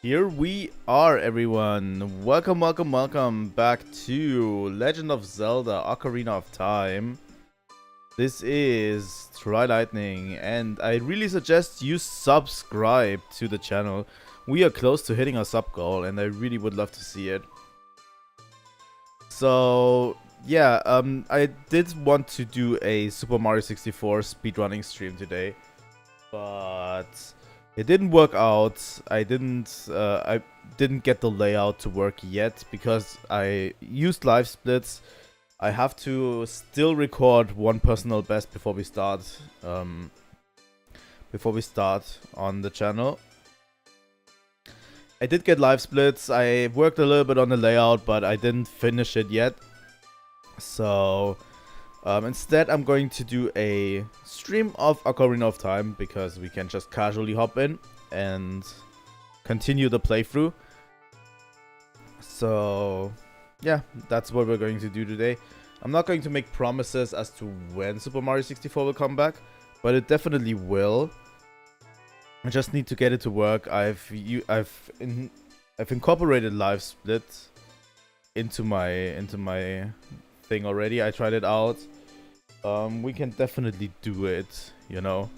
Here we are, everyone. Welcome back to Legend of Zelda Ocarina of Time. This is Trilightning, and I really suggest you subscribe to the channel. We are close to hitting our sub goal, and I really would love to see it. So, yeah, I did want to do a Super Mario 64 speedrunning stream today, but it didn't work out. I didn't get the layout to work yet because I used live splits. I have to still record one personal best before we start on the channel. I did get live splits. I worked a little bit on the layout, but I didn't finish it yet. So instead, I'm going to do a stream of Ocarina of Time because we can just casually hop in and continue the playthrough. So yeah, that's what we're going to do today. I'm not going to make promises as to when Super Mario 64 will come back, but it definitely will. I just need to get it to work. I've incorporated live split into my thing already. I tried it out. We can definitely do it, you know.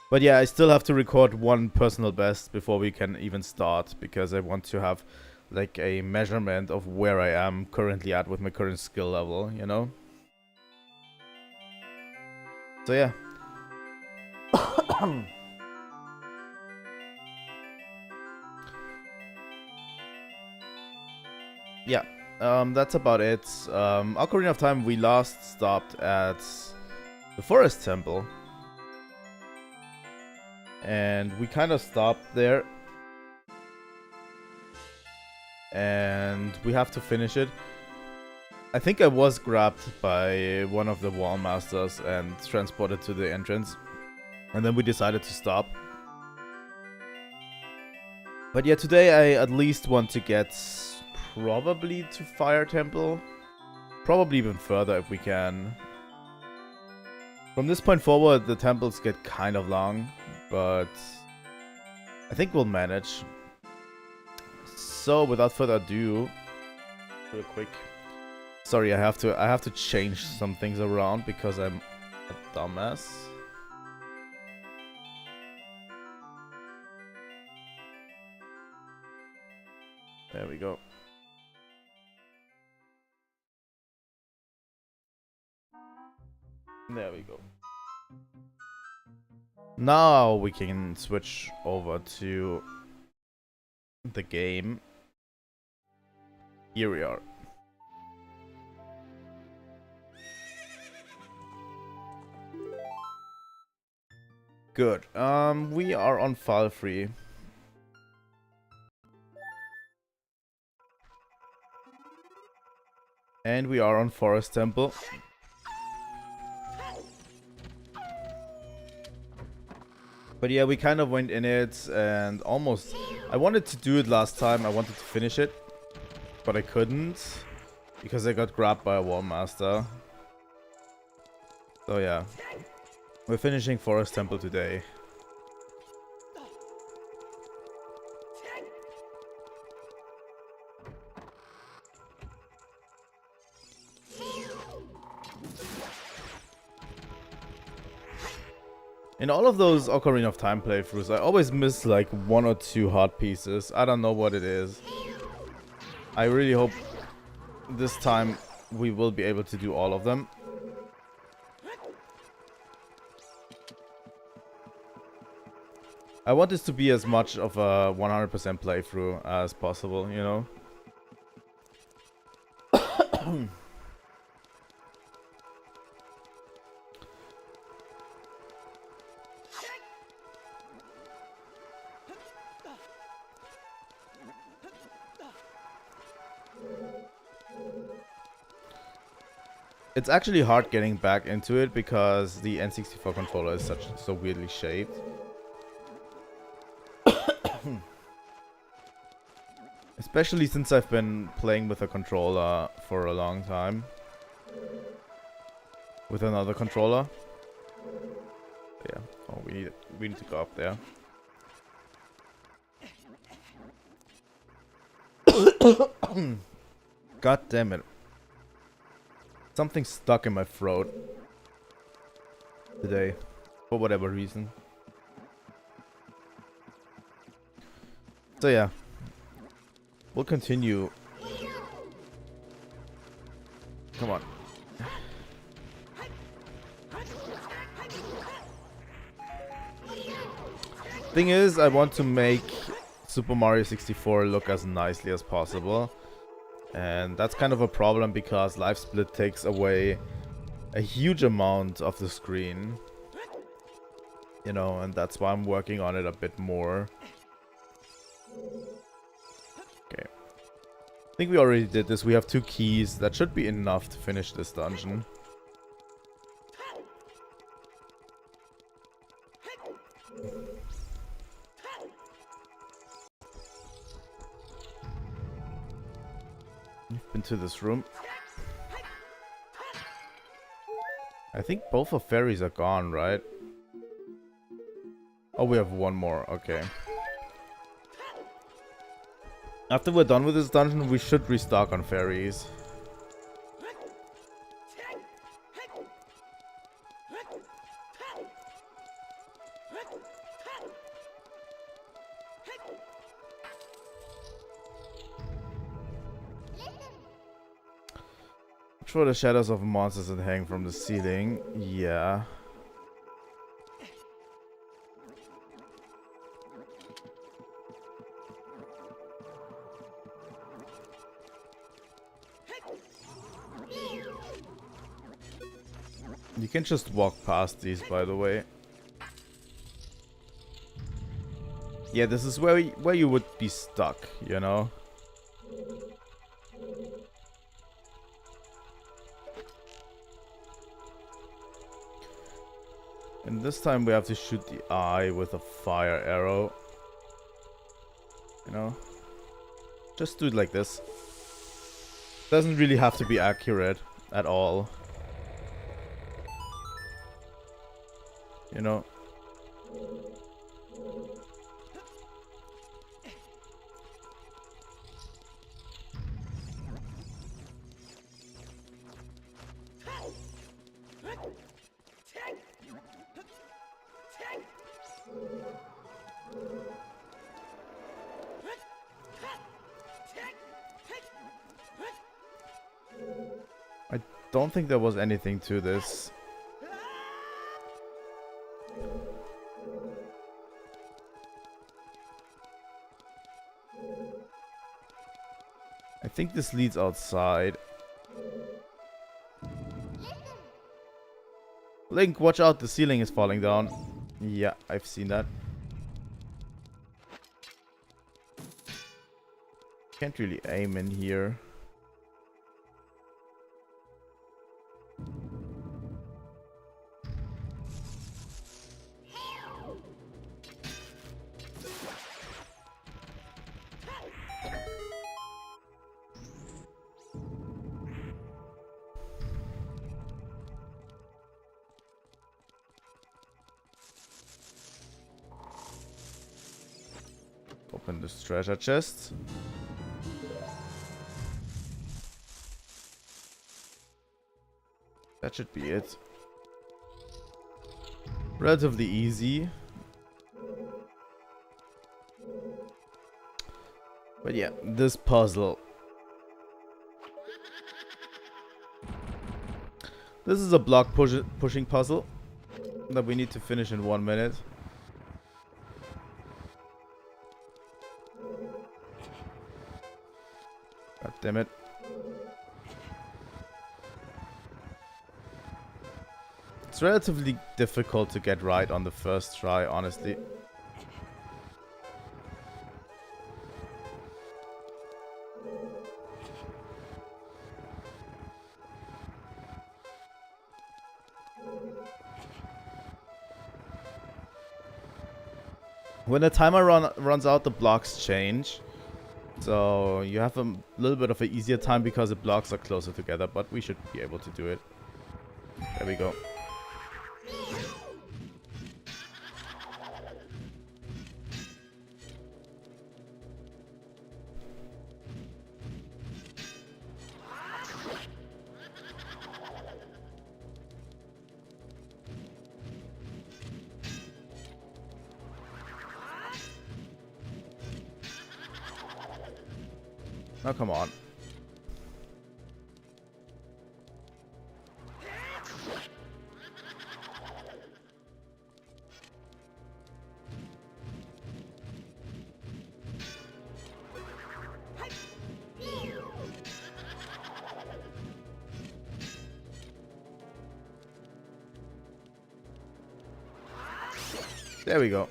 But yeah, I still have to record one personal best before we can even start, because I want to have like a measurement of where I am currently at with my current skill level, you know. So yeah. Yeah. That's about it. Ocarina of Time, we last stopped at the Forest Temple. And we kind of stopped there. And we have to finish it. I think I was grabbed by one of the wall masters and transported to the entrance. And then we decided to stop. But yeah, today I at least want to get probably to Fire Temple. Probably even further if we can. From this point forward, the temples get kind of long, but I think we'll manage. So without further ado, real quick. Sorry, I have to change some things around because I'm a dumbass. There we go. There we go. Now we can switch over to the game. Here we are. Good. We are on file free. And we are on Forest Temple. But yeah, we kind of went in it and almost... I wanted to do it last time. I wanted to finish it. But I couldn't. Because I got grabbed by a wall master. So yeah. We're finishing Forest Temple today. In all of those Ocarina of Time playthroughs, I always miss like one or two hard pieces. I don't know what it is. I really hope this time we will be able to do all of them. I want this to be as much of a 100% playthrough as possible, you know? It's actually hard getting back into it because the N64 controller is so weirdly shaped. Especially since I've been playing with a controller for a long time. With another controller. Yeah. Oh, we need to go up there. God damn it. Something stuck in my throat today, for whatever reason. So yeah, we'll continue. Come on. Thing is, I want to make Super Mario 64 look as nicely as possible. And that's kind of a problem because Life Split takes away a huge amount of the screen. You know, and that's why I'm working on it a bit more. Okay. I think we already did this. We have 2 keys. That should be enough to finish this dungeon. Into this room. I think both of fairies are gone, right? Oh, we have one more. Okay. After we're done with this dungeon, we should restock on fairies. For the shadows of monsters that hang from the ceiling. Yeah. You can just walk past these, by the way. Yeah, this is where you would be stuck, you know? And this time we have to shoot the eye with a fire arrow. You know? Just do it like this. Doesn't really have to be accurate at all. You know? I don't think there was anything to this. I think this leads outside. Link, watch out, the ceiling is falling down. Yeah, I've seen that. Can't really aim in here. Open this treasure chest. That should be it. Relatively easy. But yeah, this puzzle. This is a block pushing puzzle that we need to finish in 1 minute. God damn it. It's relatively difficult to get right on the first try, honestly. When the timer runs out, the blocks change. So you have a little bit of an easier time because the blocks are closer together, but we should be able to do it. There we go. Now come on. There we go.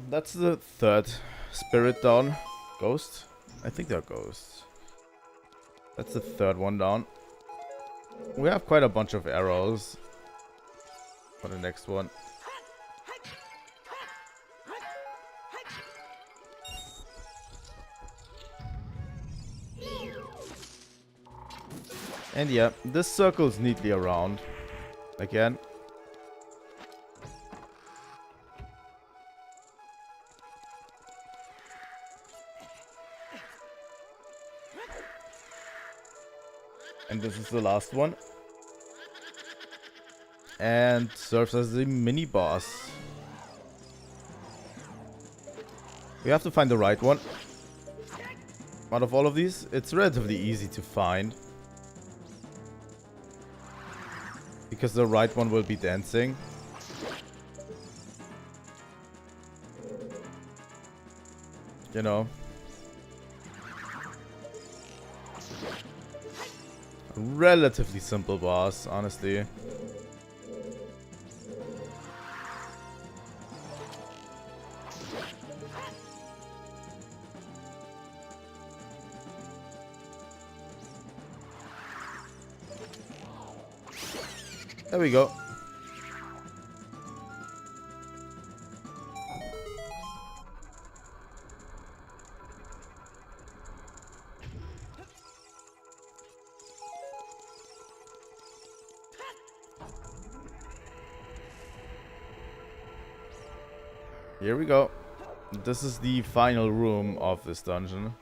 That's the third spirit down. Ghost? I think they're ghosts. That's the third one down. We have quite a bunch of arrows for the next one. And yeah, this circles neatly around. Again. And this is the last one. And serves as the mini boss. We have to find the right one. Out of all of these, it's relatively easy to find. Because the right one will be dancing. You know. Relatively simple boss, honestly. There we go. Here we go. This is the final room of this dungeon.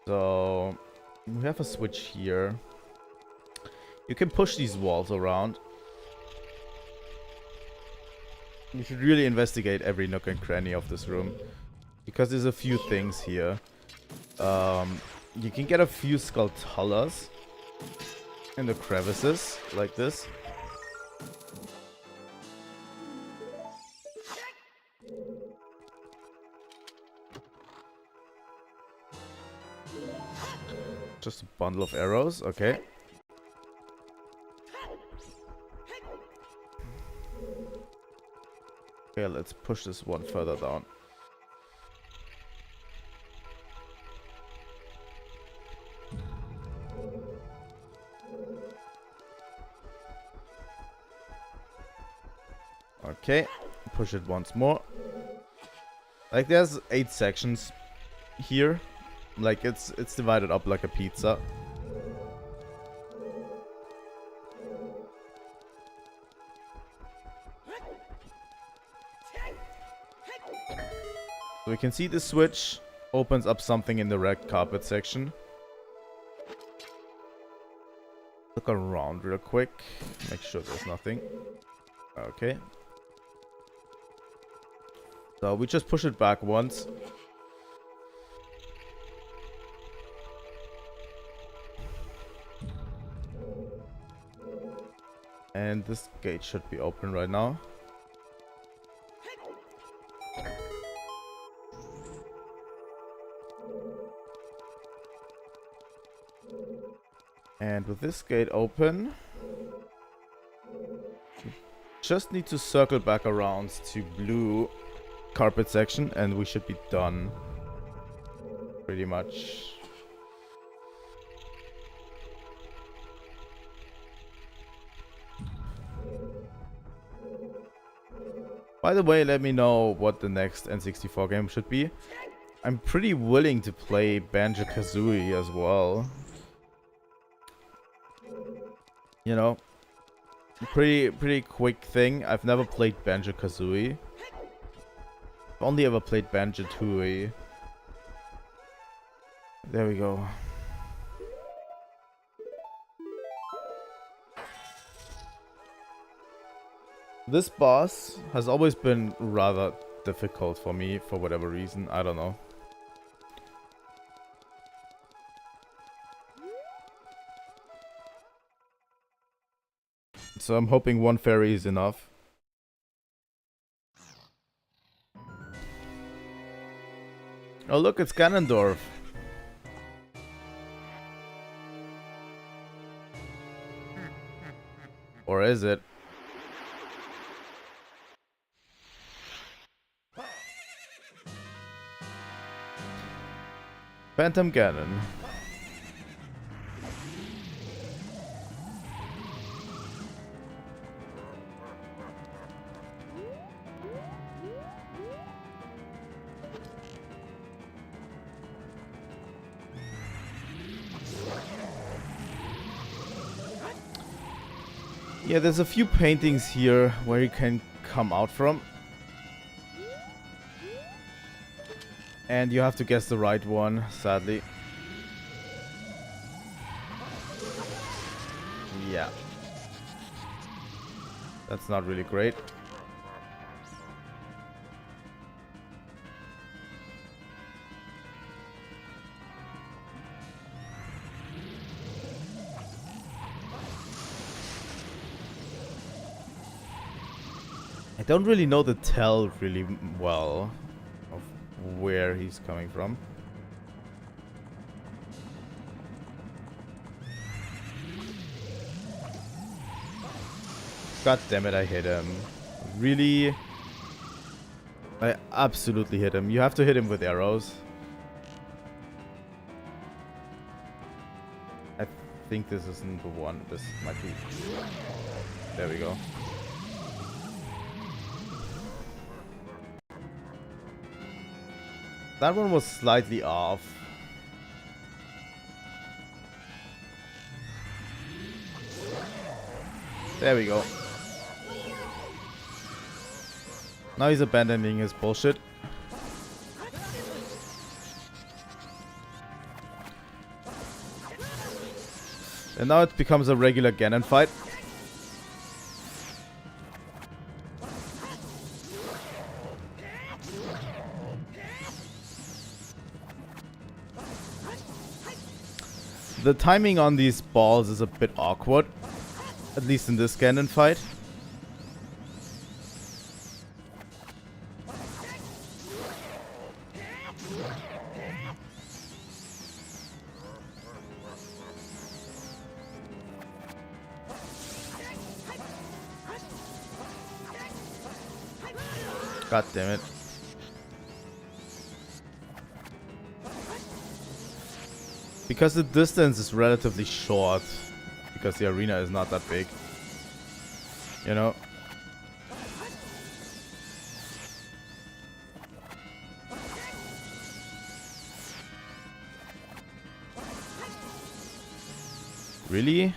So we have a switch here. You can push these walls around. You should really investigate every nook and cranny of this room. Because there's a few things here. You can get a few skulltulas in the crevices, like this. Just a bundle of arrows, okay. Okay, let's push this one further down. Okay, push it once more. Like there's 8 sections here. Like it's divided up like a pizza. So we can see the switch opens up something in the red carpet section. Look around real quick. Make sure there's nothing. Okay. So we just push it back once. And this gate should be open right now. And with this gate open, we just need to circle back around to blue carpet section and we should be done. Pretty much. By the way, let me know what the next N64 game should be. I'm pretty willing to play Banjo-Kazooie as well. You know, pretty quick thing. I've never played Banjo-Kazooie. I've only ever played Banjo-Tooie. There we go. This boss has always been rather difficult for me for whatever reason. I don't know. so I'm hoping one fairy is enough. Oh look, it's Ganondorf. Or is it? Phantom Ganon. Yeah, there's a few paintings here where you can come out from. And you have to guess the right one, sadly. Yeah. That's not really great. I don't really know the tell really well of where he's coming from. God damn it, I hit him. Really? I absolutely hit him. You have to hit him with arrows. I think this isn't the one. This might be... There we go. That one was slightly off. There we go. Now he's abandoning his bullshit. And now it becomes a regular Ganon fight. The timing on these balls is a bit awkward, at least in this Ganon fight. God damn it. Because the distance is relatively short, because the arena is not that big, you know. Really?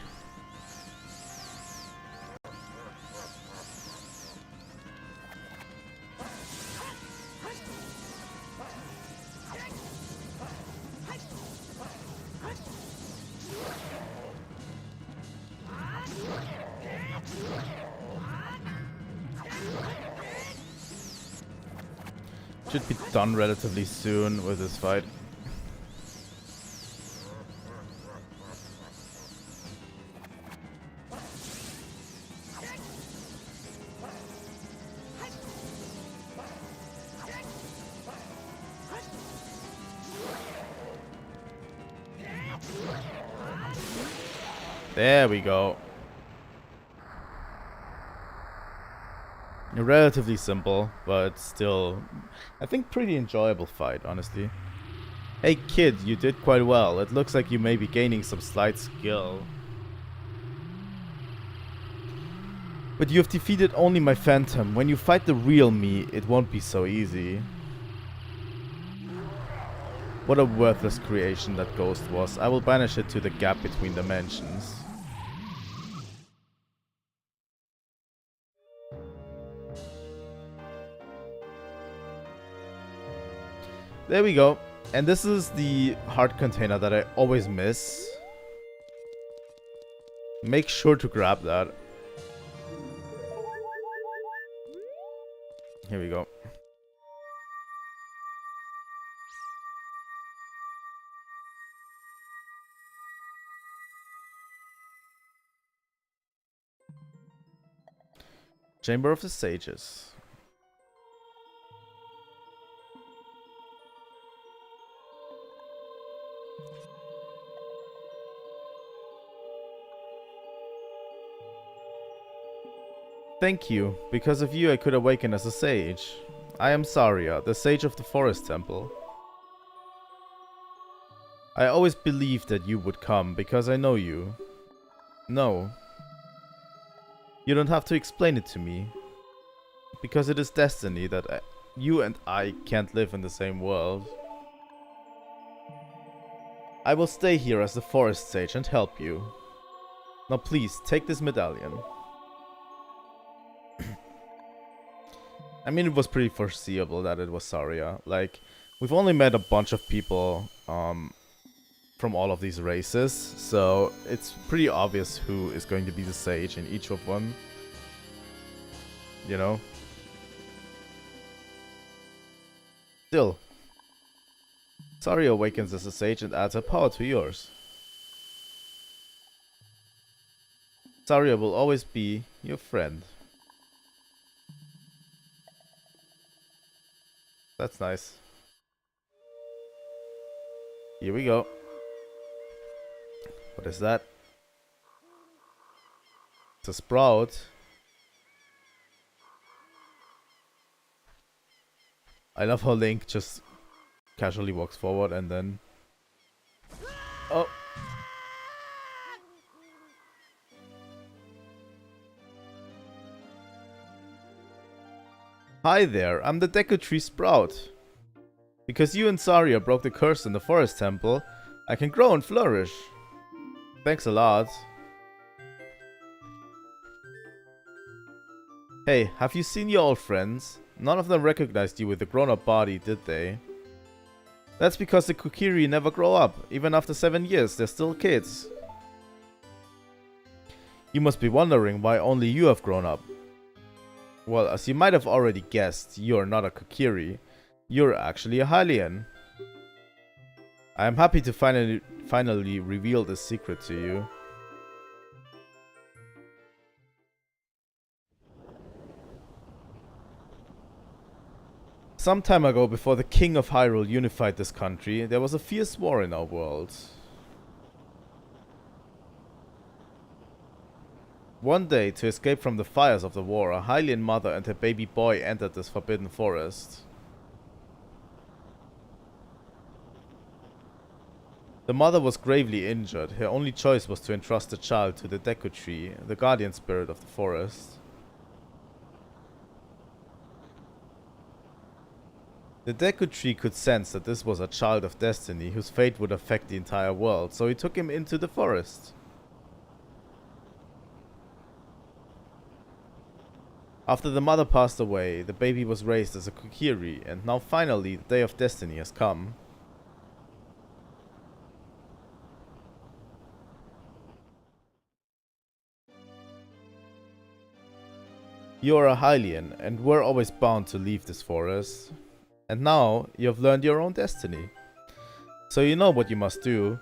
Should be done relatively soon with this fight. There we go. A relatively simple, but still, I think pretty enjoyable fight, honestly. Hey kid, you did quite well. It looks like you may be gaining some slight skill. But you have defeated only my phantom. When you fight the real me, it won't be so easy. What a worthless creation that ghost was. I will banish it to the gap between dimensions. There we go. And this is the heart container that I always miss. Make sure to grab that. Here we go. Chamber of the Sages. Thank you. Because of you I could awaken as a sage. I am Saria, the sage of the Forest Temple. I always believed that you would come because I know you. No. You don't have to explain it to me. Because it is destiny that you and I can't live in the same world. I will stay here as the forest sage and help you. Now please, take this medallion. I mean, it was pretty foreseeable that it was Saria. Like, we've only met a bunch of people from all of these races, so it's pretty obvious who is going to be the sage in each of them. You know? Still, Saria awakens as a sage and adds her power to yours. Saria will always be your friend. That's nice. Here we go. What is that? It's a sprout. I love how Link just casually walks forward and then... Oh! Hi there, I'm the Deku Tree Sprout. Because you and Saria broke the curse in the Forest Temple, I can grow and flourish. Thanks a lot. Hey, have you seen your old friends? None of them recognized you with a grown-up body, did they? That's because the Kokiri never grow up. Even after 7 years, they're still kids. You must be wondering why only you have grown up. Well, as you might have already guessed, you're not a Kokiri. You're actually a Hylian. I am happy to finally reveal this secret to you. Some time ago, before the King of Hyrule unified this country, there was a fierce war in our world. One day, to escape from the fires of the war, a Hylian mother and her baby boy entered this forbidden forest. The mother was gravely injured. Her only choice was to entrust the child to the Deku Tree, the guardian spirit of the forest. The Deku Tree could sense that this was a child of destiny whose fate would affect the entire world, so he took him into the forest. After the mother passed away, the baby was raised as a Kokiri, and now finally the day of destiny has come. You are a Hylian, and were always bound to leave this forest. And now you have learned your own destiny. So you know what you must do.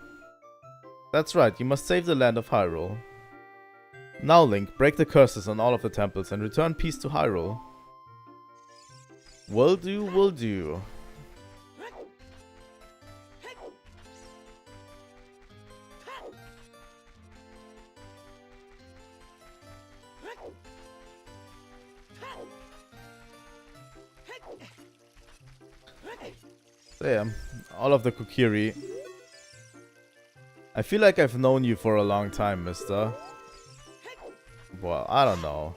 That's right, you must save the land of Hyrule. Now, Link, break the curses on all of the temples and return peace to Hyrule. Will do, will do. So yeah, all of the Kokiri. I feel like I've known you for a long time, mister. Well, I don't know.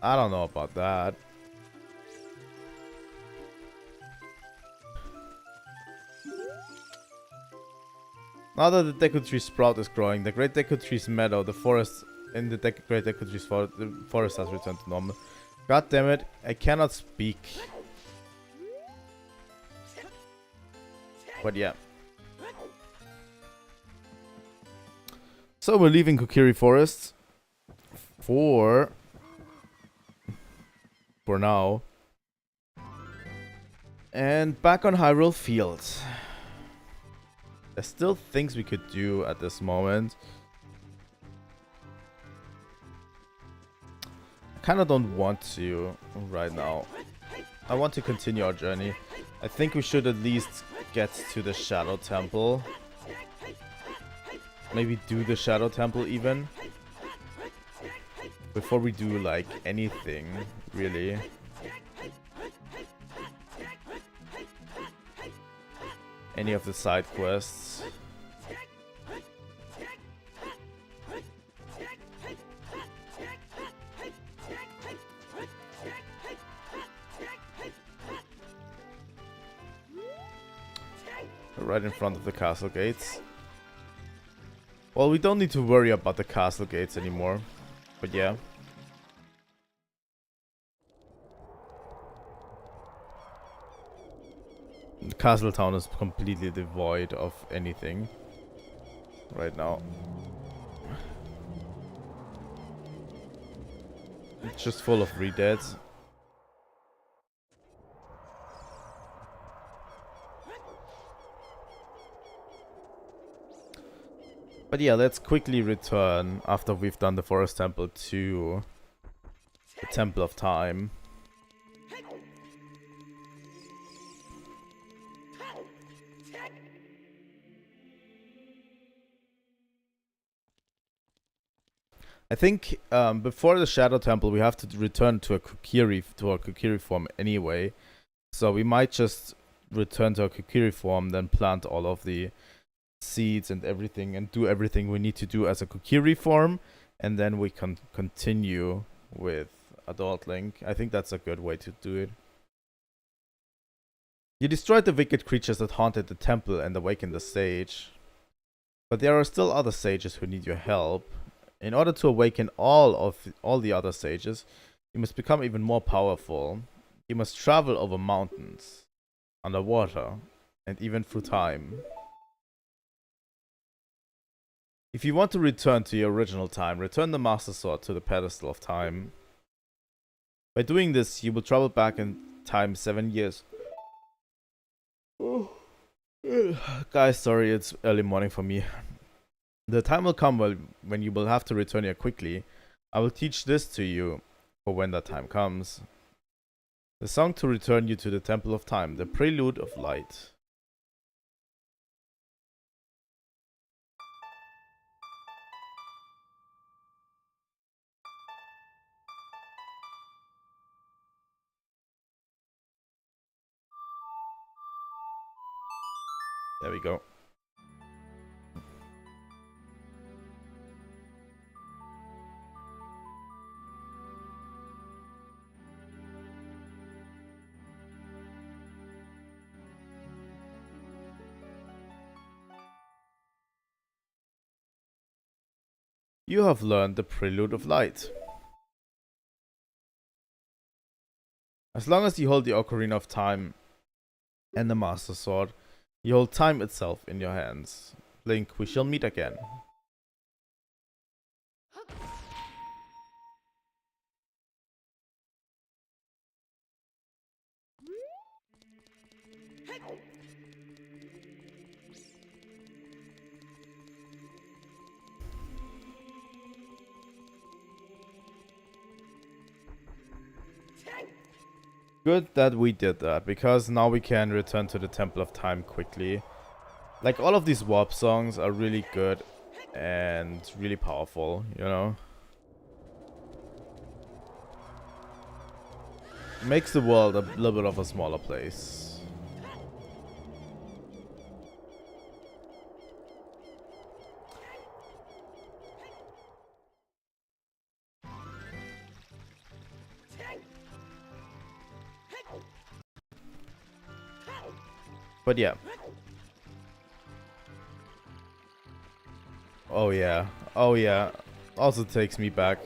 I don't know about that. Now that the Deku Tree Sprout is growing, the Great Deku Tree's meadow, the forest in the Great Deku Tree's forest has returned to normal. God damn it, I cannot speak. But yeah. So we're leaving Kokiri Forest for now. And back on Hyrule Field. There's still things we could do at this moment. kind of don't want to right now. I want to continue our journey. I think we should at least get to the Shadow Temple. Maybe do the Shadow Temple even. Before we do like anything, really. Any of the side quests. Right in front of the castle gates. Well, we don't need to worry about the castle gates anymore. But yeah. The castle town is completely devoid of anything right now. It's just full of re-deads. But yeah, let's quickly return after we've done the Forest Temple to the Temple of Time. I think before the Shadow Temple we have to return to our Kokiri form anyway. So we might just return to our Kokiri form, then plant all of the seeds and everything and do everything we need to do as a Kokiri form, and then we can continue with Adult Link. I think that's a good way to do it. You destroyed the wicked creatures that haunted the temple and awakened the sage. But there are still other sages who need your help. In order to awaken all the other sages, you must become even more powerful. You must travel over mountains, underwater, and even through time. If you want to return to your original time, return the Master Sword to the pedestal of time. By doing this, you will travel back in time 7 years. Oh. Guys, sorry, it's early morning for me. The time will come when you will have to return here quickly. I will teach this to you for when that time comes. The song to return you to the Temple of Time, the Prelude of Light. There we go. You have learned the Prelude of Light. As long as you hold the Ocarina of Time and the Master Sword, you hold time itself in your hands. Link, we shall meet again. Good that we did that, because now we can return to the Temple of Time quickly. Like, all of these warp songs are really good and really powerful, you know? Makes the world a little bit of a smaller place. But yeah. Oh yeah. Oh yeah. Also takes me back.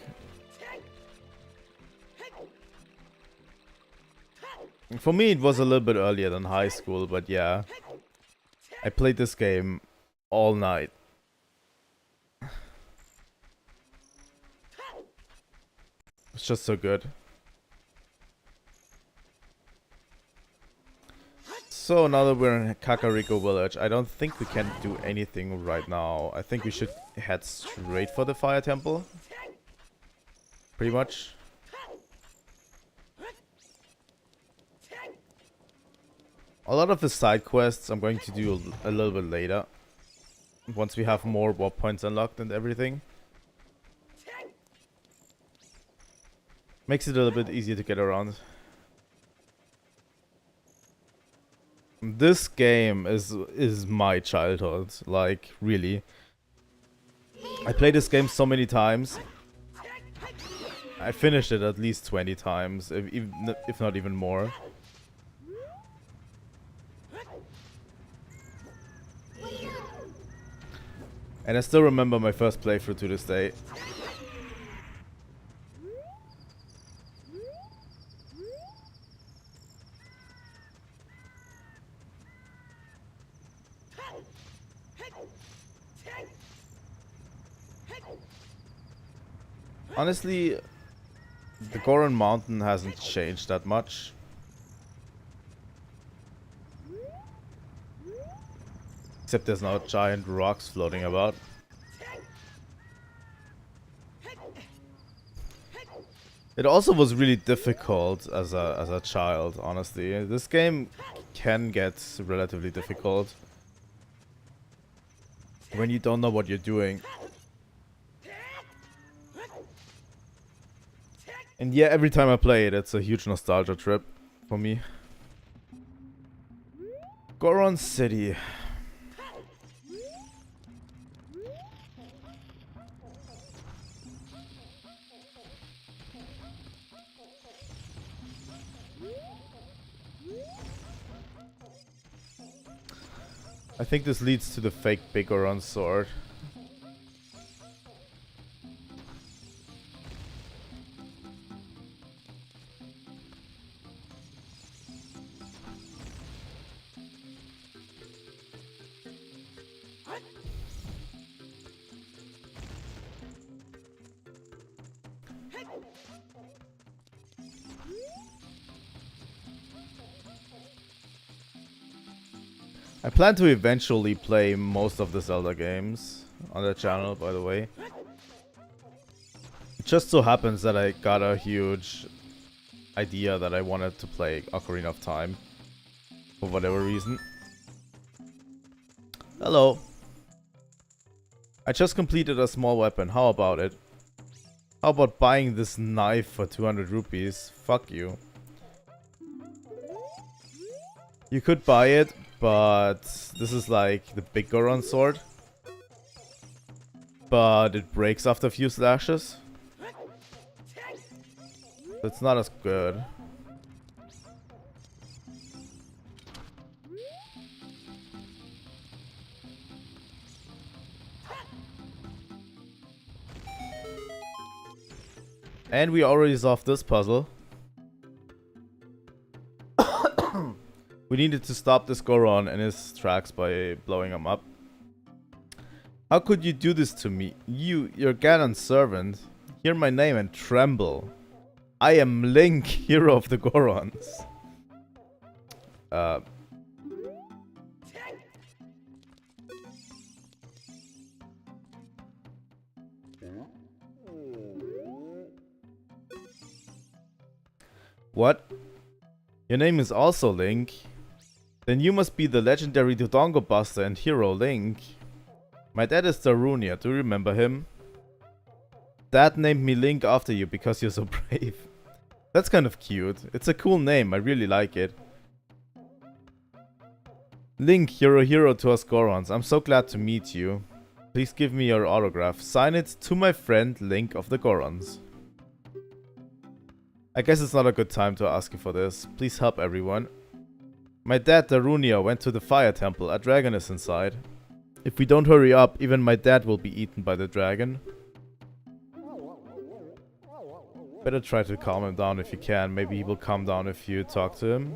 For me it was a little bit earlier than high school, but yeah. I played this game all night. It's just so good. So now that we're in Kakariko Village, I don't think we can do anything right now. I think we should head straight for the Fire Temple. Pretty much. A lot of the side quests I'm going to do a little bit later. Once we have more warp points unlocked and everything. Makes it a little bit easier to get around. This game is my childhood, like, really. I played this game so many times. I finished it at least 20 times, if not even more. And I still remember my first playthrough to this day. Honestly, the Goron Mountain hasn't changed that much. Except there's now giant rocks floating about. It also was really difficult as a child, honestly. This game can get relatively difficult when you don't know what you're doing. And yeah, every time I play it, it's a huge nostalgia trip for me. Goron City. I think this leads to the fake Big Goron sword. I plan to eventually play most of the Zelda games on the channel, by the way. It just so happens that I got a huge idea that I wanted to play Ocarina of Time. For whatever reason. Hello. I just completed a small weapon. How about it? How about buying this knife for 200 rupees? Fuck you. You could buy it, but this is like the Big Goron sword. But it breaks after a few slashes. So it's not as good. And we already solved this puzzle. We needed to stop this Goron in his tracks by blowing him up. How could you do this to me? Your Ganon's servant. Hear my name and tremble. I am Link, hero of the Gorons. What? Your name is also Link? Then you must be the legendary Dodongo Buster and hero Link. My dad is Darunia, do you remember him? Dad named me Link after you because you're so brave. That's kind of cute. It's a cool name, I really like it. Link, you're a hero to us Gorons. I'm so glad to meet you. Please give me your autograph. Sign it to my friend Link of the Gorons. I guess it's not a good time to ask you for this. Please help everyone. My dad Darunia went to the fire temple. A dragon is inside. If we don't hurry up, even my dad will be eaten by the dragon. Better try to calm him down if you can. Maybe he will calm down if you talk to him.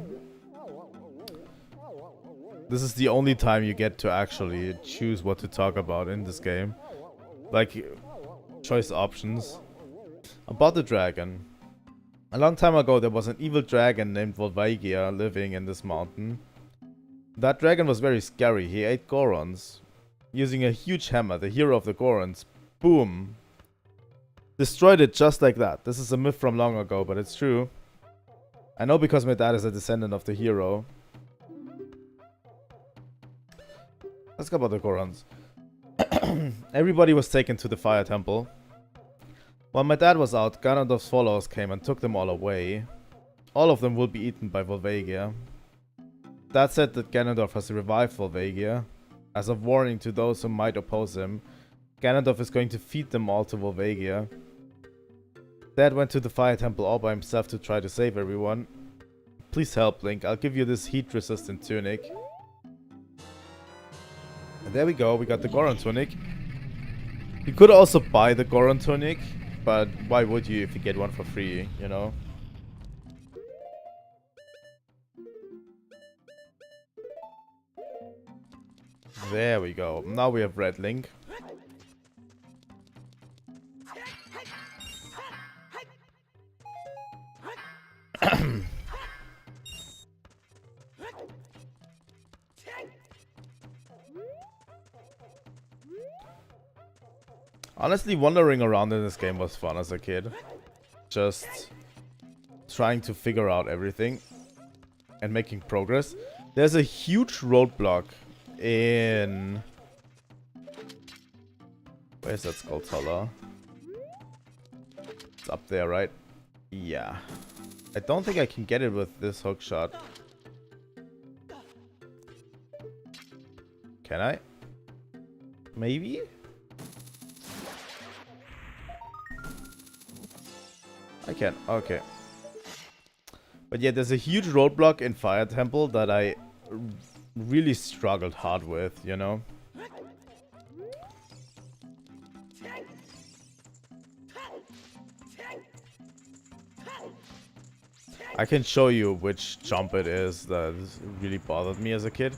This is the only time you get to actually choose what to talk about in this game. Like, choice options. About the dragon. A long time ago there was an evil dragon named Volvaigia living in this mountain. That dragon was very scary. He ate Gorons. Using a huge hammer, the hero of the Gorons, boom, destroyed it just like that. This is a myth from long ago, but it's true. I know because my dad is a descendant of the hero. Let's go about the Gorons. Everybody was taken to the Fire Temple. While my dad was out, Ganondorf's followers came and took them all away. All of them will be eaten by Volvagia. Dad said that Ganondorf has revived Volvagia. As a warning to those who might oppose him, Ganondorf is going to feed them all to Volvagia. Dad went to the Fire Temple all by himself to try to save everyone. Please help, Link. I'll give you this heat-resistant tunic. And there we go. We got the Goron tunic. You could also buy the Goron tunic, but why would you if you get one for free, you know? There we go. Now we have Red Link. Honestly, wandering around in this game was fun as a kid. Just trying to figure out everything and making progress. There's a huge roadblock in... Where's that Skulltula? It's up there, right? Yeah. I don't think I can get it with this hook shot. Can I? Maybe? I can. Okay. But yeah, there's a huge roadblock in Fire Temple that I really struggled hard with, you know? I can show you which jump it is that really bothered me as a kid.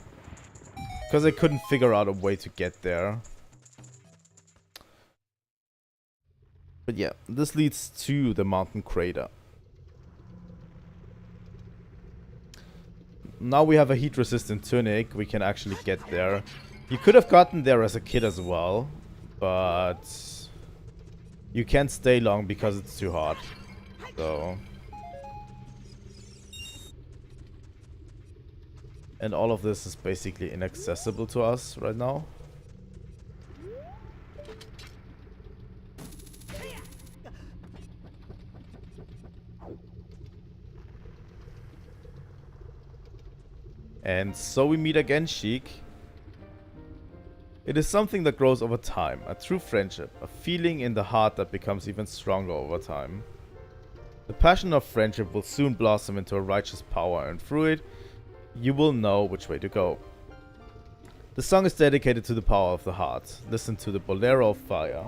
Because I couldn't figure out a way to get there. But yeah, this leads to the mountain crater. Now we have a heat-resistant tunic. We can actually get there. You could have gotten there as a kid as well, but you can't stay long because it's too hot. So, and all of this is basically inaccessible to us right now. And so we meet again, Sheik. It is something that grows over time, a true friendship, a feeling in the heart that becomes even stronger over time. The passion of friendship will soon blossom into a righteous power, and through it, you will know which way to go. The song is dedicated to the power of the heart. Listen to the Bolero of Fire.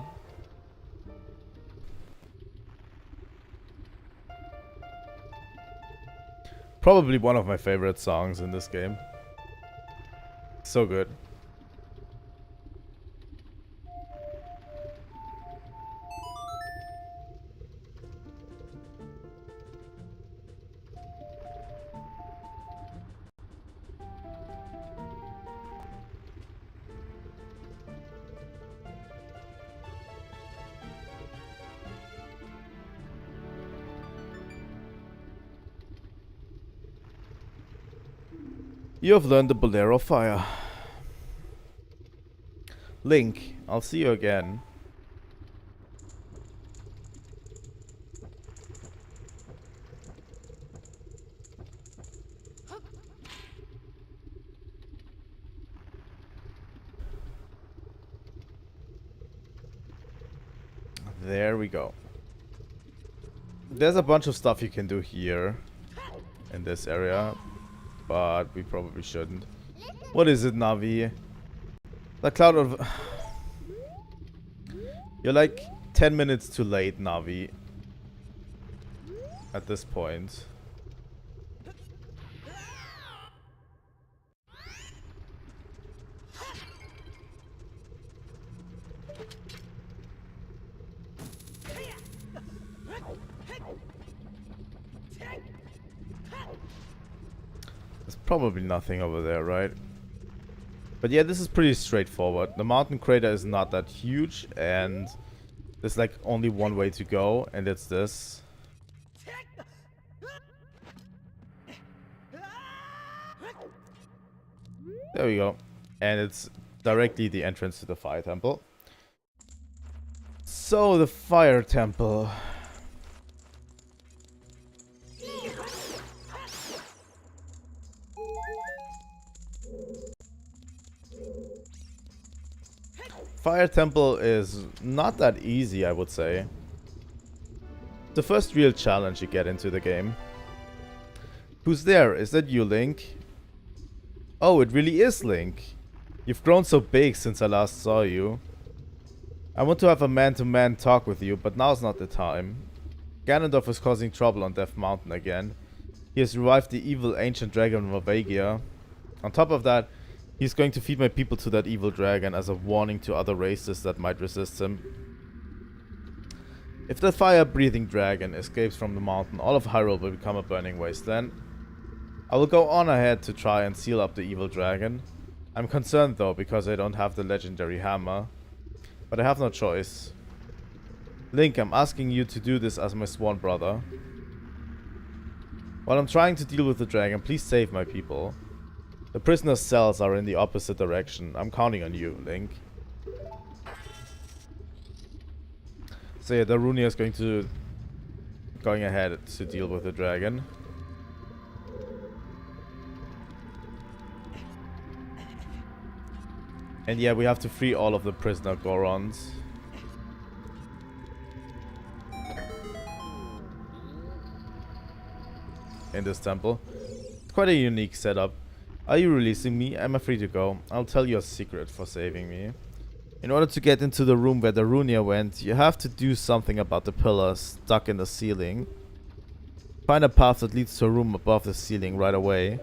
Probably one of my favorite songs in this game. So good. You have learned the Bolero of Fire. Link, I'll see you again. There we go. There's a bunch of stuff you can do here in this area, but we probably shouldn't. What is it, Navi? The cloud of... You're like 10 minutes too late, Navi. At this point. There's probably nothing over there, right? But yeah, this is pretty straightforward. The mountain crater is not that huge, and there's like only one way to go, and it's this. There we go. And it's directly the entrance to the Fire Temple. So, the Fire Temple. Fire Temple is not that easy, I would say. The first real challenge you get into the game. Who's there? Is that you, Link? Oh, it really is Link. You've grown so big since I last saw you. I want to have a man-to-man talk with you, but now's not the time. Ganondorf is causing trouble on Death Mountain again. He has revived the evil ancient dragon Varvagia. On top of that, he's going to feed my people to that evil dragon as a warning to other races that might resist him. If the fire-breathing dragon escapes from the mountain, all of Hyrule will become a burning wasteland. I will go on ahead to try and seal up the evil dragon. I'm concerned though, because I don't have the legendary hammer. But I have no choice. Link, I'm asking you to do this as my sworn brother. While I'm trying to deal with the dragon, please save my people. The prisoner's cells are in the opposite direction. I'm counting on you, Link. So yeah, Darunia is going ahead to deal with the dragon. And yeah, we have to free all of the prisoner Gorons. In this temple. It's quite a unique setup. Are you releasing me? I'm free to go. I'll tell you a secret for saving me. In order to get into the room where Darunia went, you have to do something about the pillars stuck in the ceiling. Find a path that leads to a room above the ceiling right away.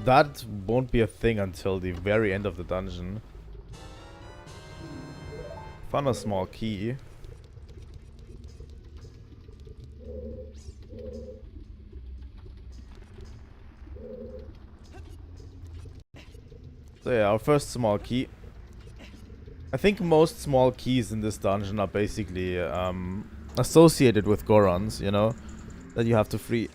That won't be a thing until the very end of the dungeon. Found a small key. So yeah, our first small key. I think most small keys in this dungeon are basically associated with Gorons, you know, that you have to free.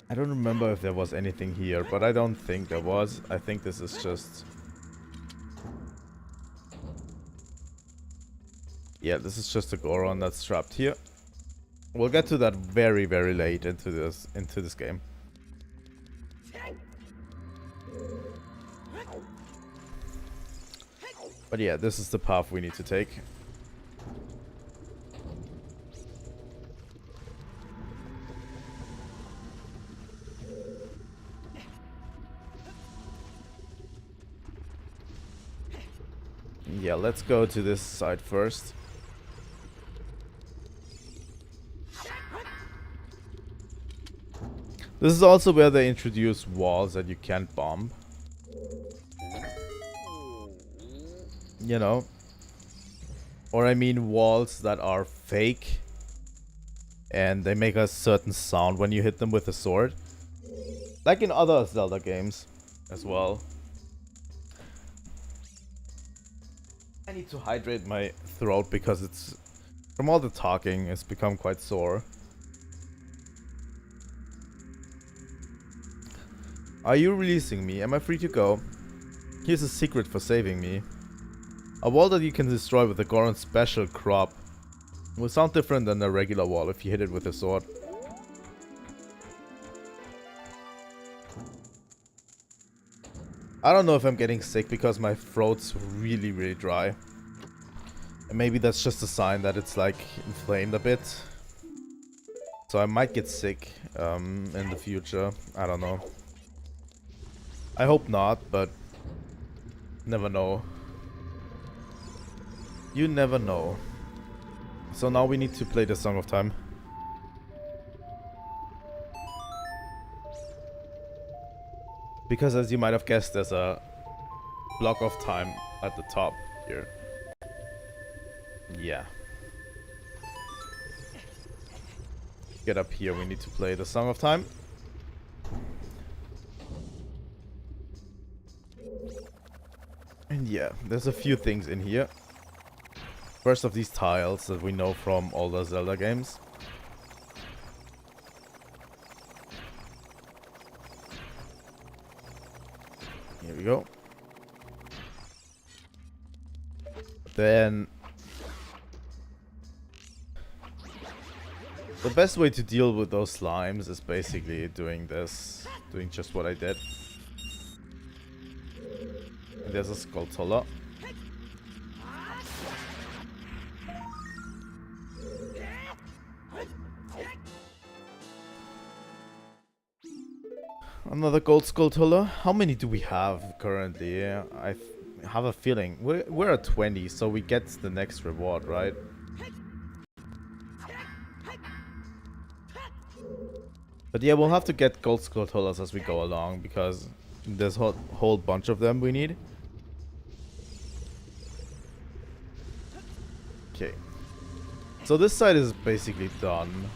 I don't remember if there was anything here, but I don't think there was. I think this is just... Yeah, this is just a Goron that's trapped here. We'll get to that very, very late into this game. But yeah, this is the path we need to take. Yeah, let's go to this side first. This is also where they introduce walls that you can't bomb. You know? Or I mean walls that are fake. And they make a certain sound when you hit them with a sword. Like in other Zelda games as well. I need to hydrate my throat because it's... From all the talking, it's become quite sore. Are you releasing me? Am I free to go? Here's a secret for saving me. A wall that you can destroy with a Goron special crop will sound different than a regular wall if you hit it with a sword. I don't know if I'm getting sick because my throat's really, really dry. And maybe that's just a sign that it's like inflamed a bit. So I might get sick in the future. I don't know. I hope not, but never know. You never know. So now we need to play the Song of Time. Because as you might have guessed, there's a block of time at the top here. Yeah. Get up here, we need to play the Song of Time. And yeah, there's a few things in here. First of these tiles that we know from all the Zelda games. Here we go. Then the best way to deal with those slimes is basically doing this. Doing just what I did. And there's a Skulltula. Another gold Skulltula. How many do we have currently? I have a feeling we're at 20, so we get the next reward, right? But yeah, we'll have to get gold Skulltulas as we go along, because there's a whole bunch of them we need. Okay. So this side is basically done.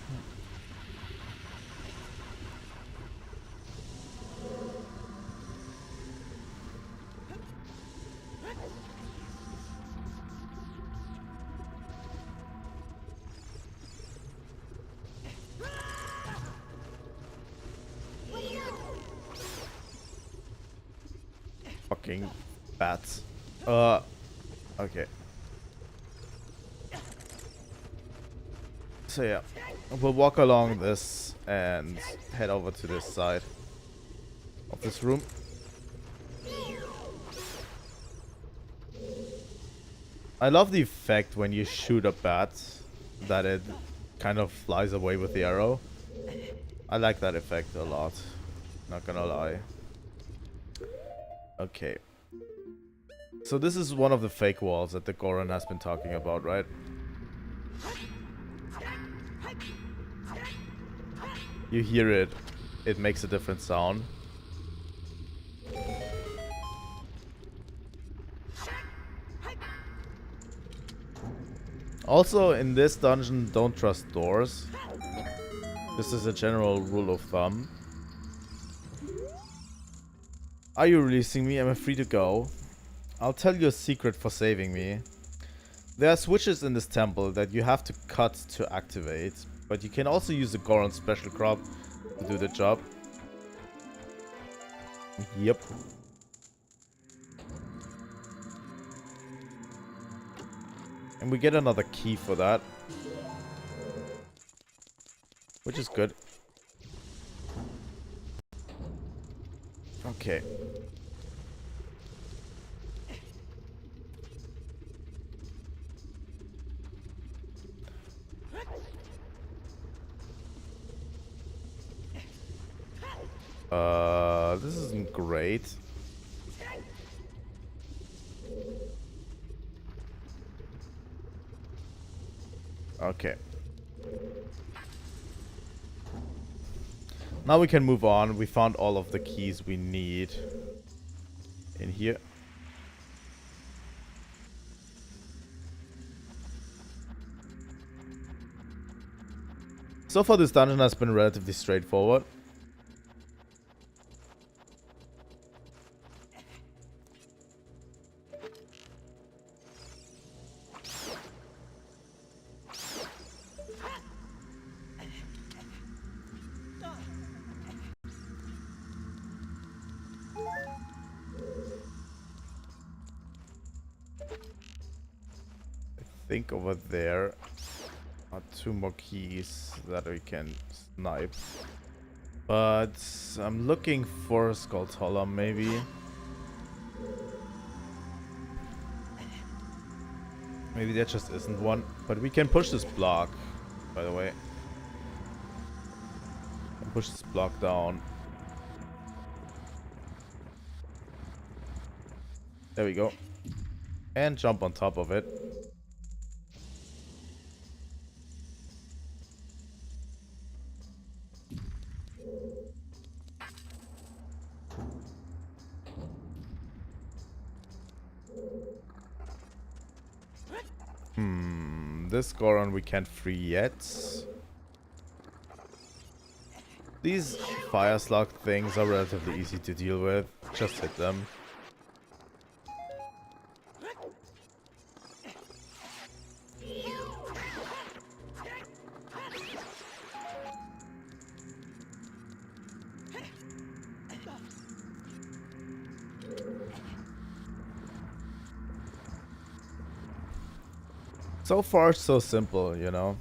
Fucking bats. Okay. So yeah, we'll walk along this and head over to this side of this room. I love the effect when you shoot a bat that it kind of flies away with the arrow. I like that effect a lot, not gonna lie. Okay. So this is one of the fake walls that the Goron has been talking about, right? You hear it. It makes a different sound. Also, in this dungeon, don't trust doors. This is a general rule of thumb. Are you releasing me? I'm free to go. I'll tell you a secret for saving me. There are switches in this temple that you have to cut to activate, but you can also use the Goron special crop to do the job. Yep. And we get another key for that, which is good. Okay. This isn't great. Okay. Now we can move on. We found all of the keys we need in here. So far this dungeon has been relatively straightforward. I think over there are 2 more keys that we can snipe. But I'm looking for a Skulltula, maybe. Maybe there just isn't one. But we can push this block, by the way. And push this block down. There we go. And jump on top of it. This Goron we can't free yet. These fire slug things are relatively easy to deal with. Just hit them. So far, so simple, you know.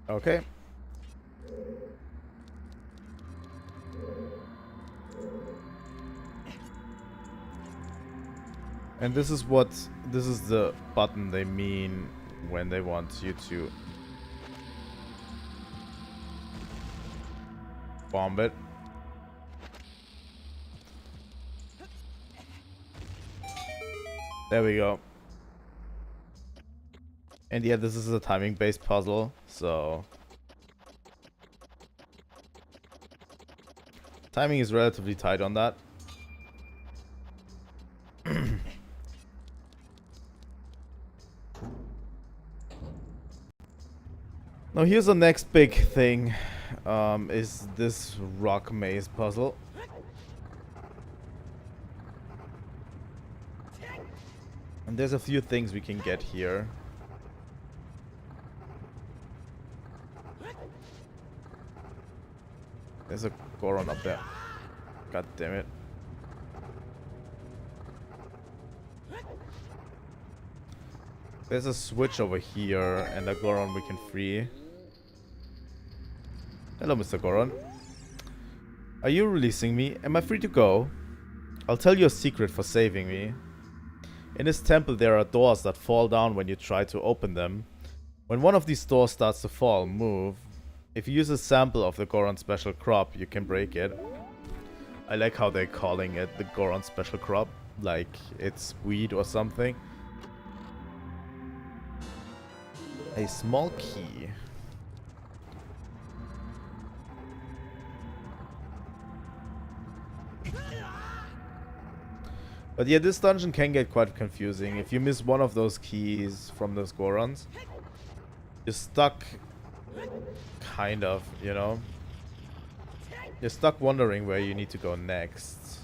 Okay. And this is the button they mean when they want you to bomb it. There we go. And yeah, this is a timing-based puzzle, so timing is relatively tight on that. Now here's the next big thing, is this rock maze puzzle. And there's a few things we can get here. There's a Goron up there. God damn it. There's a switch over here and a Goron we can free. Hello, Mr. Goron. Are you releasing me? Am I free to go? I'll tell you a secret for saving me. In this temple there are doors that fall down when you try to open them. When one of these doors starts to fall, move. If you use a sample of the Goron special crop, you can break it. I like how they're calling it the Goron special crop, like it's weed or something. A small key. But yeah, this dungeon can get quite confusing. If you miss one of those keys from those Gorons, you're stuck, kind of, you know? You're stuck wondering where you need to go next.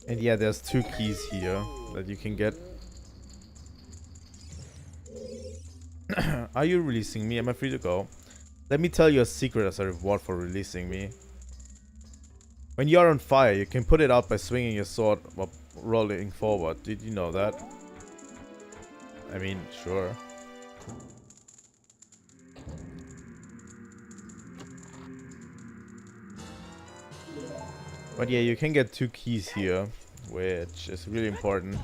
And yeah, there's 2 keys here that you can get. Are you releasing me? Am I free to go? Let me tell you a secret as a reward for releasing me. When you are on fire, you can put it out by swinging your sword while rolling forward. Did you know that? I mean, sure. But yeah, you can get 2 keys here, which is really important.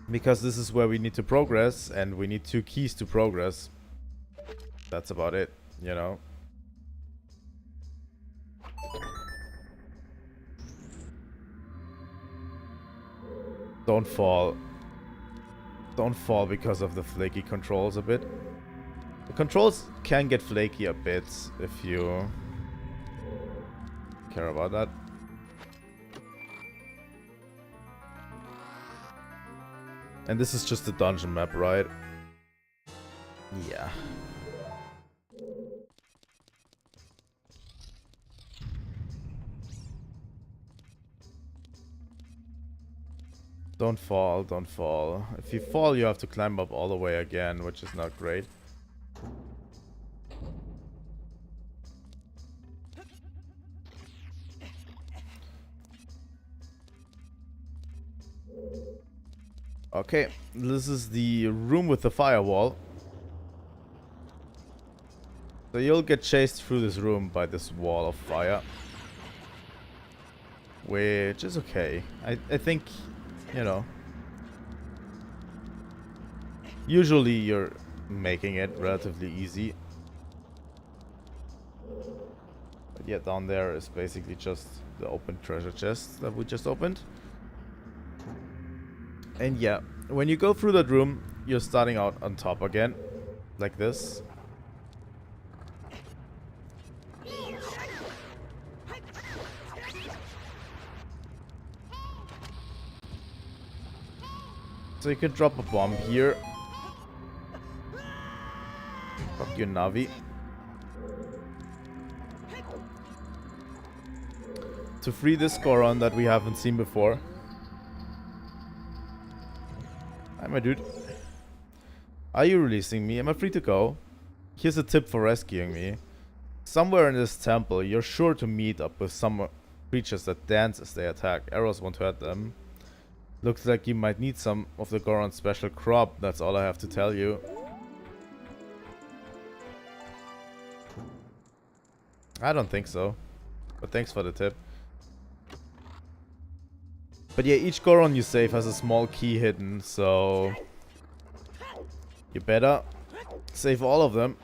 Because this is where we need to progress, and we need 2 keys to progress. That's about it, you know. Don't fall. Don't fall because of the flaky controls a bit. The controls can get flaky a bit if you care about that. And this is just the dungeon map, right? Yeah. Don't fall, don't fall. If you fall, you have to climb up all the way again, which is not great. Okay, this is the room with the firewall. So you'll get chased through this room by this wall of fire. Which is okay. I think, you know, usually you're making it relatively easy. But yeah, down there is basically just the open treasure chest that we just opened. And yeah, when you go through that room, you're starting out on top again, like this. So you can drop a bomb here. Fuck you, Navi. To free this Goron that we haven't seen before. Hi, my dude. Are you releasing me? Am I free to go? Here's a tip for rescuing me. Somewhere in this temple, you're sure to meet up with some creatures that dance as they attack. Arrows won't hurt them. Looks like you might need some of the Goron's special crop. That's all I have to tell you. I don't think so. But thanks for the tip. But yeah, each Goron you save has a small key hidden, so you better save all of them.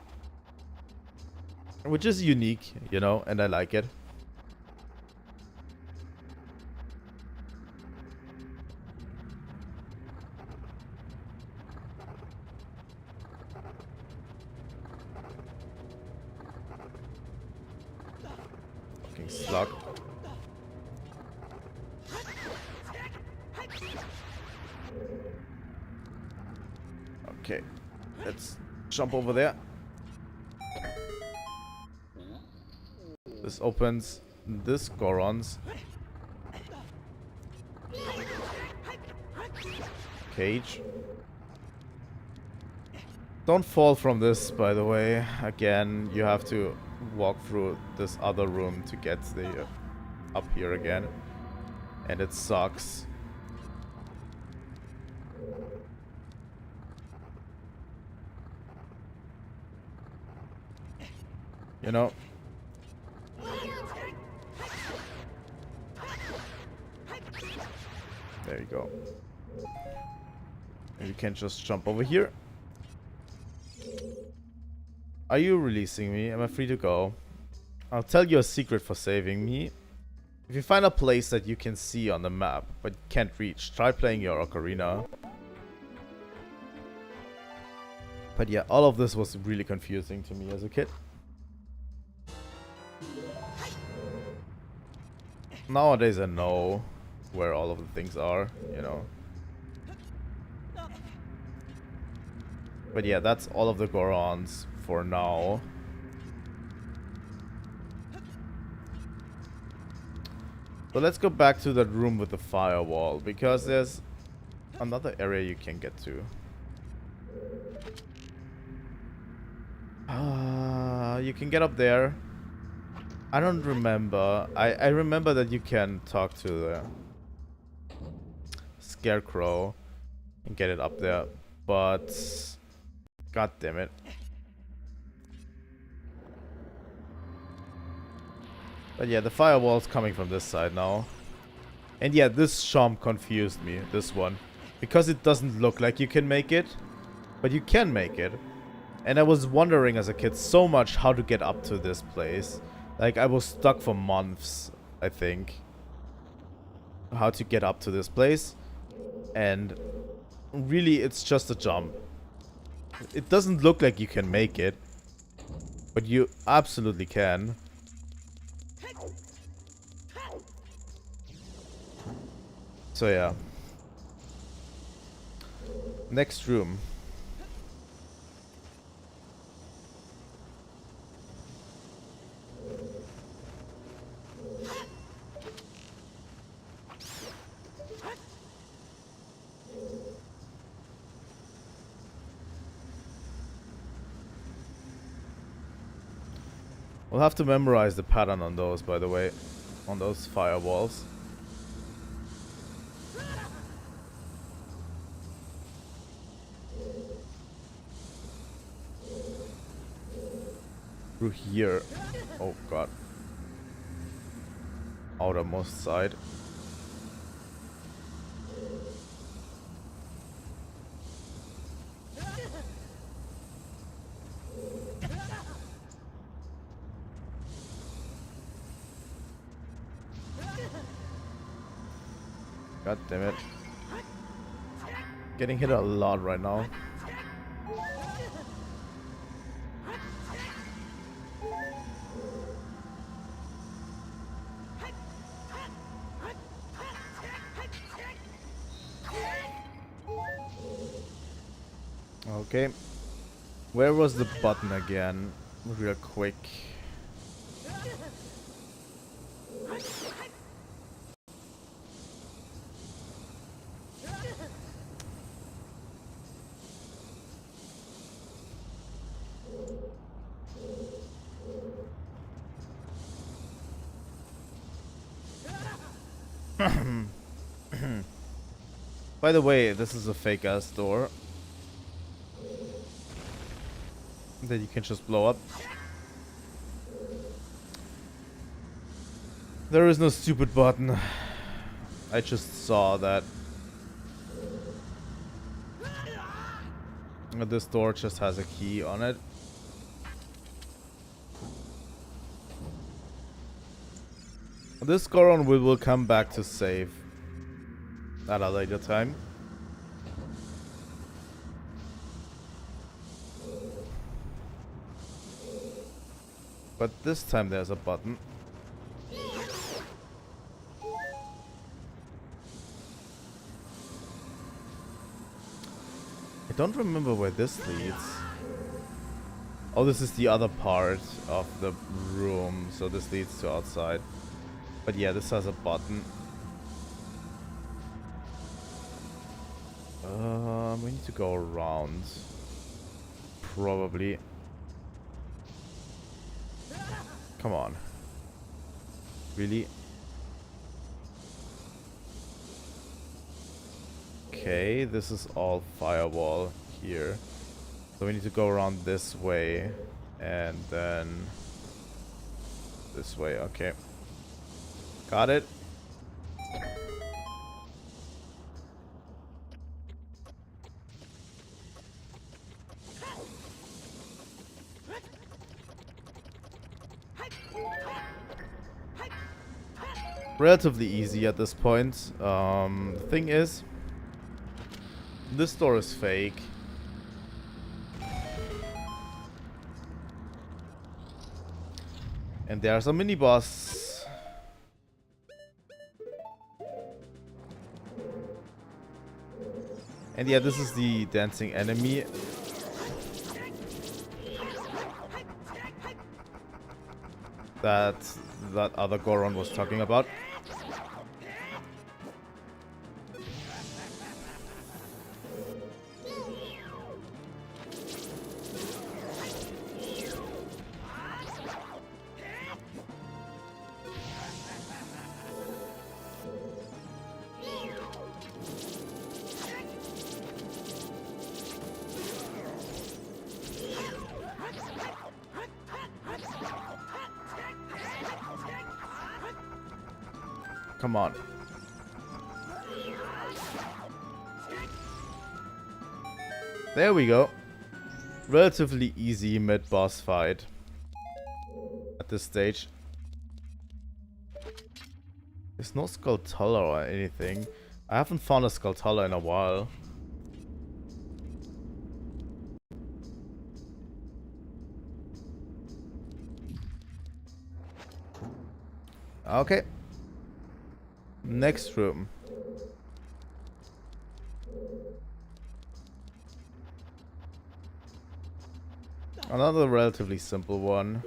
Which is unique, you know, and I like it. Fucking slug. Okay, let's jump over there. This opens this Goron's cage. Don't fall from this, by the way. Again, you have to walk through this other room to get the up here again, and it sucks. You know. There you go. And you can just jump over here. Are you releasing me? Am I free to go? I'll tell you a secret for saving me. If you find a place that you can see on the map, but can't reach, try playing your ocarina. But yeah, all of this was really confusing to me as a kid. Nowadays I know where all of the things are, you know. But yeah, that's all of the Gorons for now. So let's go back to that room with the firewall, because there's another area you can get to. You can get up there. I don't remember. I remember that you can talk to the Scarecrow and get it up there, but god damn it. But yeah, the firewall's coming from this side now. And yeah, this chomp confused me, this one. Because it doesn't look like you can make it, but you can make it. And I was wondering as a kid so much how to get up to this place. Like, I was stuck for months, I think, how to get up to this place. And really, it's just a jump. It doesn't look like you can make it, but you absolutely can. So yeah. Next room. We'll have to memorize the pattern on those, by the way, on those firewalls. Through here. Oh god. Outermost side. God damn it. Getting hit a lot right now. Okay. Where was the button again? Real quick. By the way, this is a fake ass door that you can just blow up. There is no stupid button. I just saw that. This door just has a key on it. This Goron will come back to save at a later time. But this time there's a button. I don't remember where this leads. Oh, this is the other part of the room, so this leads to outside. But yeah, this has a button. We need to go around. Probably. Come on. Really? Okay, this is all firewall here. So we need to go around this way. And then this way, okay. Got it. Relatively easy at this point. The thing is, this door is fake. And there's a mini boss. And yeah, this is the dancing enemy. That other Goron was talking about. Come on. There we go. Relatively easy mid-boss fight at this stage. There's no Skulltula or anything. I haven't found a Skulltula in a while. Okay. Next room. Another relatively simple one.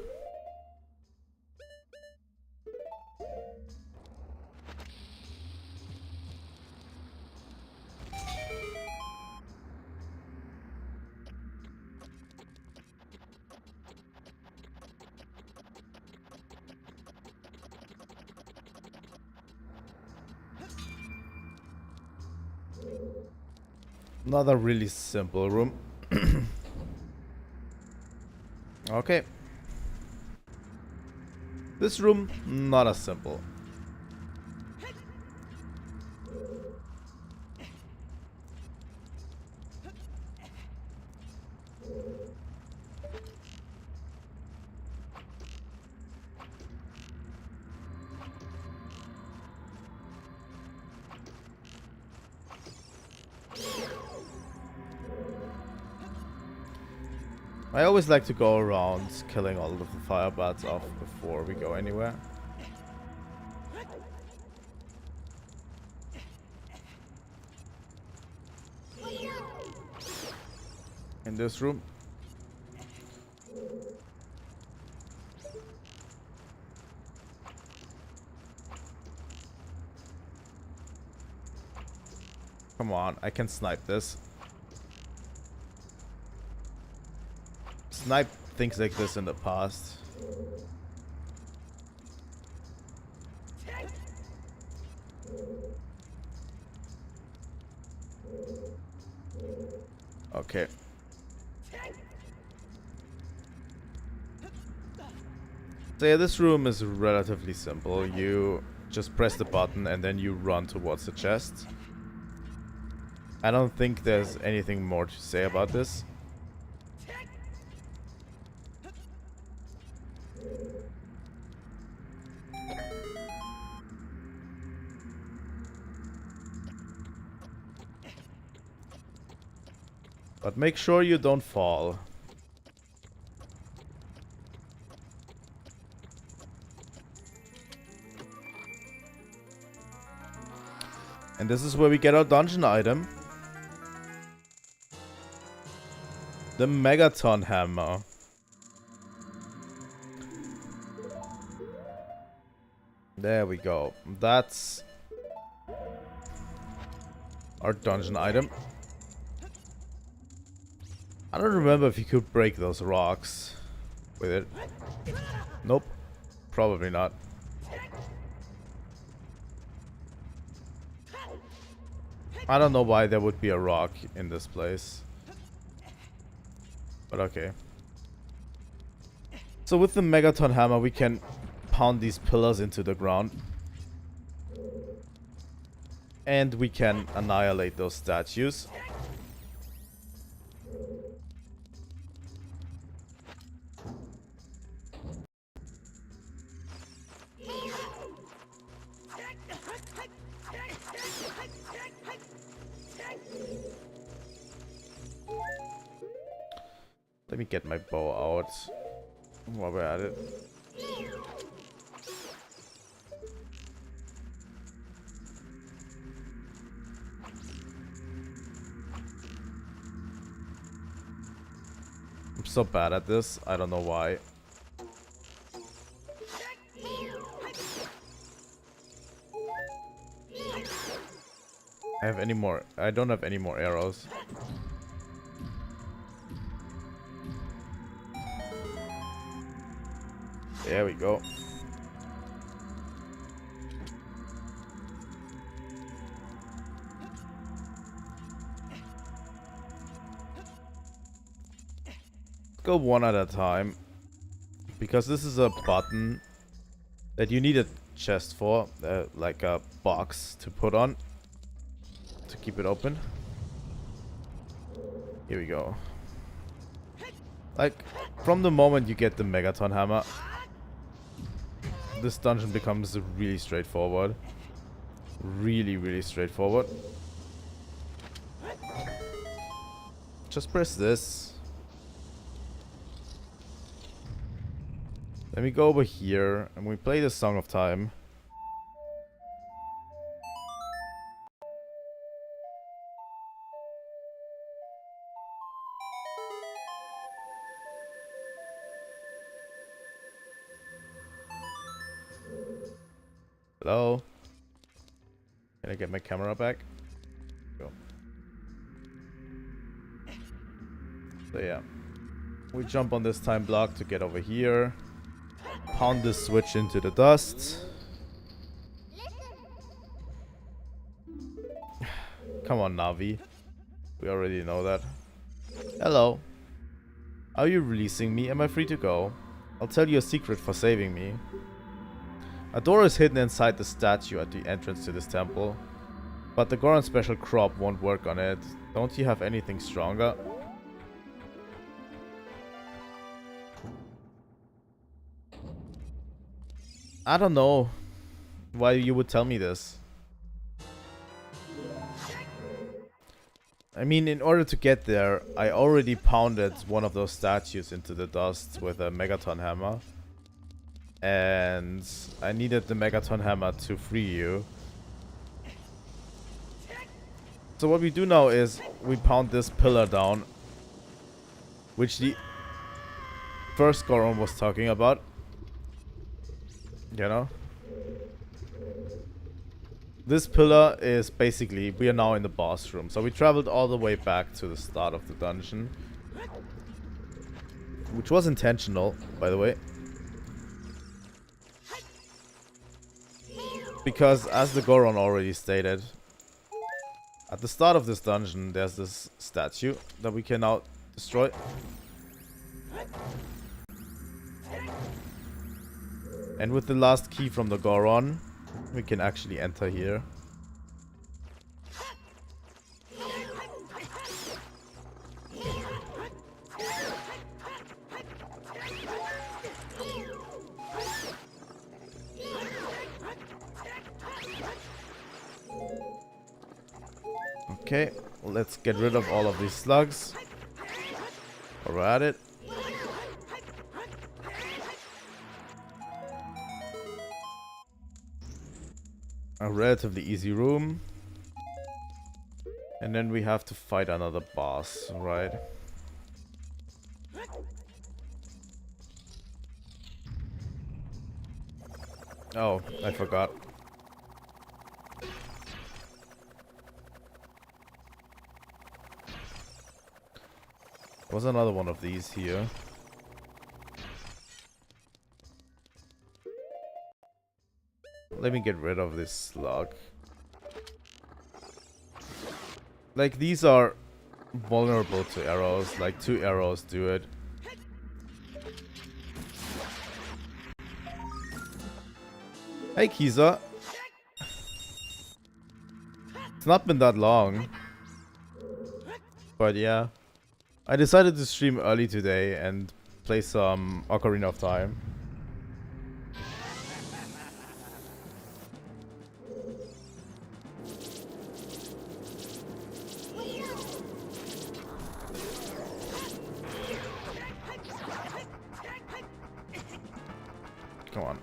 Another really simple room. Okay. This room, not as simple. I always like to go around killing all of the fire bats off before we go anywhere. in this room. Come on, I can snipe this. Snipe things like this in the past. Okay. So yeah, this room is relatively simple. You just press the button and then you run towards the chest. I don't think there's anything more to say about this. But make sure you don't fall. And this is where we get our dungeon item. The Megaton Hammer. There we go. That's our dungeon item. I don't remember if you could break those rocks with it. Nope. Probably not. I don't know why there would be a rock in this place. But okay. So with the Megaton Hammer we can pound these pillars into the ground. And we can annihilate those statues. Let me get my bow out while we're at it. I'm so bad at this. I don't know why. I don't have any more arrows. There we go. Go one at a time. Because this is a button that you need a chest for. Like a box to put on. To keep it open. Here we go. Like, from the moment you get the Megaton Hammer, this dungeon becomes really straightforward. Really straightforward. Just press this. Then we go over here and we play the Song of Time. Hello? Can I get my camera back? Go. So yeah. We jump on this time block to get over here. Pound this switch into the dust. Come on, Navi. We already know that. Hello. Are you releasing me? Am I free to go? I'll tell you a secret for saving me. A door is hidden inside the statue at the entrance to this temple. But the Goron special crop won't work on it. Don't you have anything stronger? I don't know why you would tell me this. I mean, in order to get there, I already pounded one of those statues into the dust with a Megaton Hammer. And I needed the Megaton Hammer to free you. So what we do now is we pound this pillar down which the first Goron was talking about. You know? This pillar is basically, we are now in the boss room. So we traveled all the way back to the start of the dungeon. Which was intentional, by the way. Because, as the Goron already stated, at the start of this dungeon, there's this statue that we can now destroy. And with the last key from the Goron, we can actually enter here. Okay, let's get rid of all of these slugs. We're at it. A relatively easy room. And then we have to fight another boss, right? Oh, I forgot. Was another one of these here. Let me get rid of this slug. Like, these are vulnerable to arrows. Like, 2 arrows do it. Hey, Kiza. It's not been that long. But yeah. I decided to stream early today and play some Ocarina of Time. Come on.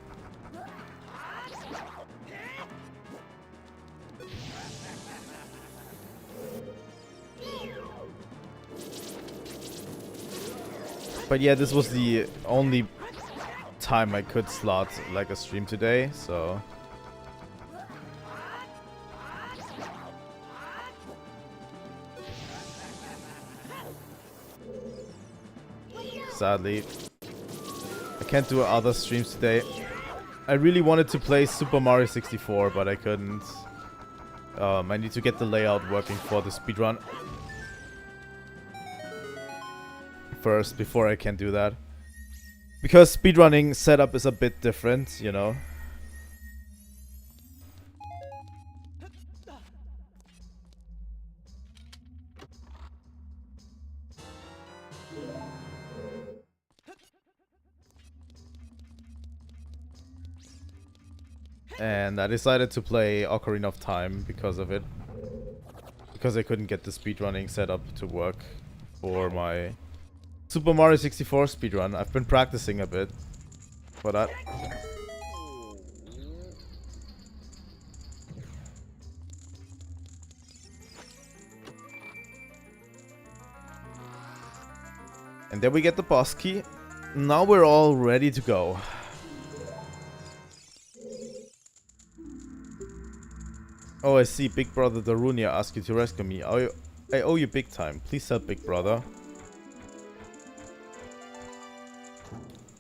But yeah, this was the only time I could slot like a stream today, so sadly I can't do other streams today. I really wanted to play Super Mario 64, but I couldn't. I need to get the layout working for the speedrun first before I can do that. Because speedrunning setup is a bit different, you know. And I decided to play Ocarina of Time because of it. Because I couldn't get the speedrunning setup to work for my Super Mario 64 speedrun. I've been practicing a bit for that. And then we get the boss key. Now we're all ready to go. Oh, I see. Big Brother Darunia asked you to rescue me. I owe you big time. Please help Big Brother.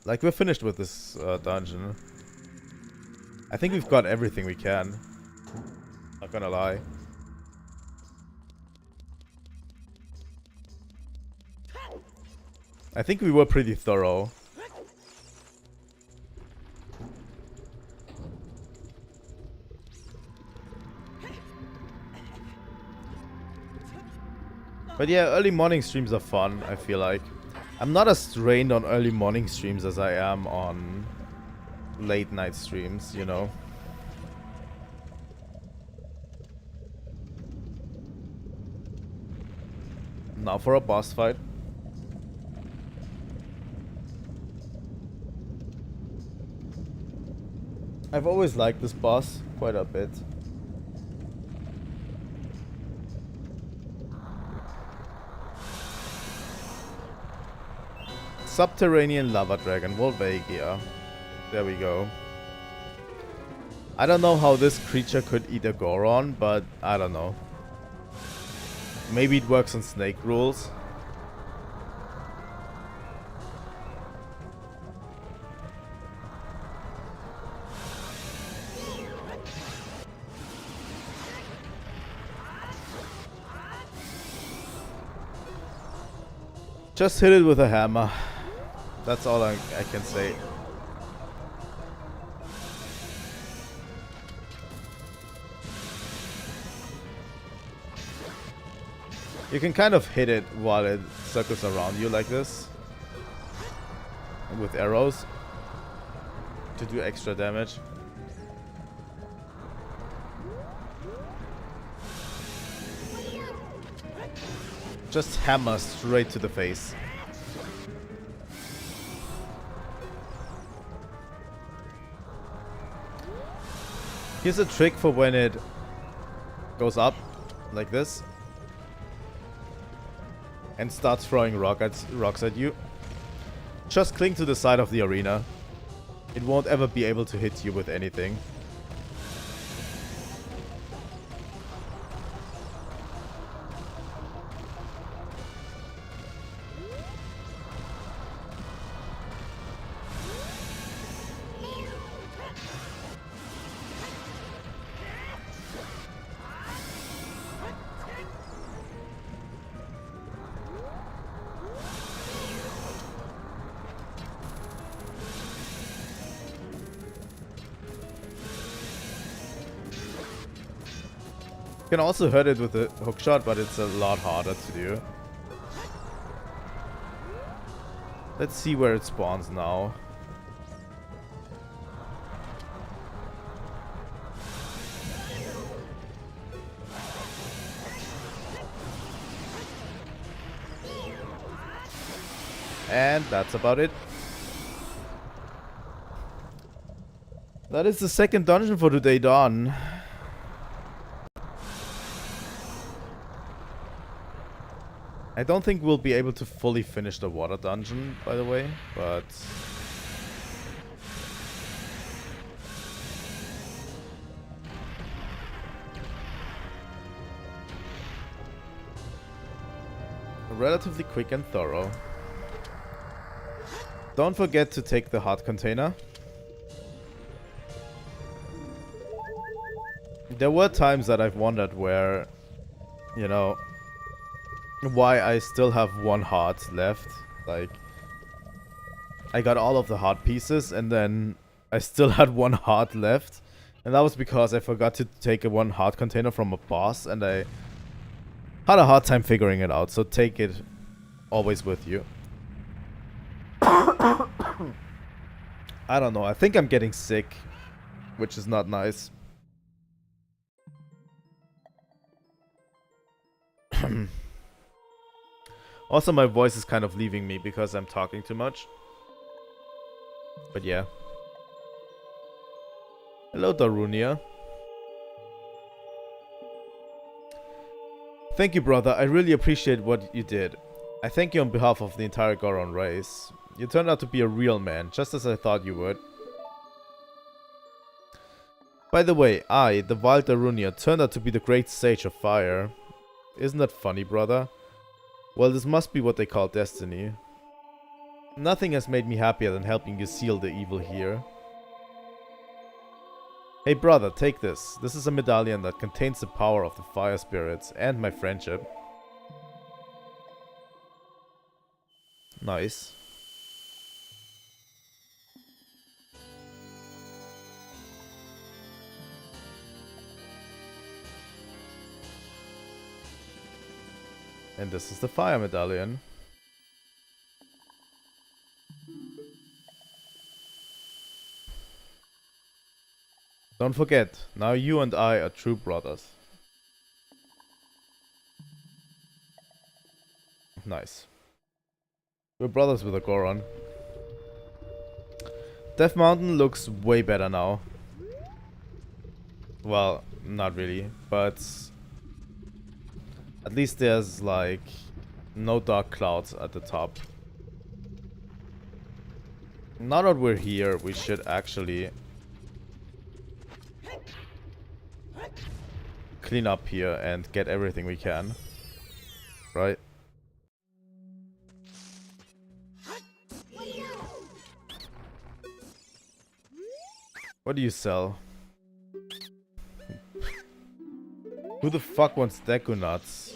Like, we're finished with this dungeon. I think we've got everything we can. Not gonna lie. I think we were pretty thorough. But yeah, early morning streams are fun, I feel like. I'm not as strained on early morning streams as I am on late night streams, you know. Now for a boss fight. I've always liked this boss quite a bit. Subterranean Lava Dragon, Volvagia. There we go. I don't know how this creature could eat a Goron, but I don't know. Maybe it works on snake rules. Just hit it with a hammer. That's all I can say. You can kind of hit it while it circles around you like this. With arrows. To do extra damage. Just hammer straight to the face. Here's a trick for when it goes up like this and starts throwing rocks at you. Just cling to the side of the arena. It won't ever be able to hit you with anything. You can also hurt it with a hook shot, but it's a lot harder to do. Let's see where it spawns now. And that's about it. That is the second dungeon for today done. I don't think we'll be able to fully finish the water dungeon, by the way, but... relatively quick and thorough. Don't forget to take the heart container. There were times that I've wondered where, you know, why I still have one heart left. Like, I got all of the heart pieces and then I still had one heart left. And that was because I forgot to take a one heart container from a boss and I had a hard time figuring it out. So take it always with you. I don't know. I think I'm getting sick, which is not nice. Also, my voice is kind of leaving me because I'm talking too much. But yeah. Hello, Darunia. Thank you, brother. I really appreciate what you did. I thank you on behalf of the entire Goron race. You turned out to be a real man, just as I thought you would. By the way, I, the wild Darunia, turned out to be the great sage of fire. Isn't that funny, brother? Well, this must be what they call destiny. Nothing has made me happier than helping you seal the evil here. Hey brother, take this. This is a medallion that contains the power of the fire spirits and my friendship. Nice. And this is the fire medallion. Don't forget, now you and I are true brothers. Nice. We're brothers with a Goron. Death Mountain looks way better now. Well, not really, but at least there's like no dark clouds at the top. Now that we're here, we should actually clean up here and get everything we can. Right? What do you sell? Who the fuck wants Deku nuts?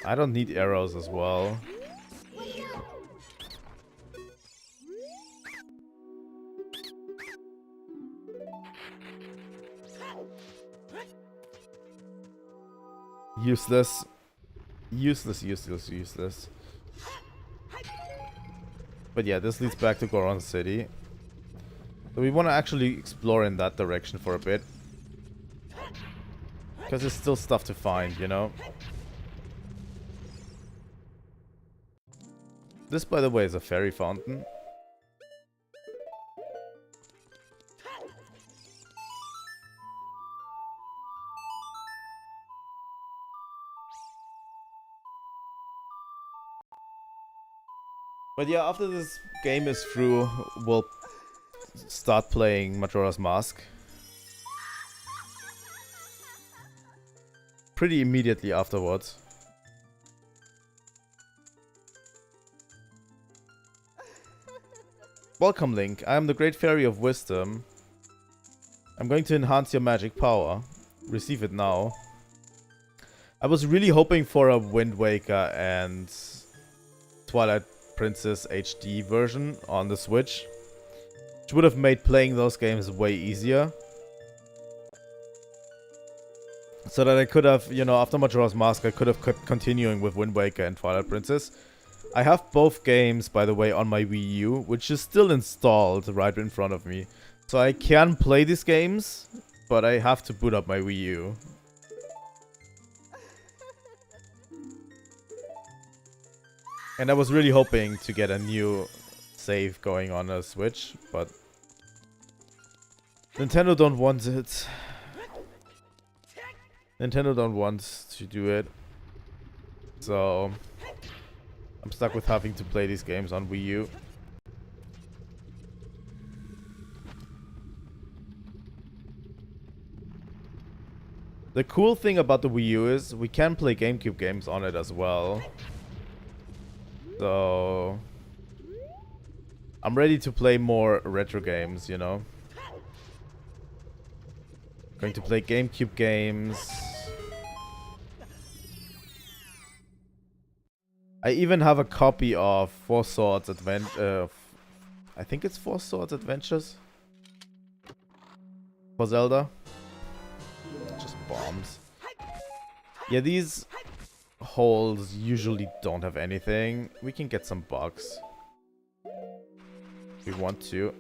I don't need arrows as well. Useless. Useless, useless, useless. But yeah, this leads back to Goron City. So we want to actually explore in that direction for a bit. Because there's still stuff to find, you know? This, by the way, is a fairy fountain. But yeah, after this game is through, we'll start playing Majora's Mask. Pretty immediately afterwards. Welcome, Link. I am the Great Fairy of Wisdom. I'm going to enhance your magic power. Receive it now. I was really hoping for a Wind Waker and Twilight Princess HD version on the Switch, which would have made playing those games way easier. So that I could have, you know, after Majora's Mask, I could have kept continuing with Wind Waker and Twilight Princess. I have both games, by the way, on my Wii U, which is still installed right in front of me. So I can play these games, but I have to boot up my Wii U. And I was really hoping to get a new save going on a Switch, but Nintendo don't want it. Nintendo don't want to do it. So I'm stuck with having to play these games on Wii U. The cool thing about the Wii U is we can play GameCube games on it as well. So I'm ready to play more retro games, you know. Going to play GameCube games. I even have a copy of Four Swords I think it's Four Swords Adventures for Zelda. Just bombs. Yeah, these holes usually don't have anything. We can get some bugs if we want to.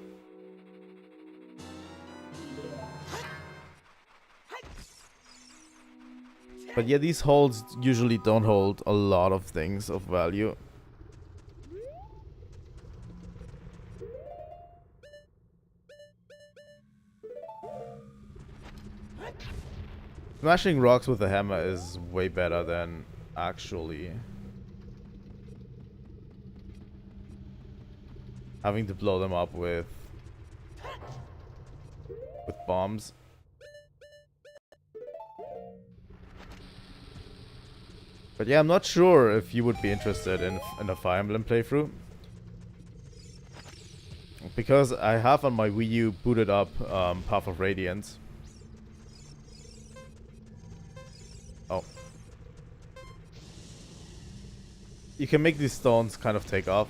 But yeah, these holes usually don't hold a lot of things of value. Smashing rocks with a hammer is way better than actually having to blow them up with bombs. But yeah, I'm not sure if you would be interested in a Fire Emblem playthrough. Because I have on my Wii U booted up Path of Radiance. Oh. You can make these stones kind of take off.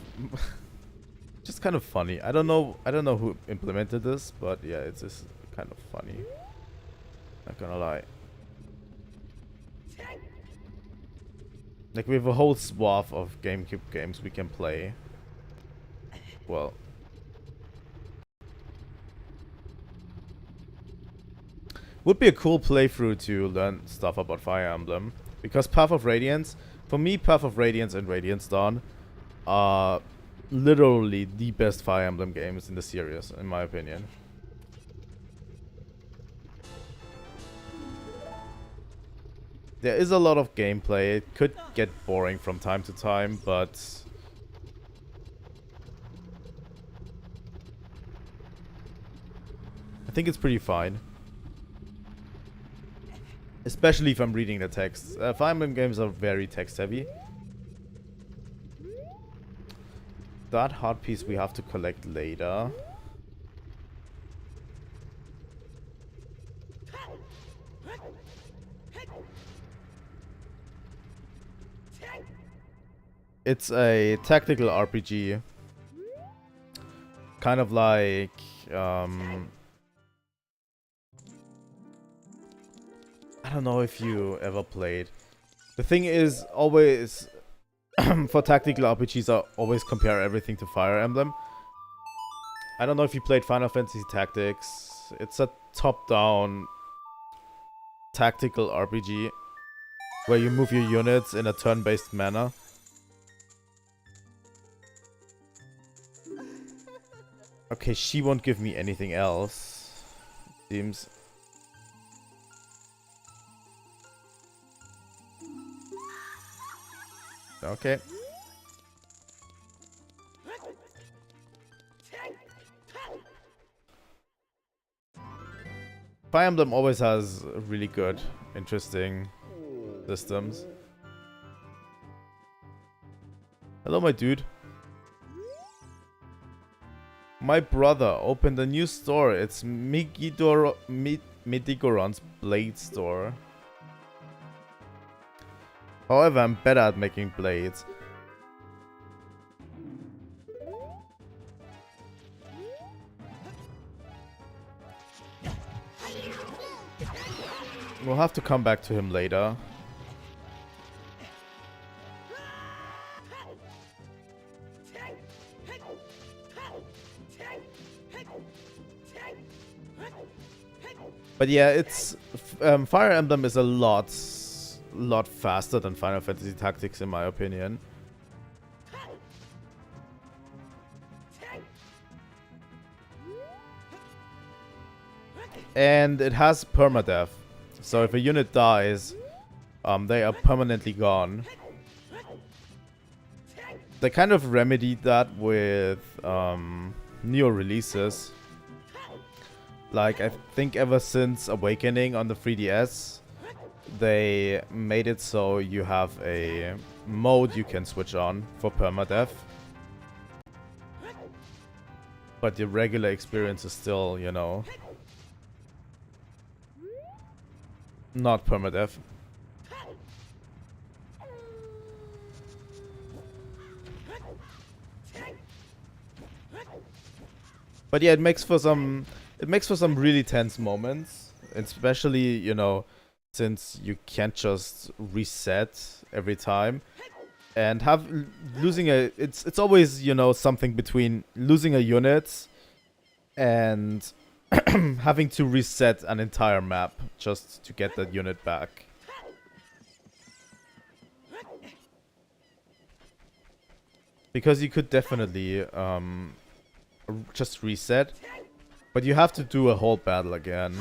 Just kind of funny. I don't know who implemented this, but yeah, it's just kind of funny. Not gonna lie. Like, we have a whole swath of GameCube games we can play. Well. Would be a cool playthrough to learn stuff about Fire Emblem. Because Path of Radiance, for me, Path of Radiance and Radiance Dawn are literally the best Fire Emblem games in the series, in my opinion. There is a lot of gameplay. It could get boring from time to time, but I think it's pretty fine. Especially if I'm reading the text. Fire Emblem games are very text heavy. That heart piece we have to collect later. It's a tactical RPG. Kind of like I don't know if you ever played. The thing is, always for tactical RPGs, I always compare everything to Fire Emblem. I don't know if you played Final Fantasy Tactics. It's a top-down tactical RPG where you move your units in a turn-based manner. Okay, she won't give me anything else, seems. Okay. Fire Emblem always has really good, interesting systems. Hello, my dude. My brother opened a new store. It's Midigoron's Blade Store. However, I'm better at making blades. We'll have to come back to him later. But yeah, it's Fire Emblem is a lot faster than Final Fantasy Tactics, in my opinion. And it has permadeath. So if a unit dies, they are permanently gone. They kind of remedied that with newer releases. Like, I think ever since Awakening on the 3DS, they made it so you have a mode you can switch on for permadeath. But the regular experience is still, you know, not permadeath. But yeah, it makes for some really tense moments, especially, you know, since you can't just reset every time. And it's always, you know, something between losing a unit and having to reset an entire map just to get that unit back. Because you could definitely just reset, but you have to do a whole battle again.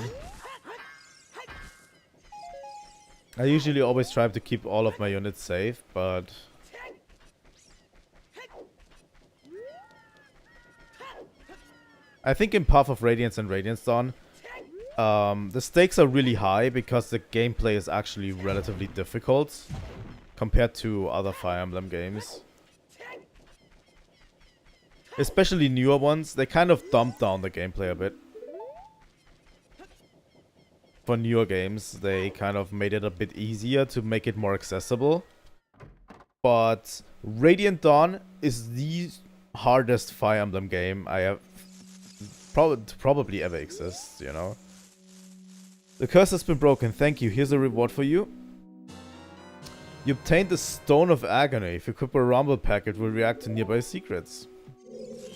I usually always try to keep all of my units safe, but I think in Path of Radiance and Radiance Dawn, the stakes are really high because the gameplay is actually relatively difficult compared to other Fire Emblem games. Especially newer ones, they kind of dumped down the gameplay a bit. For newer games, they kind of made it a bit easier to make it more accessible. But Radiant Dawn is the hardest Fire Emblem game I have probably ever exists, you know. The curse has been broken. Thank you. Here's a reward for you. You obtained the Stone of Agony. If you equip a Rumble pack, it will react to nearby secrets.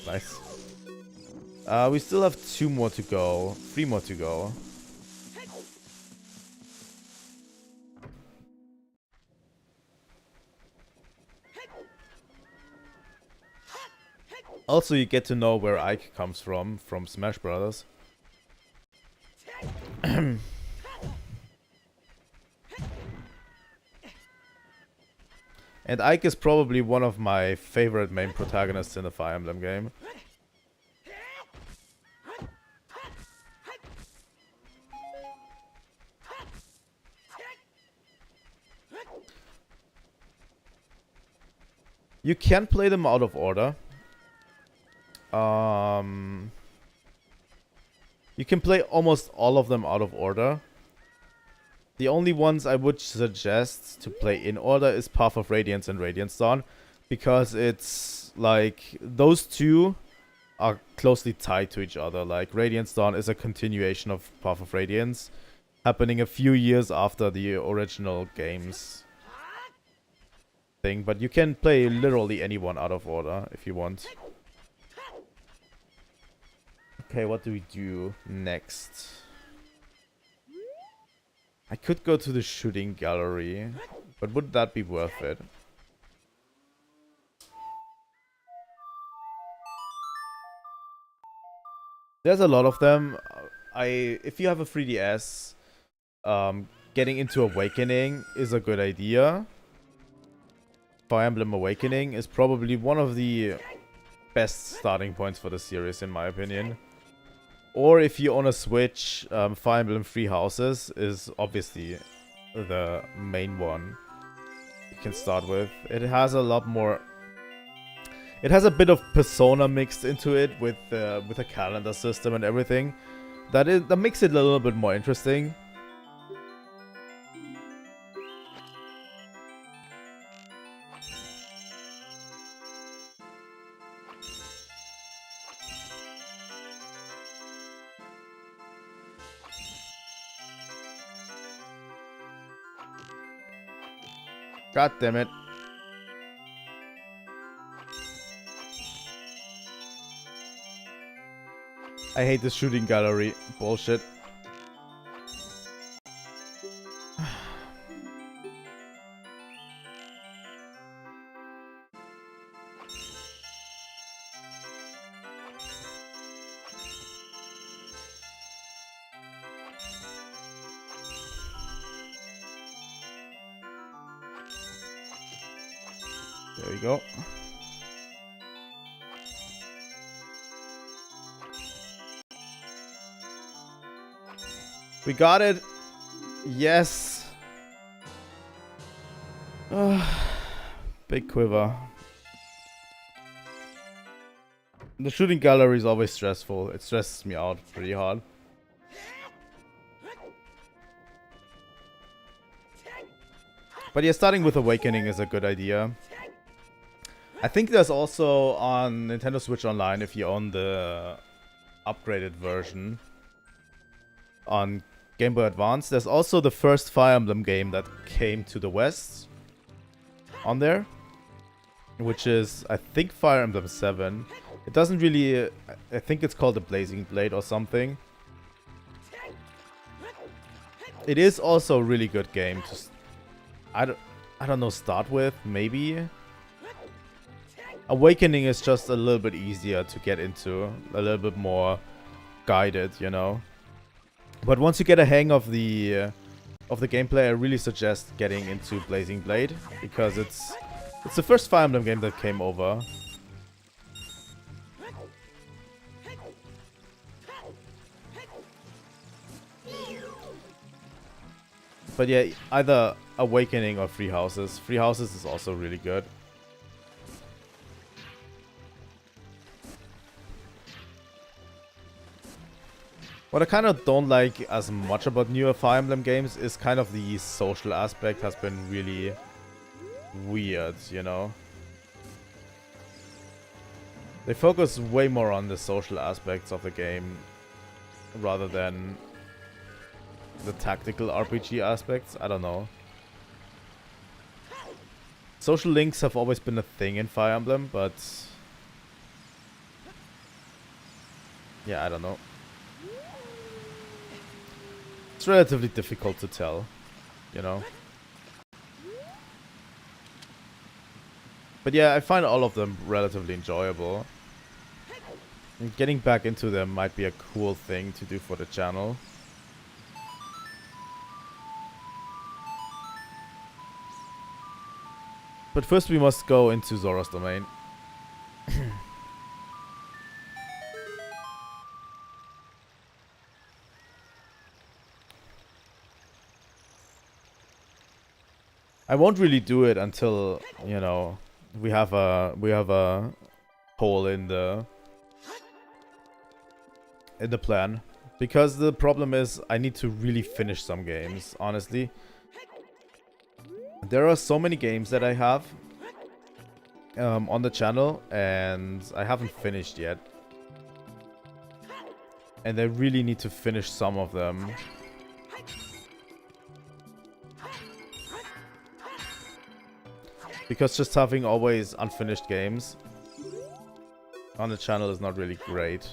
Nice. We still have 2 more to go. 3 more to go. Also, you get to know where Ike comes from Smash Brothers. And Ike is probably one of my favorite main protagonists in the Fire Emblem game. You can play them out of order. You can play almost all of them out of order. The only ones I would suggest to play in order is Path of Radiance and Radiance Dawn, because it's like those two are closely tied to each other. Like Radiance Dawn is a continuation of Path of Radiance, happening a few years after the original games thing, but you can play literally anyone out of order if you want. Okay, what do we do next? I could go to the shooting gallery, but would that be worth it? There's a lot of them. If you have a 3DS, getting into Awakening is a good idea. Fire Emblem Awakening is probably one of the best starting points for the series, in my opinion. Or if you own a Switch, Fire Emblem Three Houses is obviously the main one you can start with. It has a lot more... It has a bit of Persona mixed into it with a calendar system and everything. That makes it a little bit more interesting. God damn it. I hate this shooting gallery. Bullshit. There we go. We got it. Yes. Big quiver. The shooting gallery is always stressful. It stresses me out pretty hard. But yeah, starting with Awakening is a good idea. I think there's also on Nintendo Switch Online, if you own the upgraded version on Game Boy Advance, there's also the first Fire Emblem game that came to the West on there, which is, I think, Fire Emblem 7. It doesn't really... I think it's called the Blazing Blade or something. It is also a really good game to... I don't know, start with, maybe? Awakening is just a little bit easier to get into, a little bit more guided, you know. But once you get a hang of the gameplay, I really suggest getting into Blazing Blade, because it's the first Fire Emblem game that came over. But yeah, either Awakening or Three Houses. Three Houses is also really good. What I kind of don't like as much about newer Fire Emblem games is kind of the social aspect has been really weird, you know? They focus way more on the social aspects of the game rather than the tactical RPG aspects. I don't know. Social links have always been a thing in Fire Emblem, but... yeah, I don't know. It's relatively difficult to tell, you know. But yeah, I find all of them relatively enjoyable. And getting back into them might be a cool thing to do for the channel. But first we must go into Zora's domain. I won't really do it until, you know, we have a hole in the plan. Because the problem is I need to really finish some games, honestly. There are so many games that I have on the channel and I haven't finished yet. And I really need to finish some of them. Because just having always unfinished games on the channel is not really great.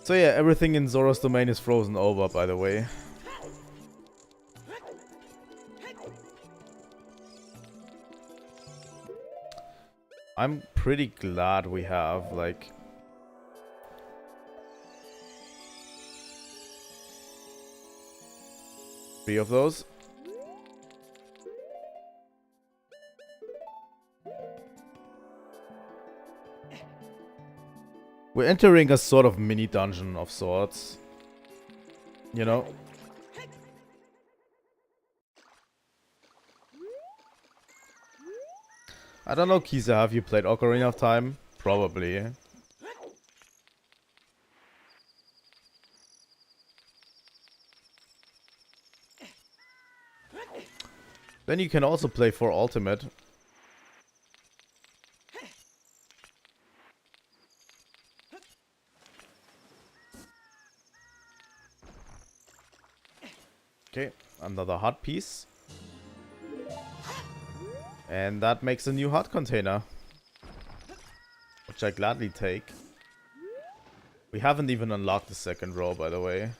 So yeah, everything in Zora's domain is frozen over, by the way. I'm pretty glad we have, like... three of those. We're entering a sort of mini dungeon of sorts. You know? I don't know, Kisa, have you played Ocarina of Time? Probably. Then you can also play for Ultimate. Okay, another heart piece. And that makes a new heart container. Which I gladly take. We haven't even unlocked the second row, by the way.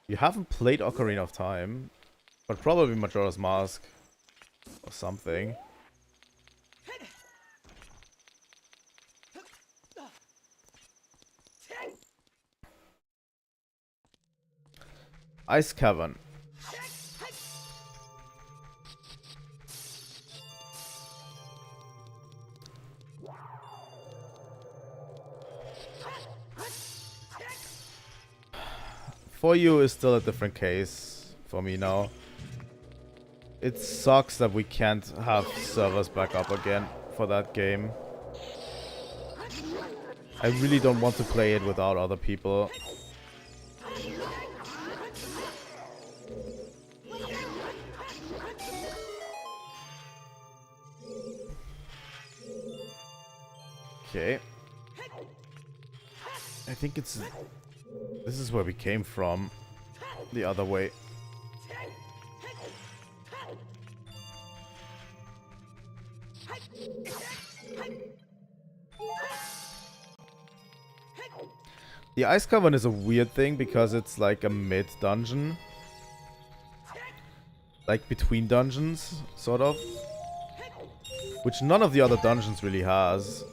You haven't played Ocarina of Time, but probably Majora's Mask or something. Ice Cavern. For you is still a different case for me now. It sucks that we can't have servers back up again for that game. I really don't want to play it without other people. Okay. I think it's... this is where we came from. The other way. The Ice Cavern is a weird thing because it's like a mid-dungeon. Like between dungeons, sort of. Which none of the other dungeons really has.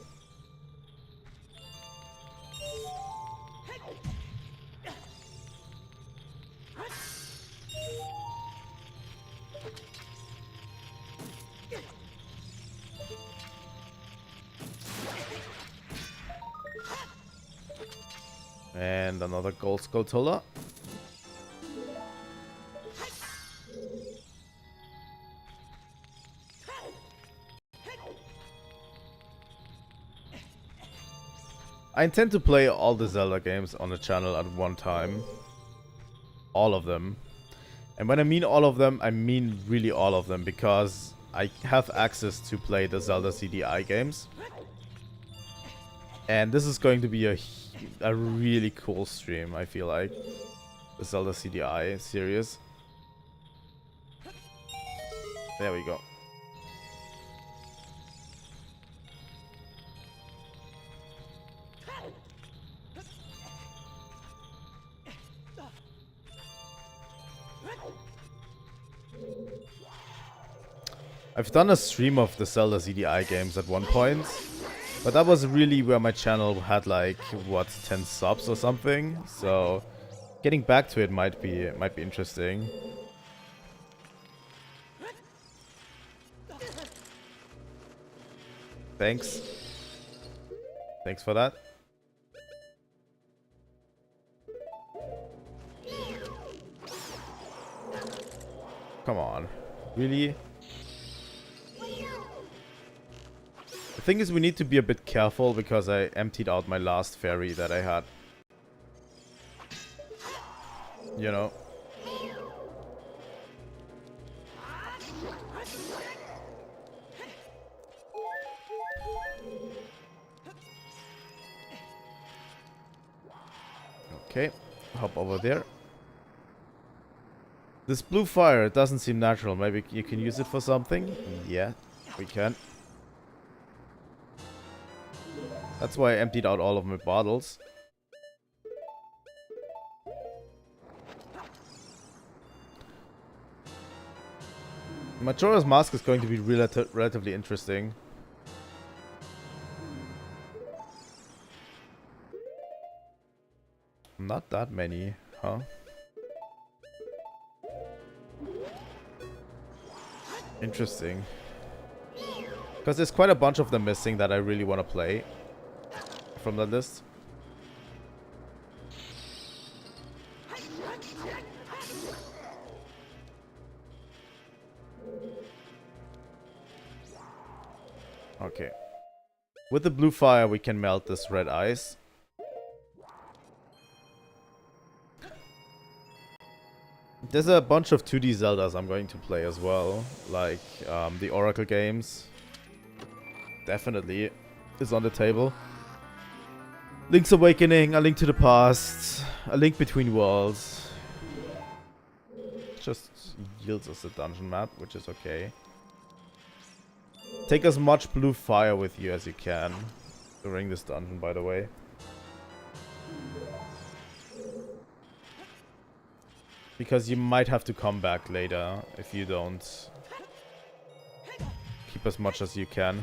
And another gold Skulltula. I intend to play all the Zelda games on the channel at one time. All of them. And when I mean all of them, I mean really all of them, because I have access to play the Zelda CDI games. And this is going to be a really cool stream, I feel like. The Zelda CDI series. There we go. I've done a stream of the Zelda CDI games at one point, but that was really where my channel had like, what, 10 subs or something, so getting back to it might be interesting. Thanks. Thanks for that. Come on. Really? The thing is, we need to be a bit careful because I emptied out my last fairy that I had. You know? Okay, hop over there. This blue fire doesn't seem natural. Maybe you can use it for something? Yeah, we can. That's why I emptied out all of my bottles. Majora's Mask is going to be relatively interesting. Not that many, huh? Interesting. Because there's quite a bunch of them missing that I really want to play from that list. Okay. With the blue fire, we can melt this red ice. There's a bunch of 2D Zeldas I'm going to play as well, like the Oracle games. Definitely is on the table. Link's Awakening, A Link to the Past, A Link Between Worlds. Just yields us a dungeon map, which is okay. Take as much blue fire with you as you can during this dungeon, by the way. Because you might have to come back later if you don't keep as much as you can.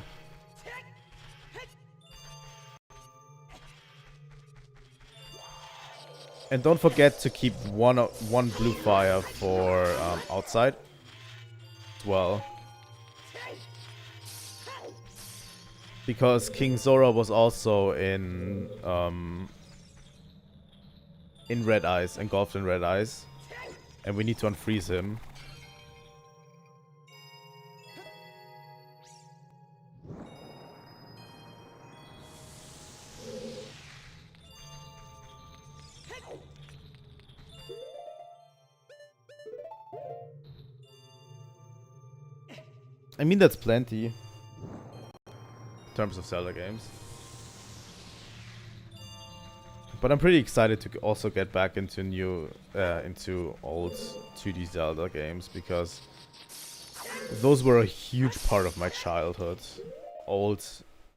And don't forget to keep one blue fire for outside as well. Because King Zora was also in Red Eyes, engulfed in Red Eyes. And we need to unfreeze him. I mean, that's plenty in terms of Zelda games. But I'm pretty excited to also get back into into old 2D Zelda games, because those were a huge part of my childhood. Old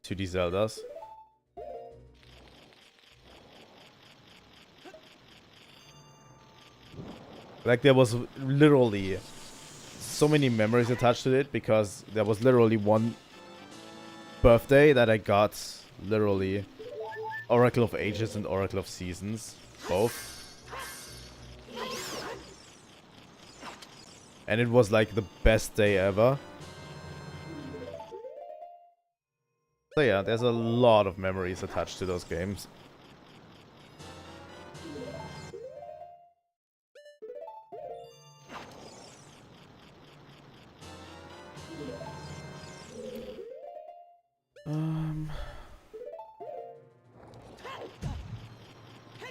2D Zeldas. Like, there was literally so many memories attached to it, because there was literally one birthday that I got literally Oracle of Ages and Oracle of Seasons, both. And it was like the best day ever. So yeah, there's a lot of memories attached to those games.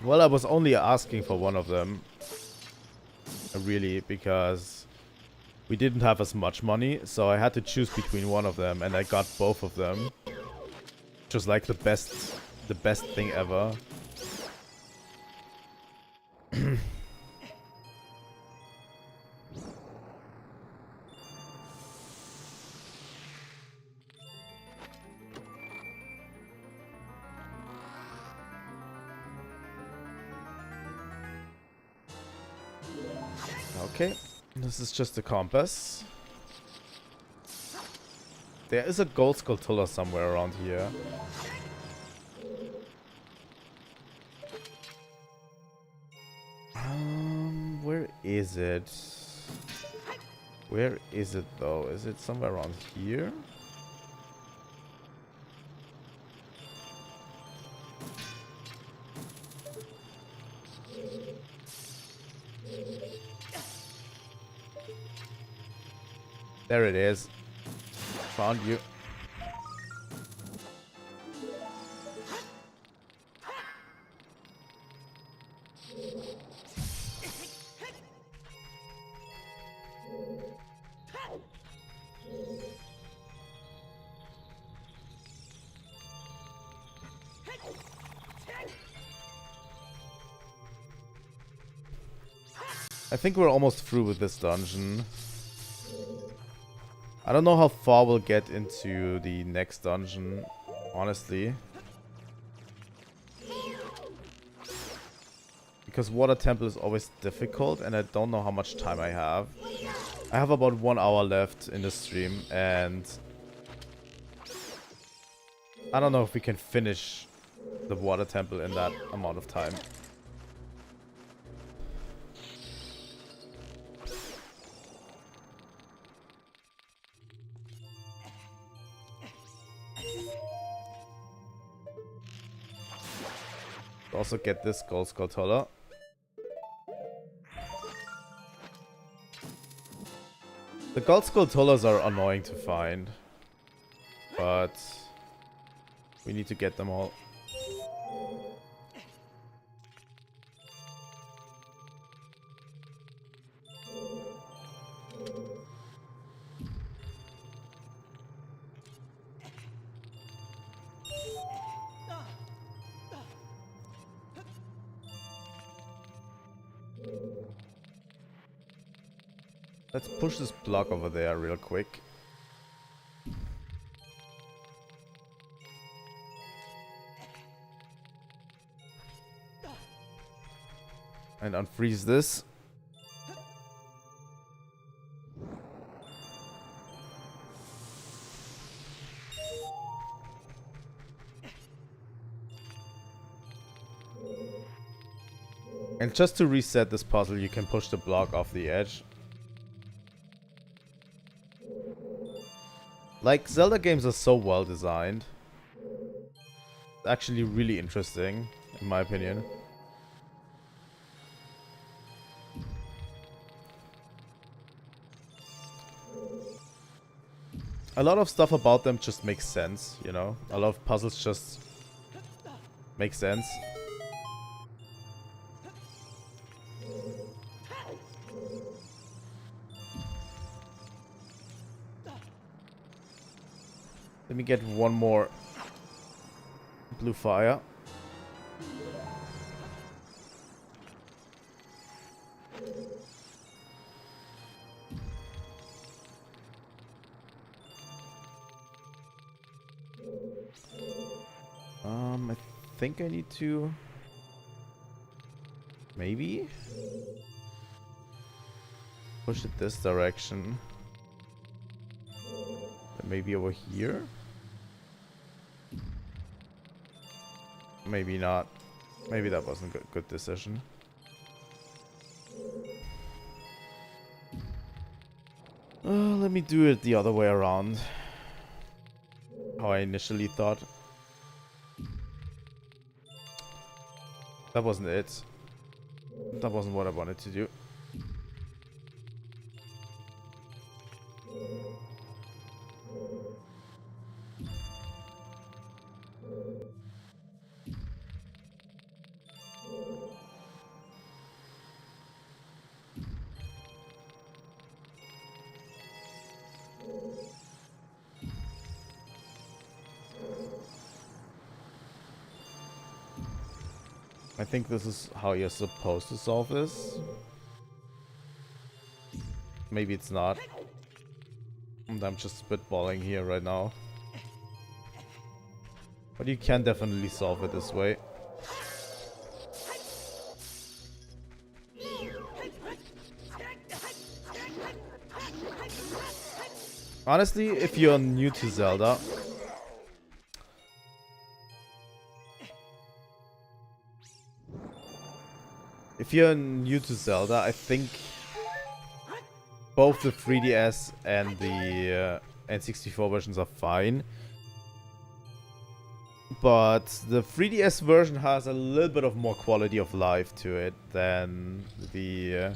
Well, I was only asking for one of them, really, because we didn't have as much money, so I had to choose between one of them, and I got both of them. Which was like the best thing ever. Okay, this is just a compass. There is a gold skulltula somewhere around here. Where is it? Where is it though? Is it somewhere around here? There it is. Found you. I think we're almost through with this dungeon. I don't know how far we'll get into the next dungeon, honestly. Because Water Temple is always difficult and I don't know how much time I have. I have about 1 hour left in the stream and I don't know if we can finish the Water Temple in that amount of time. Also get this gold skulltula. The gold skulltulas are annoying to find, but we need to get them all. Let's push this block over there real quick. And unfreeze this. And just to reset this puzzle, you can push the block off the edge. Like, Zelda games are so well designed. It's actually really interesting, in my opinion. A lot of stuff about them just makes sense, you know? A lot of puzzles just make sense. Let me get one more blue fire. I think I need to maybe push it this direction. Maybe over here? Maybe not. Maybe that wasn't a good decision. Let me do it the other way around. How I initially thought. That wasn't it. That wasn't what I wanted to do. I think this is how you're supposed to solve this. Maybe it's not. And I'm just spitballing here right now. But you can definitely solve it this way. Honestly, if you're new to Zelda, I think both the 3DS and the N64 versions are fine. But the 3DS version has a little bit of more quality of life to it than the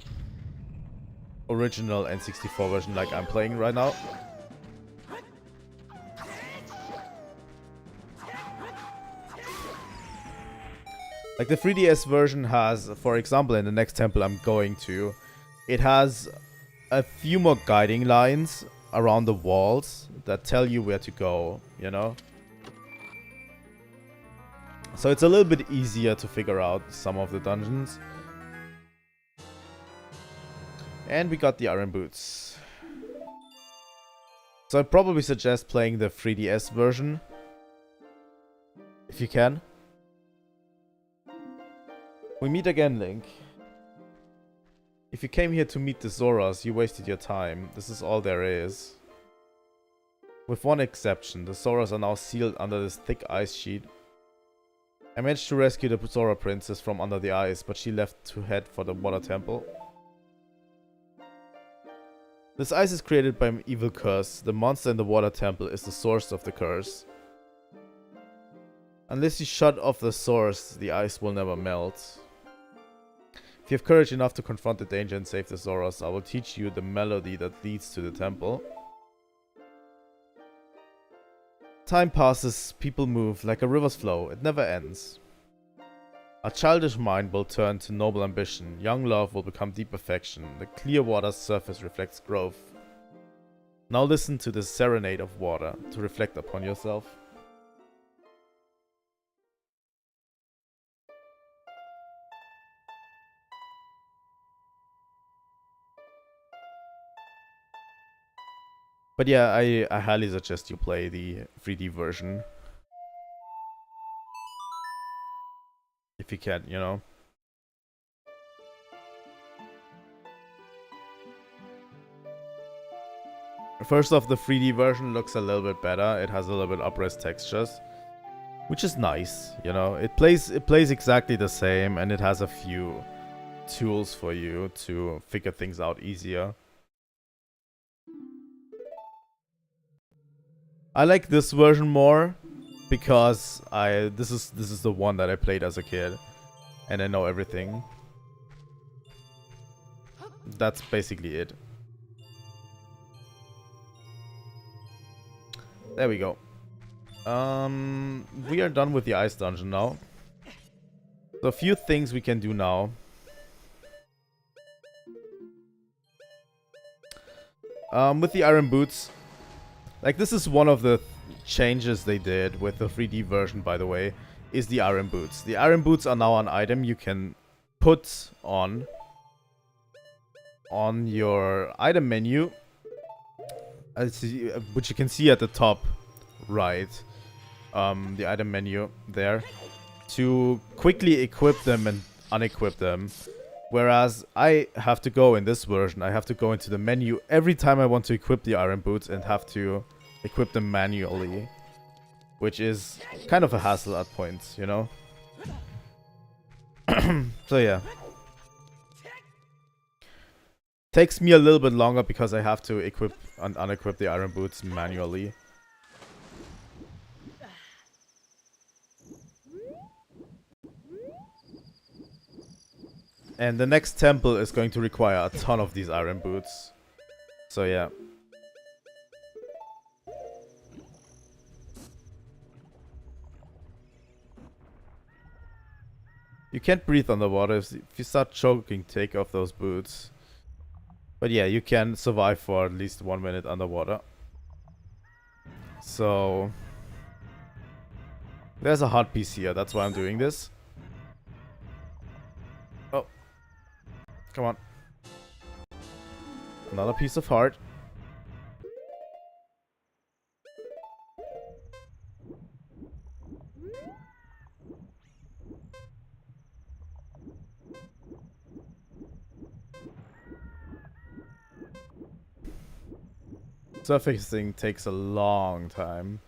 original N64 version like I'm playing right now. Like the 3DS version has, for example, in the next temple I'm going to, it has a few more guiding lines around the walls that tell you where to go, you know? So it's a little bit easier to figure out some of the dungeons. And we got the iron boots. So I'd probably suggest playing the 3DS version, if you can. We meet again, Link. If you came here to meet the Zoras, you wasted your time. This is all there is. With one exception, the Zoras are now sealed under this thick ice sheet. I managed to rescue the Zora princess from under the ice, but she left to head for the water temple. This ice is created by an evil curse. The monster in the water temple is the source of the curse. Unless you shut off the source, the ice will never melt. If you have courage enough to confront the danger and save the Zoras, I will teach you the melody that leads to the temple. Time passes, people move, like a river's flow, it never ends. A childish mind will turn to noble ambition, young love will become deep affection, the clear water's surface reflects growth. Now listen to the serenade of water, to reflect upon yourself. But yeah, I highly suggest you play the 3D version. If you can, you know. First off, the 3D version looks a little bit better. It has a little bit up-res textures, which is nice, you know. It plays exactly the same, and it has a few tools for you to figure things out easier. I like this version more because this is the one that I played as a kid, and I know everything. That's basically it. There we go. We are done with the ice dungeon now. So a few things we can do now. With the iron boots, like this is one of the changes they did with the 3D version, by the way, is the iron boots. The iron boots are now an item you can put on your item menu, which you can see at the top right, the item menu there, to quickly equip them and unequip them. Whereas I have to go in this version, I have to go into the menu every time I want to equip the iron boots and have to equip them manually, which is kind of a hassle at points, you know? So yeah. Takes me a little bit longer because I have to equip and unequip the iron boots manually. And the next temple is going to require a ton of these iron boots. So yeah. You can't breathe underwater. If you start choking, take off those boots. But yeah, you can survive for at least 1 minute underwater. So there's a hard piece here. That's why I'm doing this. Oh. Come on. Another piece of heart. Surfacing takes a long time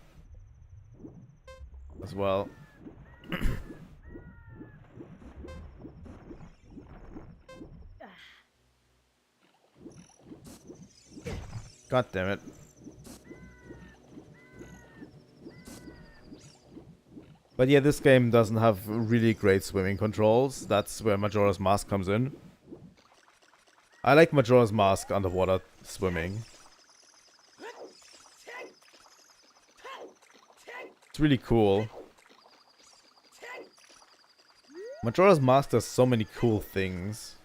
as well. God damn it. But yeah, this game doesn't have really great swimming controls. That's where Majora's Mask comes in. I like Majora's Mask underwater swimming. It's really cool. Majora's Mask does so many cool things.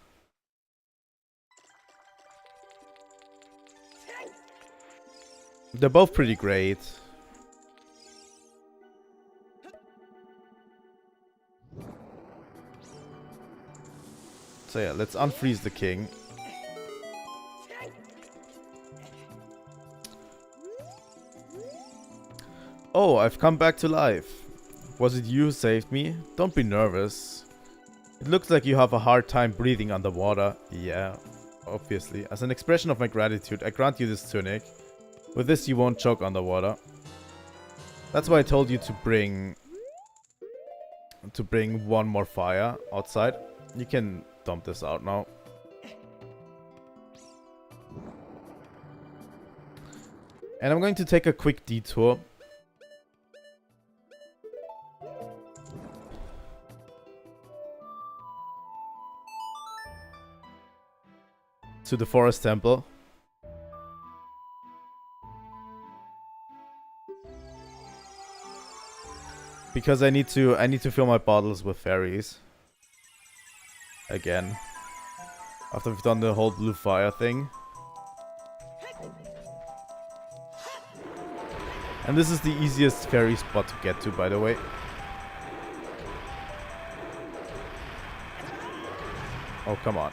They're both pretty great. So yeah, let's unfreeze the king. Oh, I've come back to life. Was it you who saved me? Don't be nervous. It looks like you have a hard time breathing underwater. Yeah, obviously. As an expression of my gratitude, I grant you this tunic. With this you won't choke underwater. That's why I told you to bring one more fire outside. You can dump this out now. And I'm going to take a quick detour to the forest temple. Because I need to fill my bottles with fairies. Again. After we've done the whole blue fire thing. And this is the easiest fairy spot to get to, by the way. Oh, come on.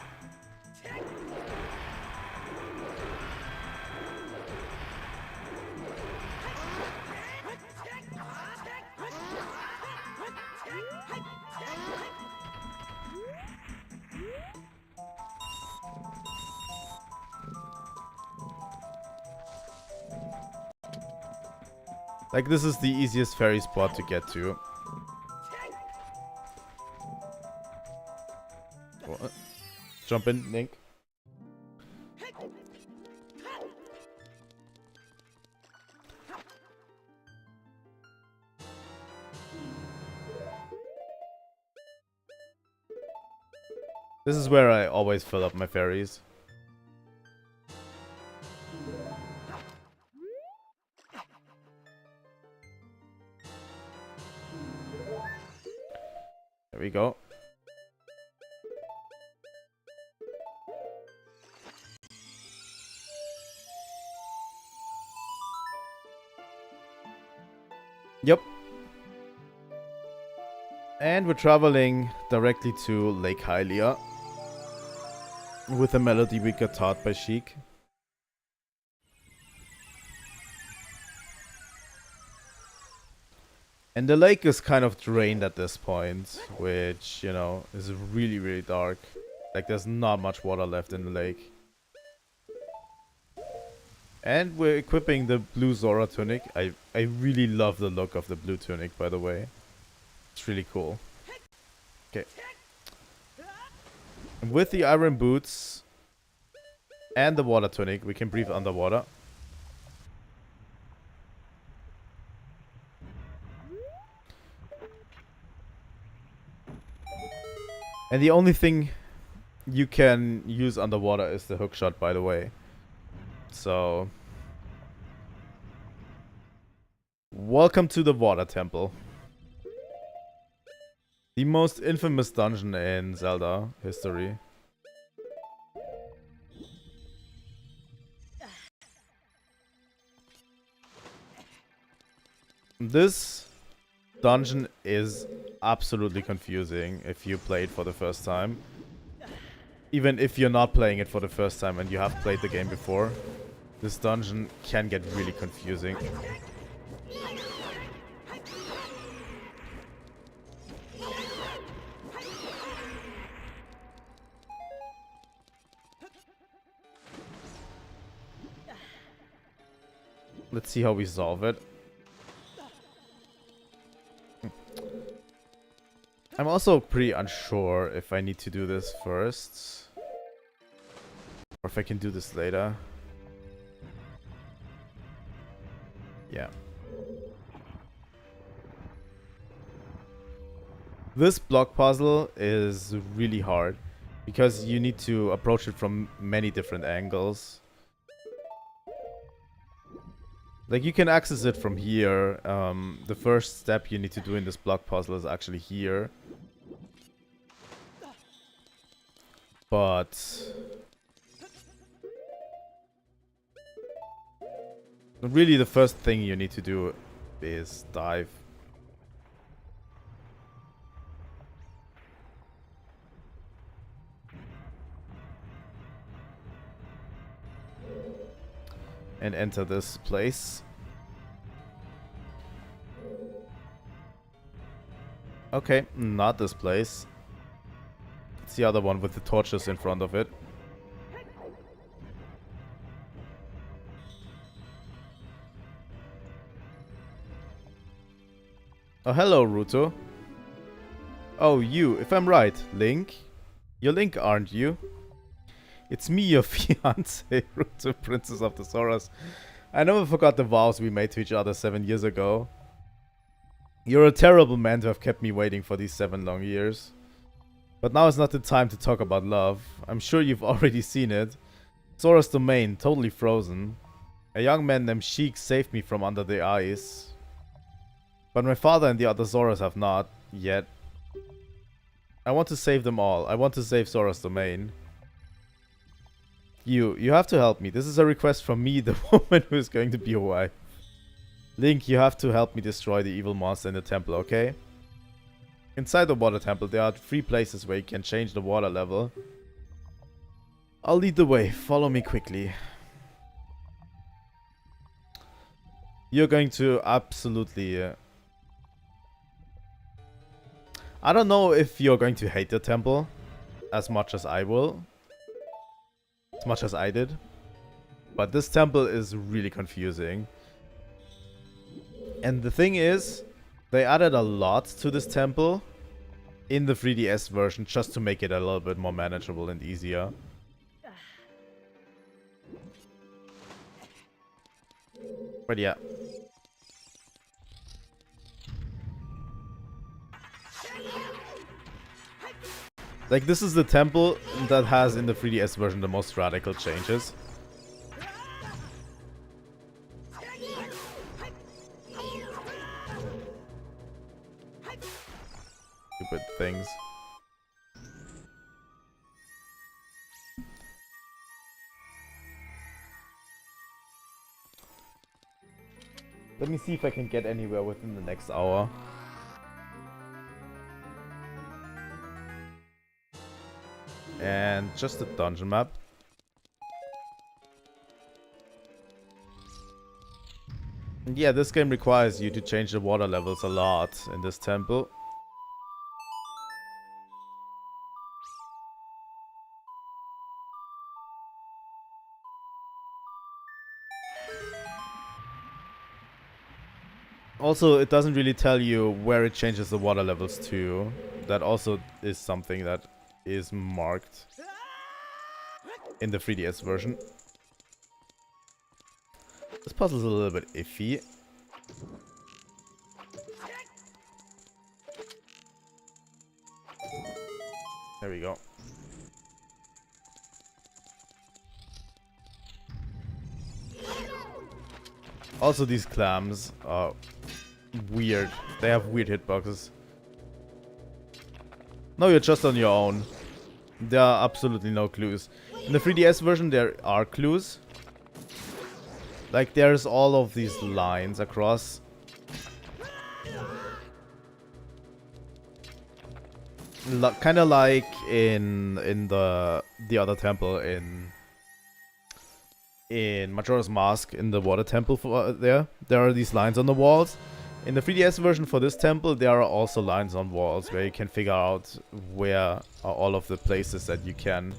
Like, this is the easiest fairy spot to get to. What? Jump in, Link. This is where I always fill up my fairies. There we go. Yep. And we're traveling directly to Lake Hylia with a melody we got taught by Sheik. And the lake is kind of drained at this point, which, you know, is really, really dark. Like, there's not much water left in the lake. And we're equipping the blue Zora tunic. I really love the look of the blue tunic, by the way. It's really cool. Okay. And with the iron boots and the water tunic, we can breathe underwater. And the only thing you can use underwater is the hookshot, by the way. So, welcome to the Water Temple. The most infamous dungeon in Zelda history. This dungeon is absolutely confusing if you play it for the first time. Even if you're not playing it for the first time and you have played the game before, this dungeon can get really confusing. Let's see how we solve it. I'm also pretty unsure if I need to do this first. Or if I can do this later. Yeah. This block puzzle is really hard because you need to approach it from many different angles. Like, you can access it from here. The first step you need to do in this block puzzle is actually here. But really the first thing you need to do is dive. And enter this place. Okay, not this place. It's the other one with the torches in front of it. Oh, hello, Ruto. Oh, you, if I'm right, Link? You're Link, aren't you? It's me, your fiancé, Ruto, Princess of the Zoras. I never forgot the vows we made to each other 7 years ago. You're a terrible man to have kept me waiting for these 7 long years. But now is not the time to talk about love. I'm sure you've already seen it. Zora's domain, totally frozen. A young man named Sheik saved me from under the ice. But my father and the other Zoras have not, yet. I want to save them all. I want to save Zora's domain. You have to help me. This is a request from me, the woman who is going to be your wife. Link, you have to help me destroy the evil monster in the temple, okay? Inside the water temple, there are 3 places where you can change the water level. I'll lead the way. Follow me quickly. You're going to absolutely... I don't know if you're going to hate the temple as much as I will. As much as I did. But this temple is really confusing. And the thing is, they added a lot to this temple in the 3DS version just to make it a little bit more manageable and easier. But yeah. Like, this is the temple that has in the 3DS version the most radical changes. Stupid things. Let me see if I can get anywhere within the next hour. And just a dungeon map. And yeah, this game requires you to change the water levels a lot in this temple. Also, it doesn't really tell you where it changes the water levels to. That also is something that is marked in the 3DS version. This puzzle's a little bit iffy. There we go. Also, these clams are weird. They have weird hitboxes. No, you're just on your own. There are absolutely no clues. In the 3DS version, there are clues. Like, there's all of these lines across. Kind of like in the other temple in Majora's Mask, in the water temple there are these lines on the walls. In the 3DS version for this temple, there are also lines on walls where you can figure out where are all of the places that you can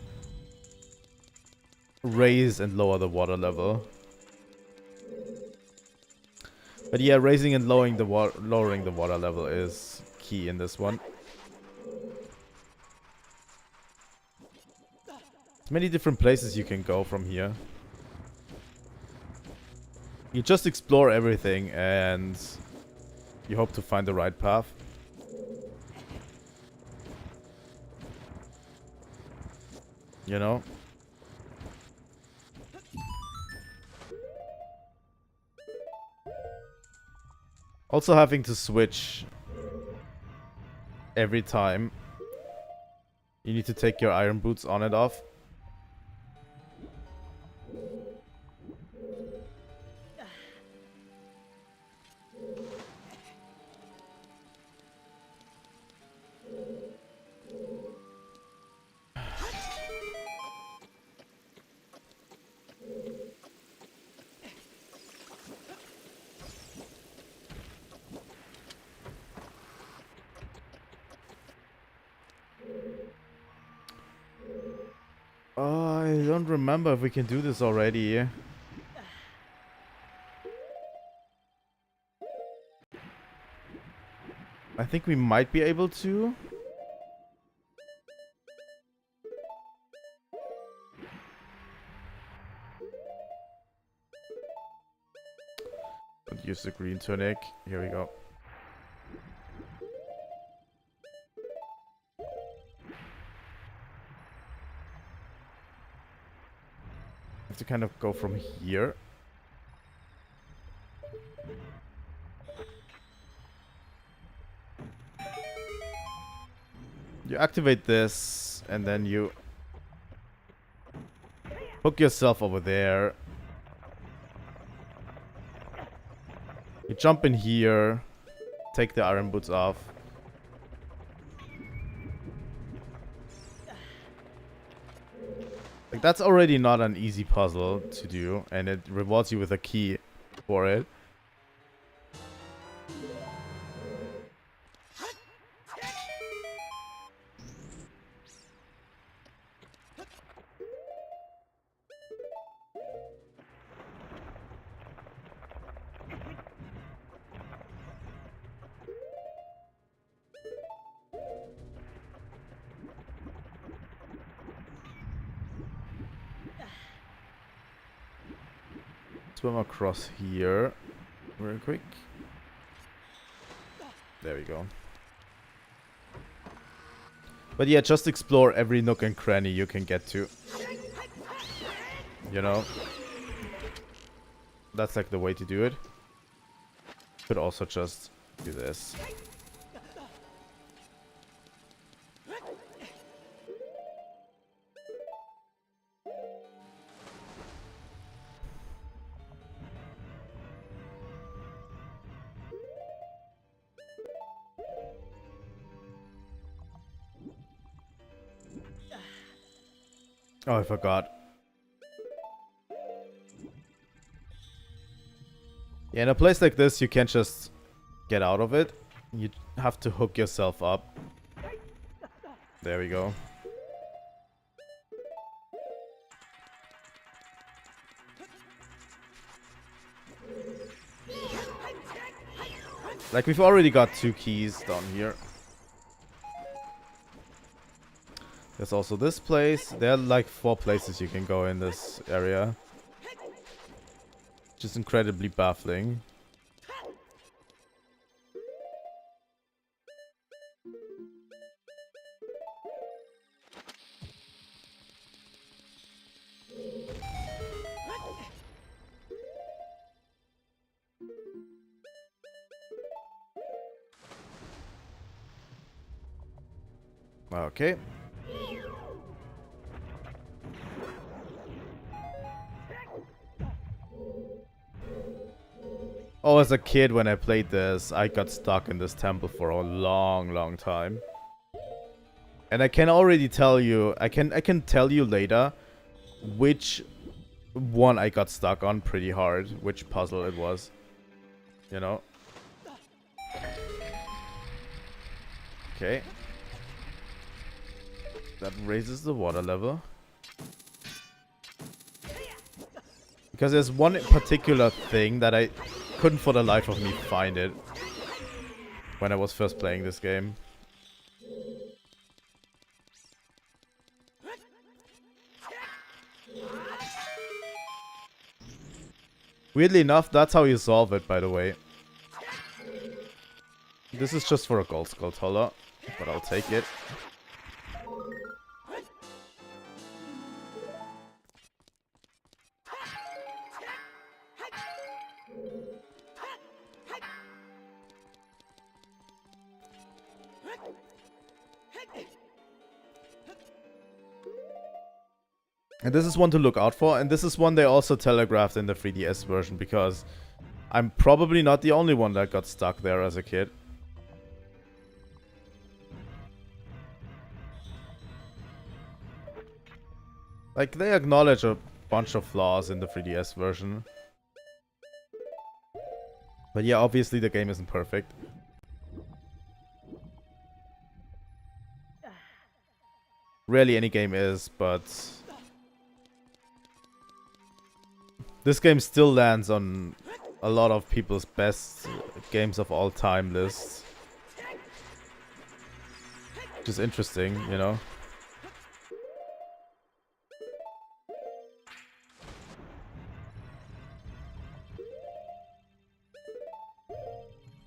raise and lower the water level. But yeah, raising and lowering the water level is key in this one. There's many different places you can go from here. You just explore everything and you hope to find the right path. You know? Also having to switch every time. You need to take your iron boots on and off. I don't remember if we can do this already. I think we might be able to. Don't use the green tunic. Here we go. Have to kind of go from here. You activate this, and then you hook yourself over there. You jump in here, take the iron boots off. Like, that's already not an easy puzzle to do, and it rewards you with a key for it. Swim across here very quick. There we go. But yeah, just explore every nook and cranny you can get to. You know? That's like the way to do it. Could also just do this. Oh, I forgot. Yeah, in a place like this, you can't just get out of it. You have to hook yourself up. There we go. Like, we've already got 2 keys down here. There's also this place. There are like 4 places you can go in this area. Which is incredibly baffling. Okay. Oh, as a kid when I played this, I got stuck in this temple for a long, long time. And I can already tell you, I can tell you later which one I got stuck on pretty hard, which puzzle it was. You know? Okay. That raises the water level. Because there's one particular thing that I couldn't for the life of me find it when I was first playing this game. Weirdly enough, that's how you solve it, by the way. This is just for a gold skull toller, but I'll take it. And this is one to look out for, and this is one they also telegraphed in the 3DS version, because I'm probably not the only one that got stuck there as a kid. Like, they acknowledge a bunch of flaws in the 3DS version. But yeah, obviously the game isn't perfect. Rarely any game is, but this game still lands on a lot of people's best games of all time lists. Which is interesting, you know.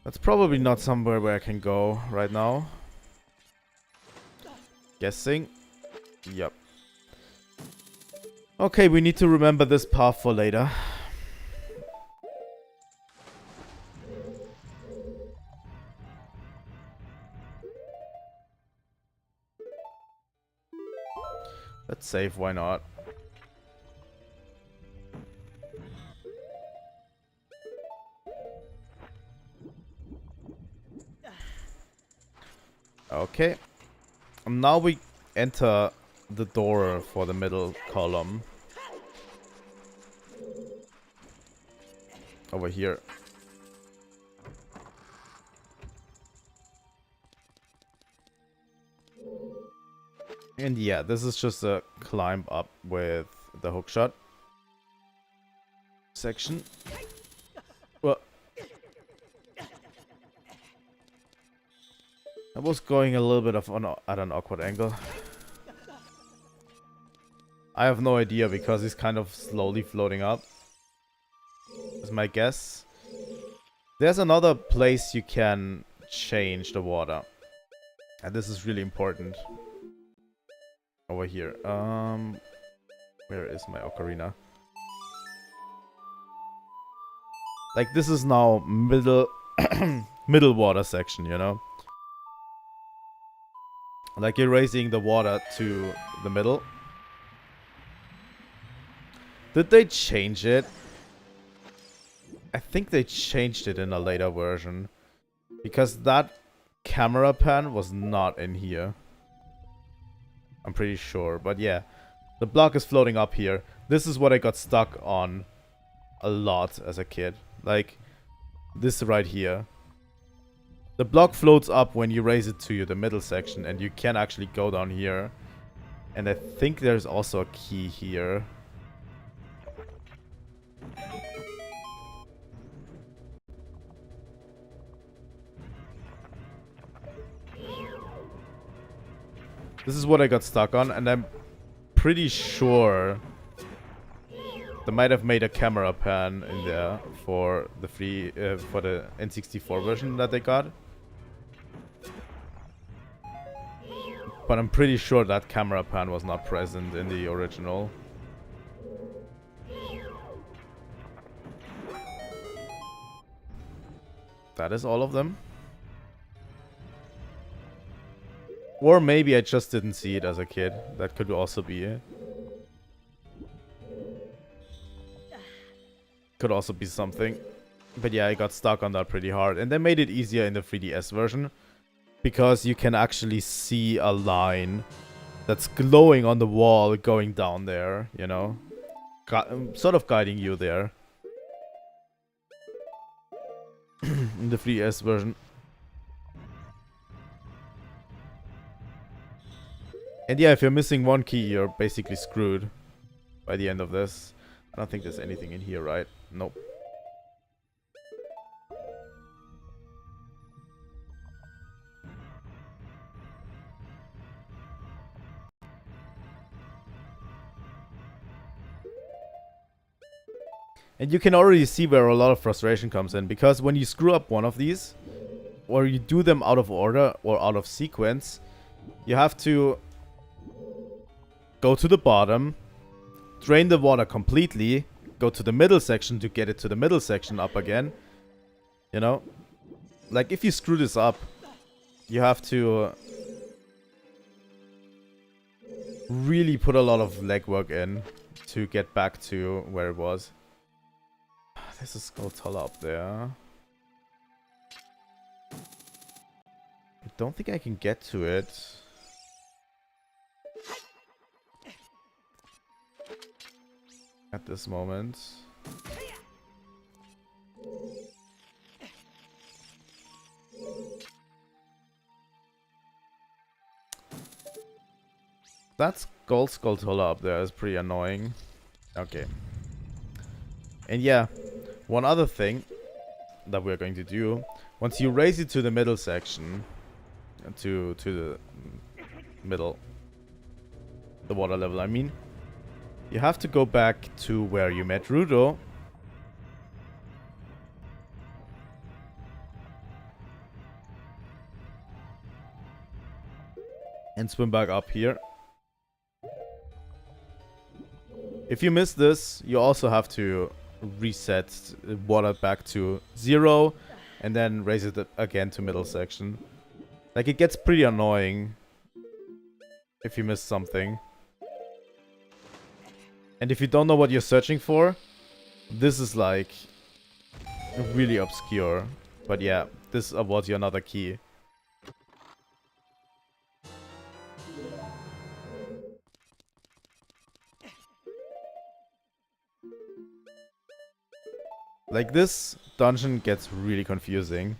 That's probably not somewhere where I can go right now. Guessing. Yep. Okay, we need to remember this path for later. Let's save, why not? Okay. Now we enter the door for the middle column. Over here. And yeah, this is just a climb up with the hookshot section. Well, I was going a little bit of at an awkward angle. I have no idea because he's kind of slowly floating up. Is my guess. There's another place you can change the water. And this is really important. Over here. Where is my ocarina? Like, this is now middle middle water section, you know? Like, you're raising the water to the middle. Did they change it? I think they changed it in a later version. Because that camera pan was not in here. I'm pretty sure. But yeah, the block is floating up here. This is what I got stuck on a lot as a kid. Like, this right here. The block floats up when you raise it to the middle section. And you can actually go down here. And I think there's also a key here. This is what I got stuck on, and I'm pretty sure they might have made a camera pan in there for the for the N64 version that they got. But I'm pretty sure that camera pan was not present in the original. That is all of them. Or maybe I just didn't see it as a kid. That could also be it. Could also be something. But yeah, I got stuck on that pretty hard. And they made it easier in the 3DS version. Because you can actually see a line that's glowing on the wall going down there, you know? Sort of guiding you there. In the 3DS version. And yeah, if you're missing one key, you're basically screwed by the end of this. I don't think there's anything in here, right? Nope. And you can already see where a lot of frustration comes in, because when you screw up one of these, or you do them out of order or out of sequence, you have to go to the bottom, drain the water completely, go to the middle section to get it to the middle section up again. You know? Like, if you screw this up, you have to really put a lot of legwork in to get back to where it was. There's a Skulltula up there. I don't think I can get to it. At this moment. That gold Skulltula up there is pretty annoying. Okay. And yeah, one other thing that we're going to do, once you raise it to the middle section, to the middle, the water level, I mean, you have to go back to where you met Rudo. And swim back up here. If you miss this, you also have to reset water back to 0 and then raise it again to middle section. Like, it gets pretty annoying if you miss something. And if you don't know what you're searching for, this is like really obscure. But yeah, this awards you another key. Like, this dungeon gets really confusing.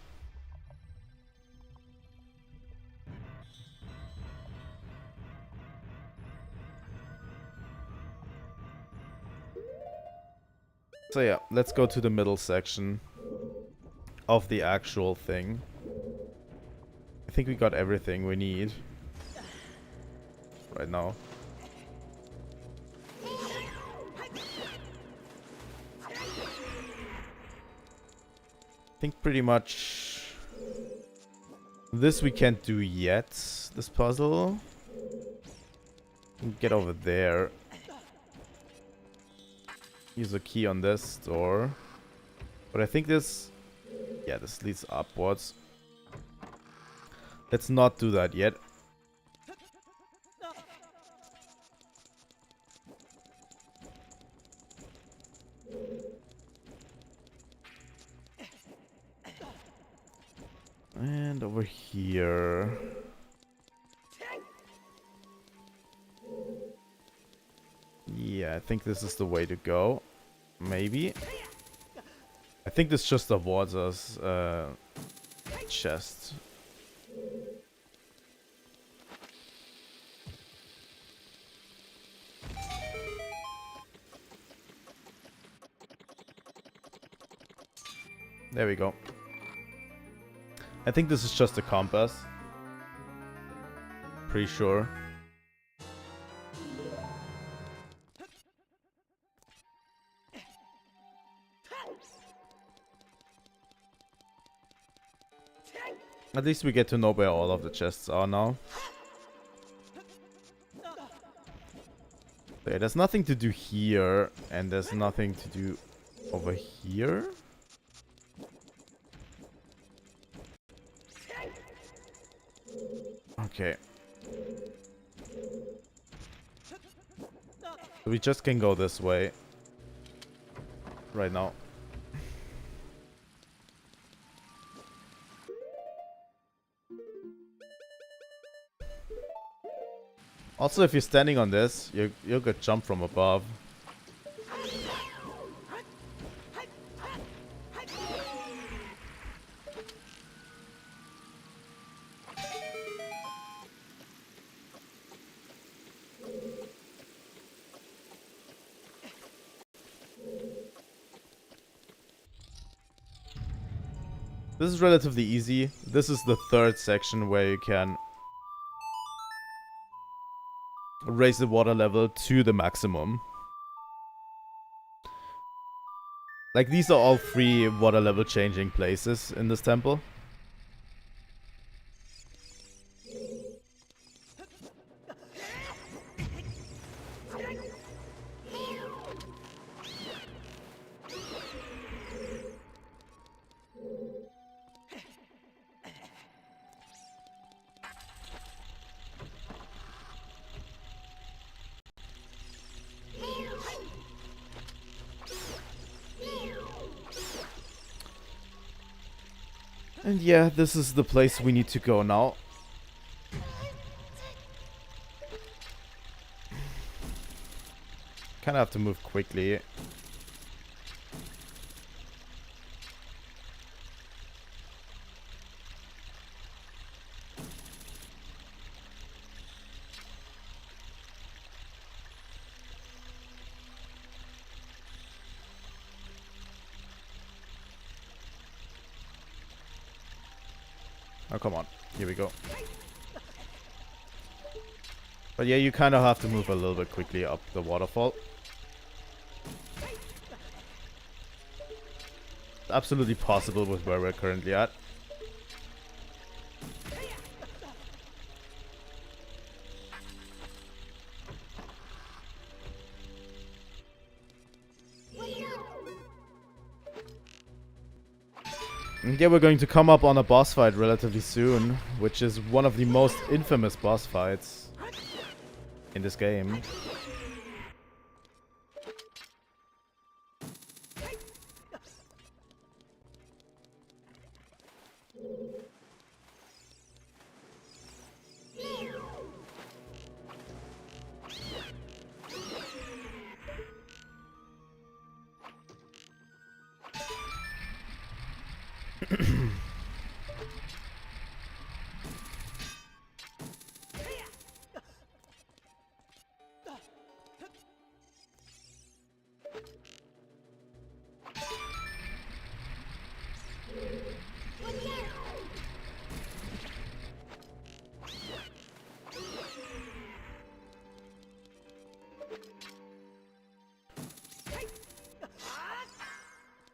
So yeah, let's go to the middle section of the actual thing. I think we got everything we need right now. I think pretty much this we can't do yet, this puzzle. Get over there. Use a key on this door. But I think this... yeah, this leads upwards. Let's not do that yet. And over here... yeah, I think this is the way to go. Maybe. I think this just awards us chest. There we go. I think this is just a compass. Pretty sure. At least we get to know where all of the chests are now. Okay, there's nothing to do here, and there's nothing to do over here. Okay. So we just can go this way. Right now. Also, if you're standing on this, you'll get jumped from above. This is relatively easy. This is the third section where you can raise the water level to the maximum. Like, these are all 3 water level changing places in this temple. And yeah, this is the place we need to go now. Kinda have to move quickly. Oh, come on. Here we go. But yeah, you kind of have to move a little bit quickly up the waterfall. Absolutely possible with where we're currently at. And yeah, we're going to come up on a boss fight relatively soon, which is one of the most infamous boss fights in this game.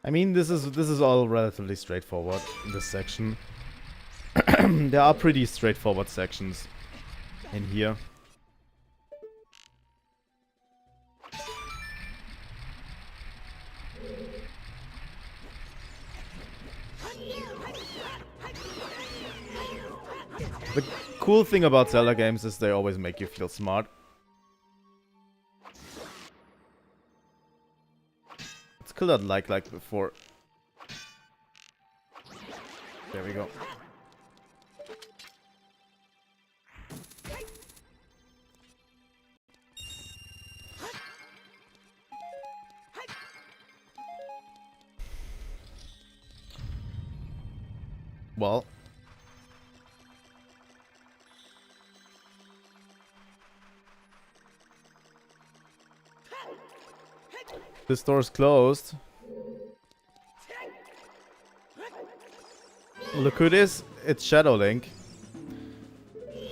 I mean, this is all relatively straightforward in this section. There are pretty straightforward sections in here. The cool thing about Zelda games is they always make you feel smart. Let's kill that like before. There we go. Well, this door's closed. Look who it is. It's Shadow Link.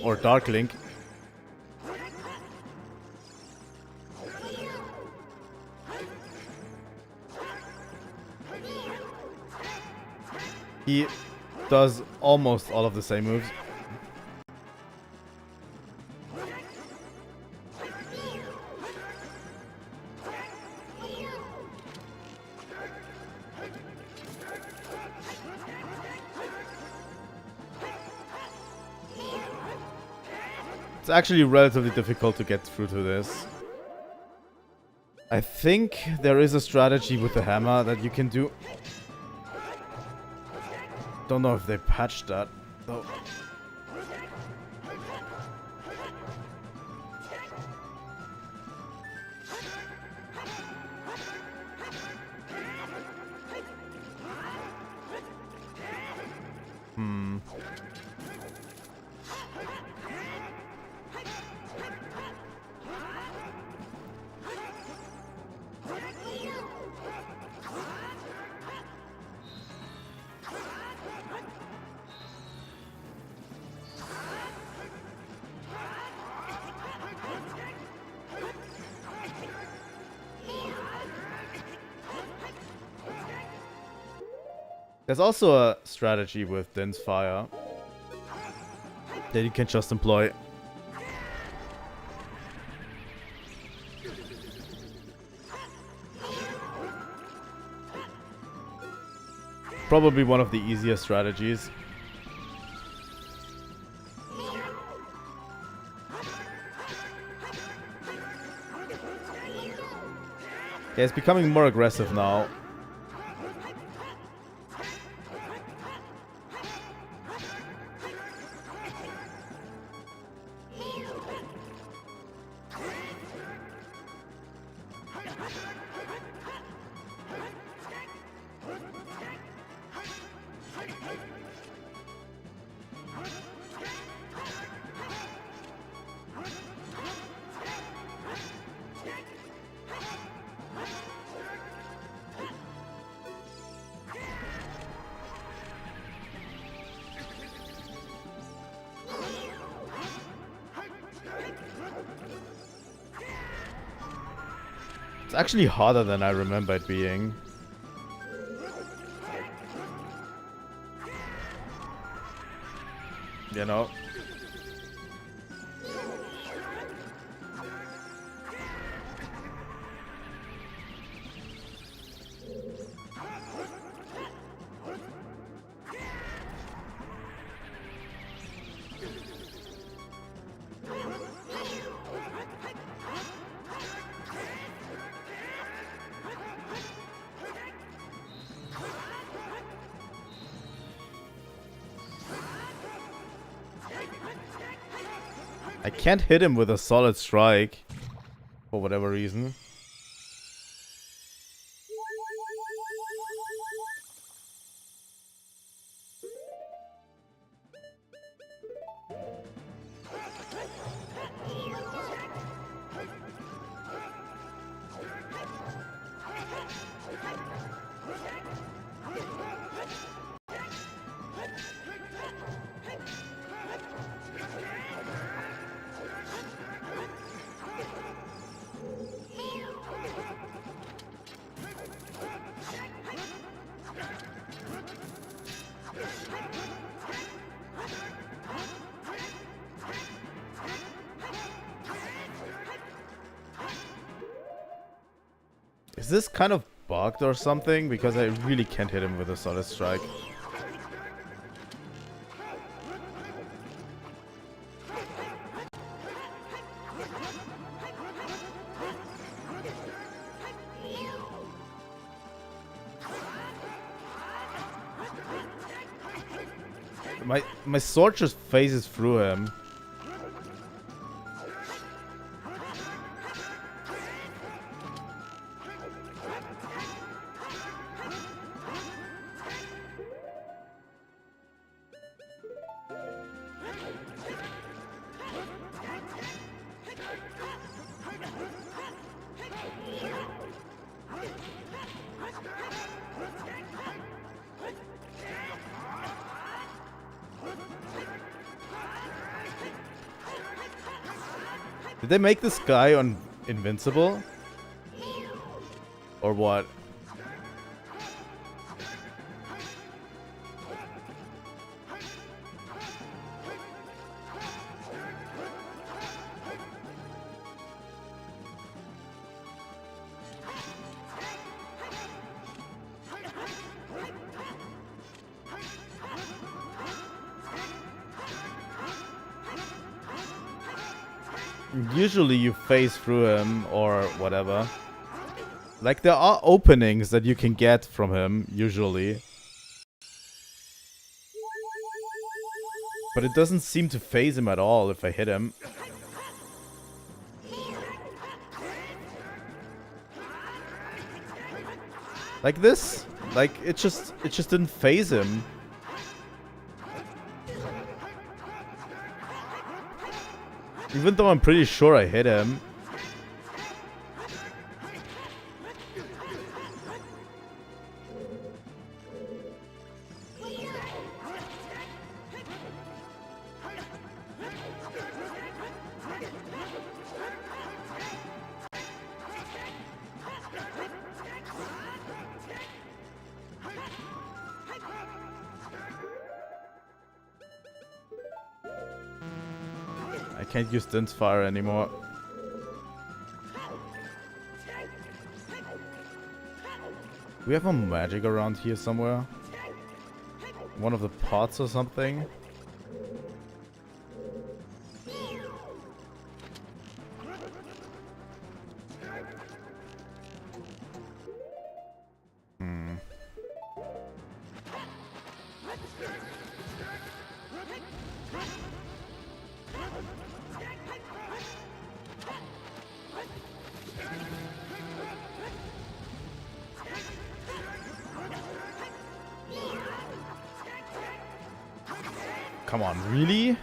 Or Dark Link. He does almost all of the same moves. It's actually relatively difficult to get through to this. I think there is a strategy with the hammer that you can do. Don't know if they patched that, though. There's also a strategy with Din's Fire that you can just employ. Probably one of the easier strategies. Yeah, it's becoming more aggressive now. It's actually harder than I remember it being. You know? I can't hit him with a solid strike. For whatever reason. Is this kind of bugged or something? Because I really can't hit him with a solid strike. My sword just phases through him. Did they make this guy invincible? Or what? Usually you phase through him or whatever. Like there are openings that you can get from him, usually. But it doesn't seem to phase him at all if I hit him. Like this? Like it just didn't phase him. Even though I'm pretty sure I hit him. can't use Din's Fire anymore. We have a magic around here somewhere. One of the pots or something. Come on, really?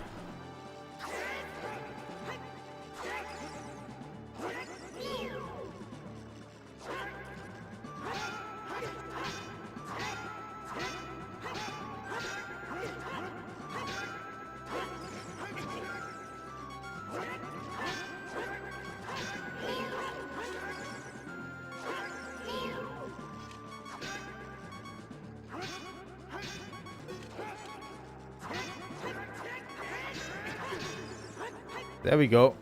There we go.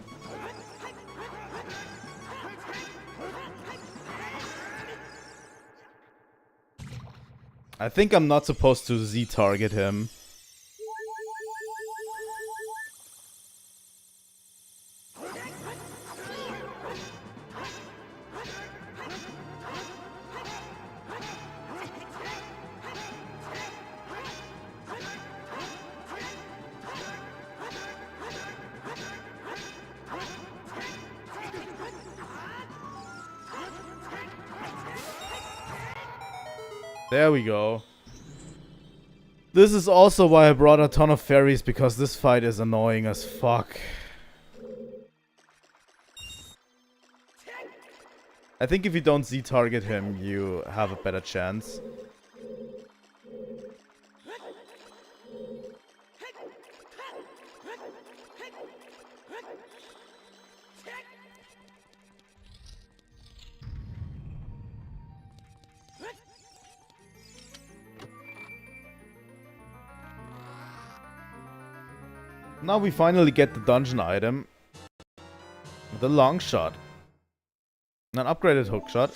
I think I'm not supposed to Z-target him. There we go. This is also why I brought a ton of fairies, because this fight is annoying as fuck. I think if you don't Z-target him, you have a better chance. Now we finally get the dungeon item. The long shot. An upgraded hook shot.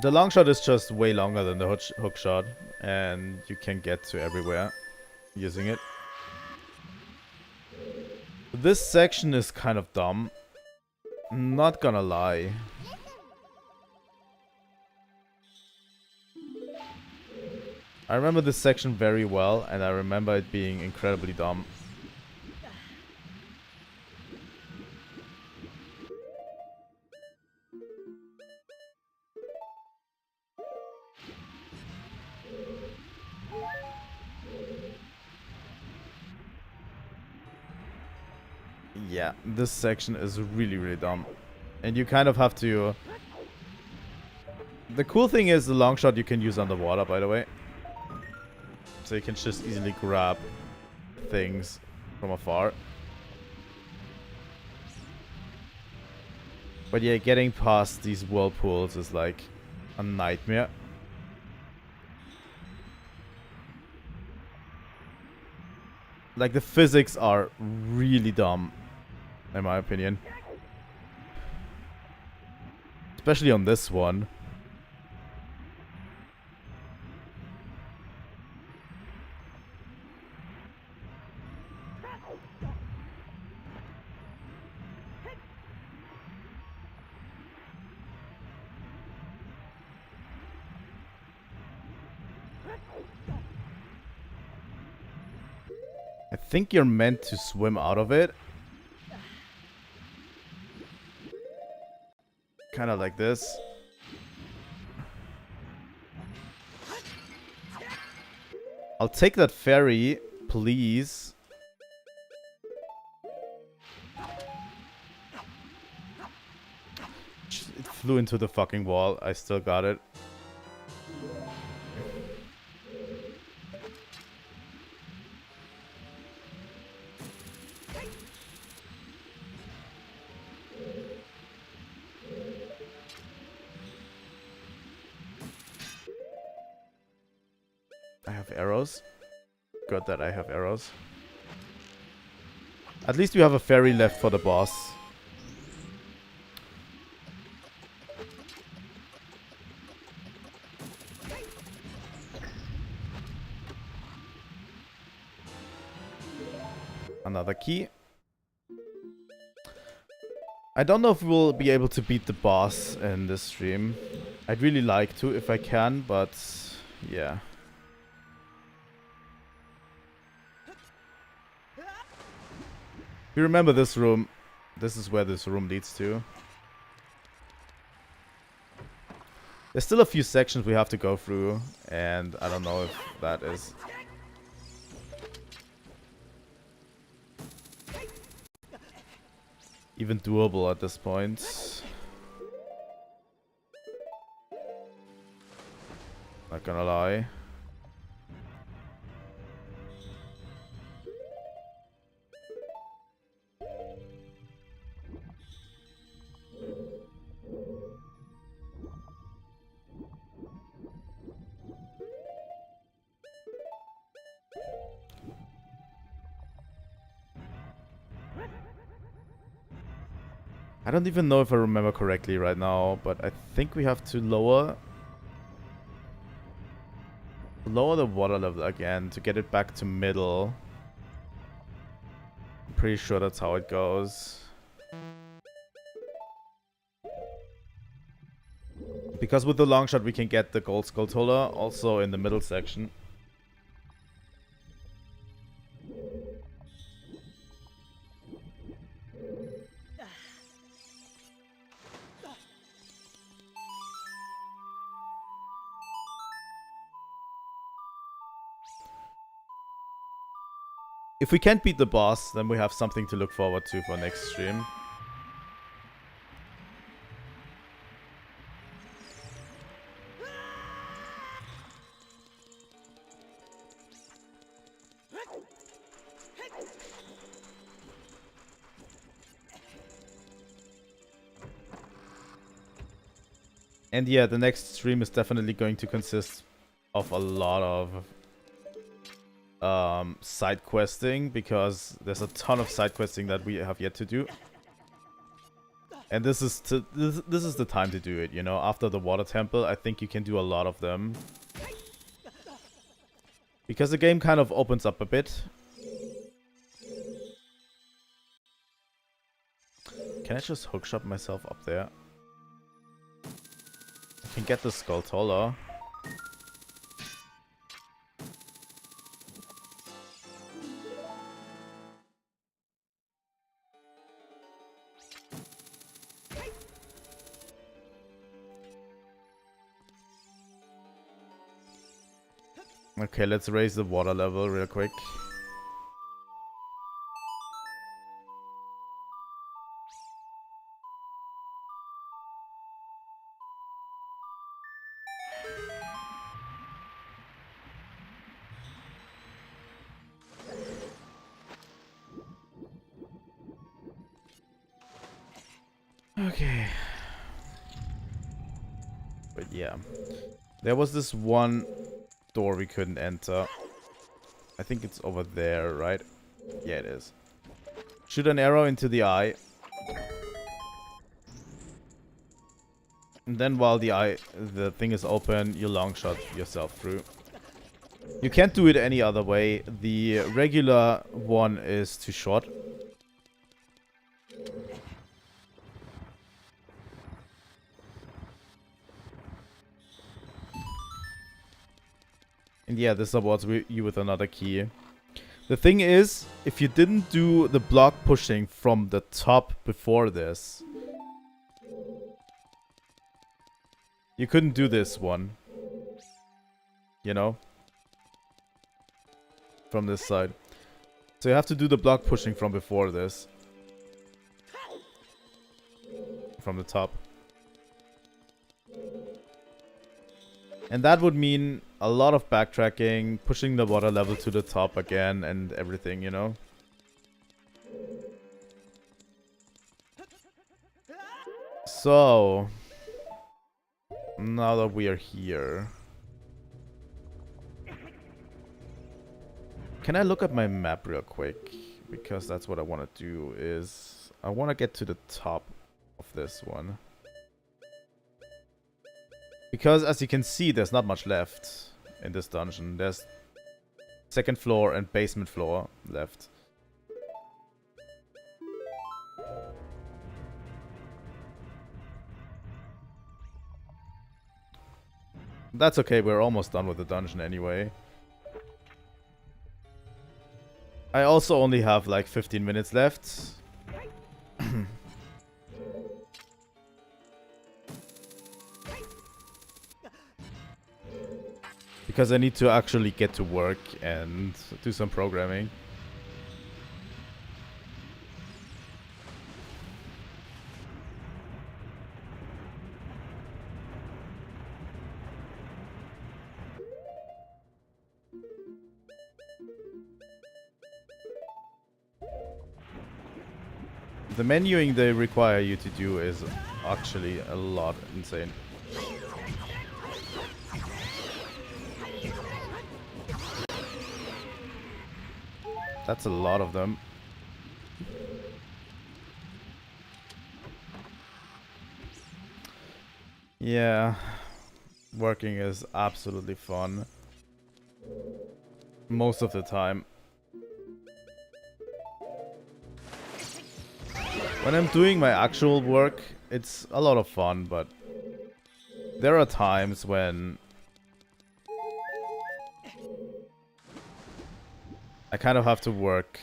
The long shot is just way longer than the hook shot, and you can get to everywhere using it. This section is kind of dumb. Not gonna lie. I remember this section very well, and I remember it being incredibly dumb. Yeah, this section is really, really dumb. And you kind of have to... The cool thing is the long shot you can use underwater, by the way. So you can just easily grab things from afar. But yeah, getting past these whirlpools is like a nightmare. Like, the physics are really dumb, in my opinion. Especially on this one. I think you're meant to swim out of it. Kind of like this. I'll take that ferry, please. It flew into the fucking wall. I still got it. have arrows. Good that I have arrows. At least we have a fairy left for the boss. Another key. I don't know if we'll be able to beat the boss in this stream. I'd really like to if I can, but yeah. If you remember this room, this is where this room leads to. There's still a few sections we have to go through, and I don't know if that is even doable at this point. Not gonna lie. I don't even know if I remember correctly right now, but I think we have to lower the water level again to get it back to middle. I'm pretty sure that's how it goes. Because with the long shot we can get the gold skull toller also in the middle section. If we can't beat the boss, then we have something to look forward to for next stream. And yeah, the next stream is definitely going to consist of a lot of side questing, because there's a ton of side questing that we have yet to do, and this is the time to do it. You know, after the water temple, I think you can do a lot of them because the game kind of opens up a bit. Can I just hookshot myself up there? I can get the skull taller. Okay, let's raise the water level real quick. Okay. But yeah. There was this one door we couldn't enter. I think it's over there, right? Yeah, it is. Shoot an arrow into the eye. And then while the thing is open, you long shot yourself through. You can't do it any other way. The regular one is too short. And yeah, this awards you with another key. The thing is, if you didn't do the block pushing from the top before this, you couldn't do this one. You know? From this side. So you have to do the block pushing from before this. From the top. And that would mean a lot of backtracking, pushing the water level to the top again, and everything, you know? So, now that we are here, Can I look at my map real quick? Because that's what I want to do is... I want to get to the top of this one. Because as you can see, there's not much left in this dungeon. There's second floor and basement floor left. That's okay, we're almost done with the dungeon anyway. I also only have like 15 minutes left. Because I need to actually get to work and do some programming. The menuing they require you to do is actually a lot insane. That's a lot of them. Yeah, working is absolutely fun. Most of the time. When I'm doing my actual work, it's a lot of fun, but there are times when I kind of have to work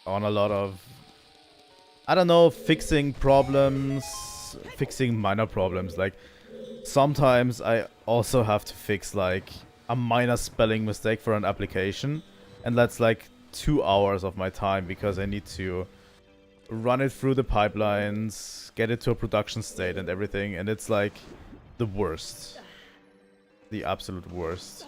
on a lot of, I don't know, fixing problems, fixing minor problems. Like, sometimes I also have to fix like a minor spelling mistake for an application. And that's like 2 hours of my time because I need to run it through the pipelines, get it to a production state and everything. And it's like the worst. The absolute worst.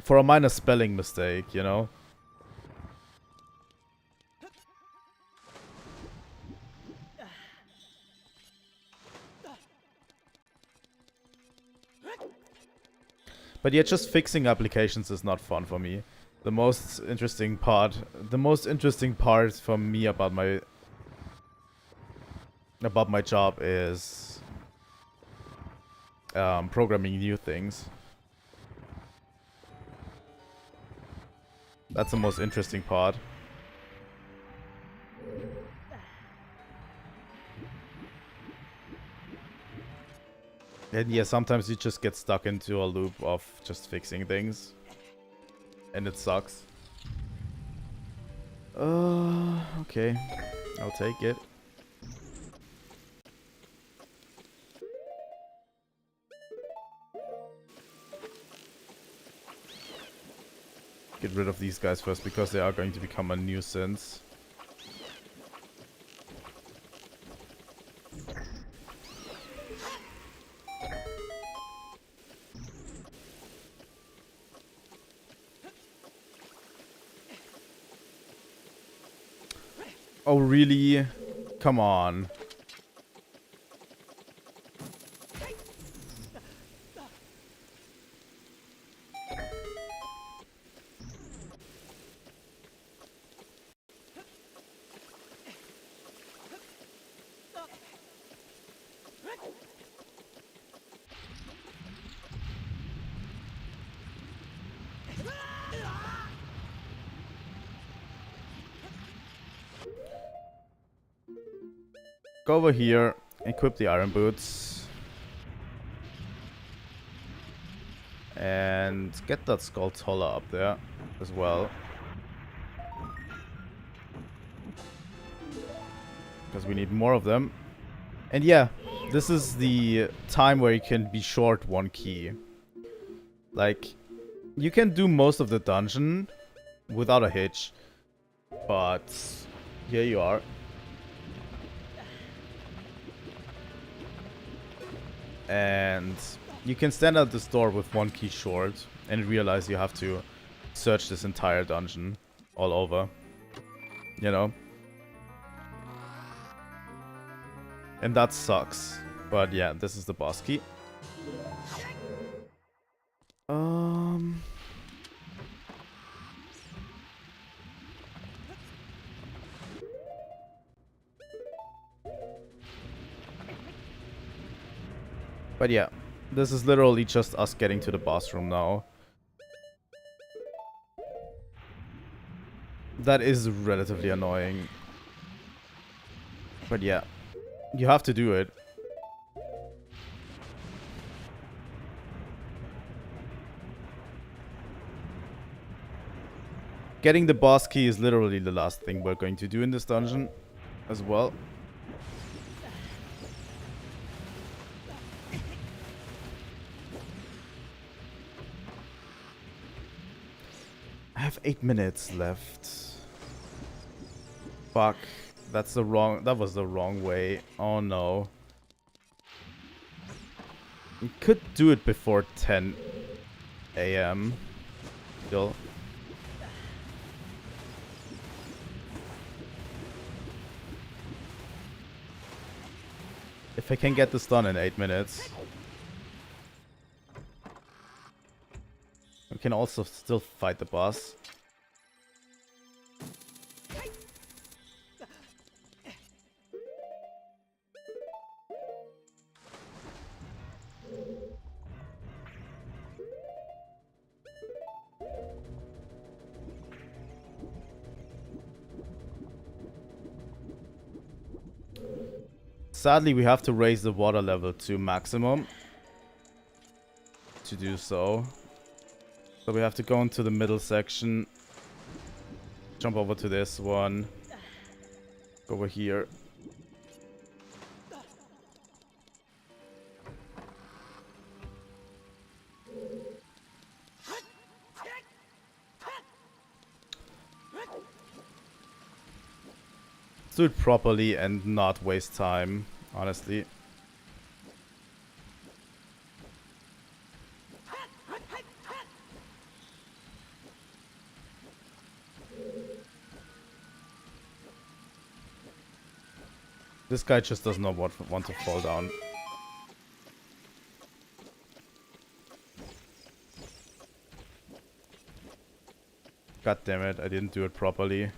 For a minor spelling mistake, you know? But yeah, just fixing applications is not fun for me. The most interesting part for me about my job is programming new things. That's the most interesting part. And yeah, sometimes you just get stuck into a loop of just fixing things. And it sucks. Okay. I'll take it. Get rid of these guys first because they are going to become a nuisance. Oh, really? Come on. Go over here, equip the iron boots. And get that skull toller up there as well. Because we need more of them. And yeah, this is the time where you can be short one key. Like, you can do most of the dungeon without a hitch. But here you are. And you can stand at this door with one key short and realize you have to search this entire dungeon all over. You know? And that sucks. But yeah, this is the boss key. But yeah, this is literally just us getting to the boss room now. That is relatively annoying. But yeah, you have to do it. Getting the boss key is literally the last thing we're going to do in this dungeon as well. I have 8 minutes left. Fuck. That was the wrong way. Oh no. We could do it before 10 AM. Still. If I can get this done in 8 minutes. We can also still fight the boss. Sadly, we have to raise the water level to maximum to do so. So we have to go into the middle section. Jump over to this one. Go over here. Let's do it properly and not waste time, honestly. This guy just does not want to fall down. God damn it, I didn't do it properly.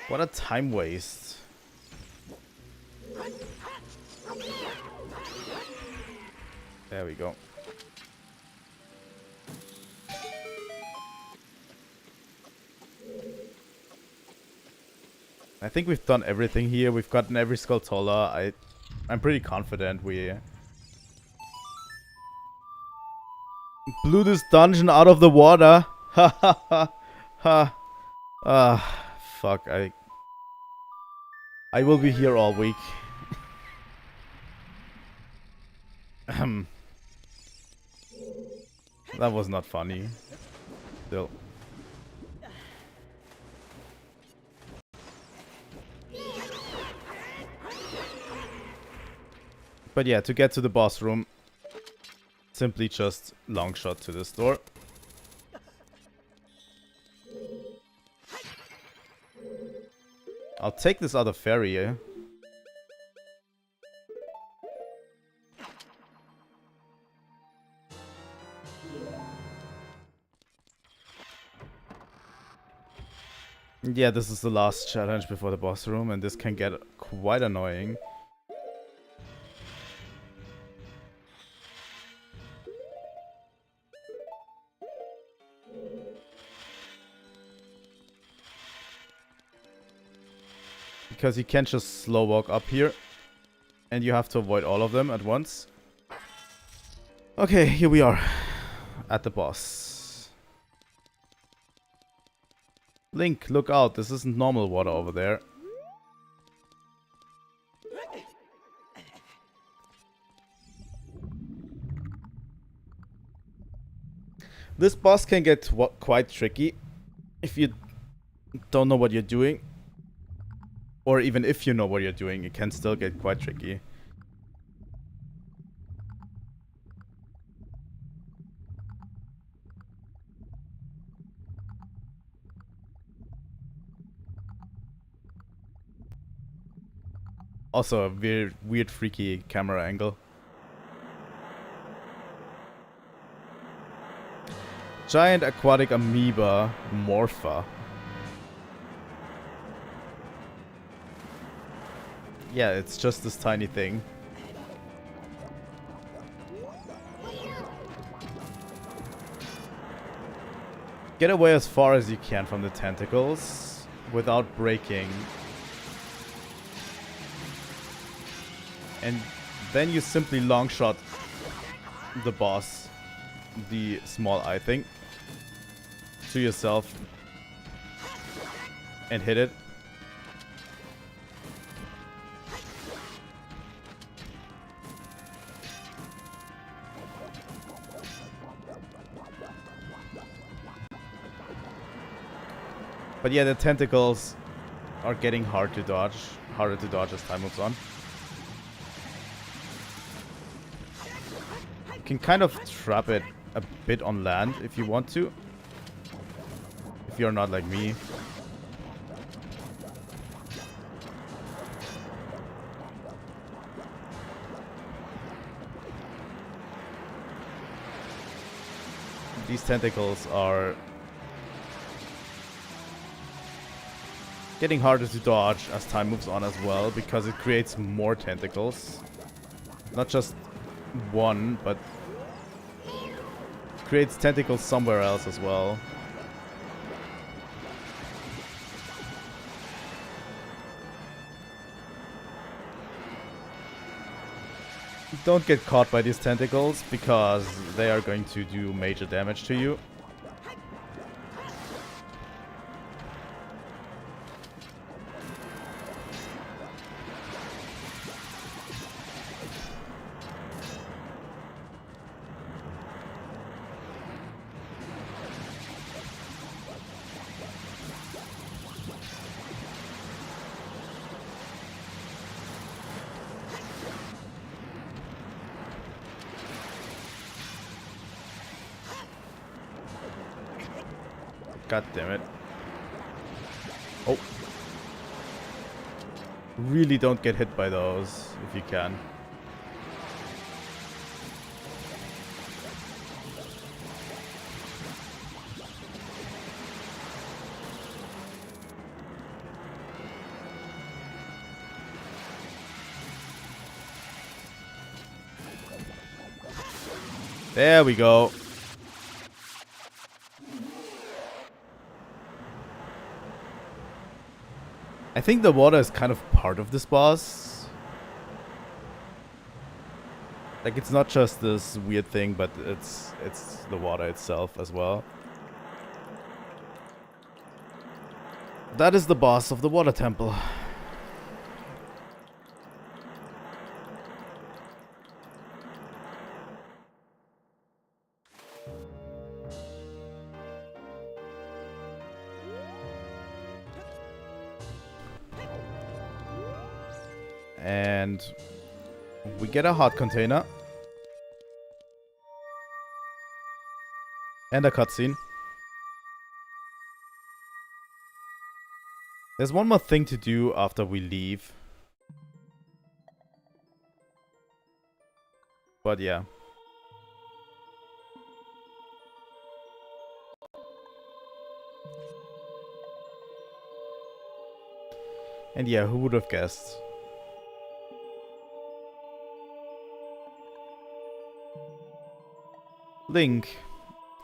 What a time waste. There we go. I think we've done everything here. We've gotten every Skulltula. I'm pretty confident we blew this dungeon out of the water. Ha ha ha ha. Ah, fuck. I will be here all week. That was not funny. Still. But yeah, to get to the boss room, simply just long shot to this door. I'll take this other ferry, eh? Yeah, this is the last challenge before the boss room, and this can get quite annoying. Because you can't just slow walk up here, and you have to avoid all of them at once. Okay, here we are at the boss. Link, look out, this isn't normal water over there. This boss can get quite tricky if you don't know what you're doing. Or even if you know what you're doing, it can still get quite tricky. Also a weird freaky camera angle. Giant aquatic amoeba Morpha. Yeah, it's just this tiny thing. Get away as far as you can from the tentacles without breaking. And then you simply long shot the boss, the small eye thing, to yourself and hit it. But yeah, the tentacles are getting harder to dodge as time moves on. You can kind of trap it a bit on land if you want to. If you're not like me. These tentacles are getting harder to dodge as time moves on as well, because it creates more tentacles. Not just one, but creates tentacles somewhere else as well. Don't get caught by these tentacles, because they are going to do major damage to you. God damn it. Oh. Really don't get hit by those if you can. There we go. I think the water is kind of part of this boss. Like, it's not just this weird thing, but it's the water itself as well. That is the boss of the water temple. And we get a heart container. And a cutscene. There's one more thing to do after we leave. But yeah. And yeah, who would have guessed? Link.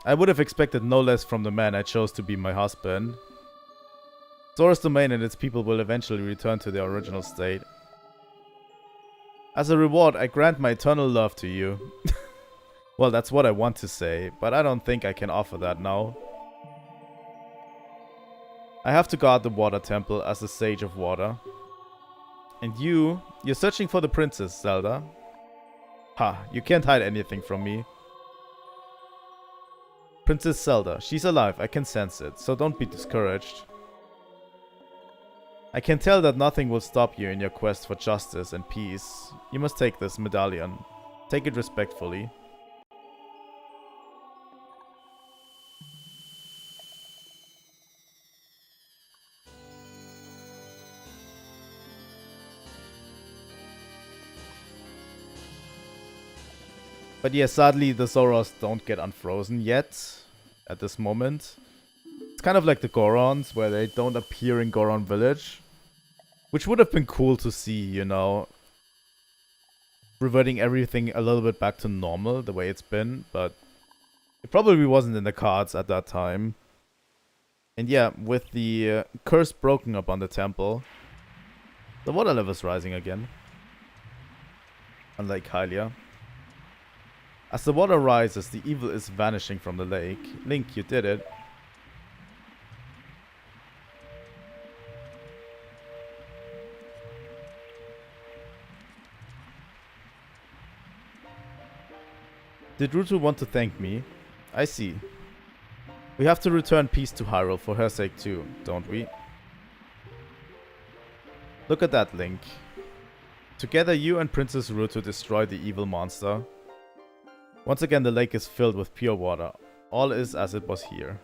I would have expected no less from the man I chose to be my husband. Zora's domain and its people will eventually return to their original state. As a reward, I grant my eternal love to you. Well, that's what I want to say, but I don't think I can offer that now. I have to guard the water temple as the sage of water. And you're searching for the princess, Zelda. Ha, you can't hide anything from me. Princess Zelda, she's alive, I can sense it, so don't be discouraged. I can tell that nothing will stop you in your quest for justice and peace. You must take this medallion. Take it respectfully. But yeah, sadly the Zoras don't get unfrozen yet at this moment. It's kind of like the Gorons, where they don't appear in Goron Village. Which would have been cool to see, you know. Reverting everything a little bit back to normal, the way it's been. But it probably wasn't in the cards at that time. And yeah, with the curse broken up on the temple, the water level is rising again. Unlike Hylia. As the water rises, the evil is vanishing from the lake. Link, you did it. Did Rutu want to thank me? I see. We have to return peace to Hyrule for her sake too, don't we? Look at that, Link. Together you and Princess Rutu destroy the evil monster. Once again the lake is filled with pure water. All is as it was here.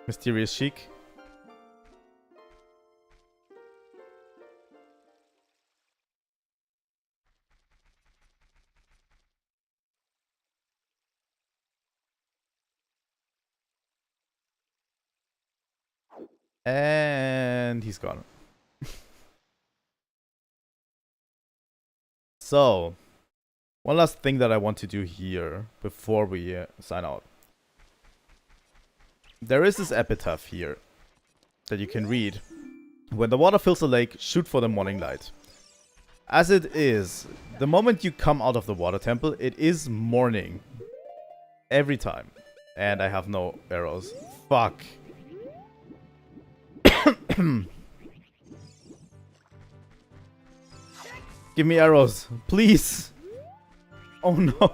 Mysterious Sheik. And he's gone. So, one last thing that I want to do here before we sign out. There is this epitaph here that you can read. When the water fills the lake, shoot for the morning light. As it is, the moment you come out of the water temple, it is morning. Every time. And I have no arrows. Fuck. Give me arrows, please. Oh no.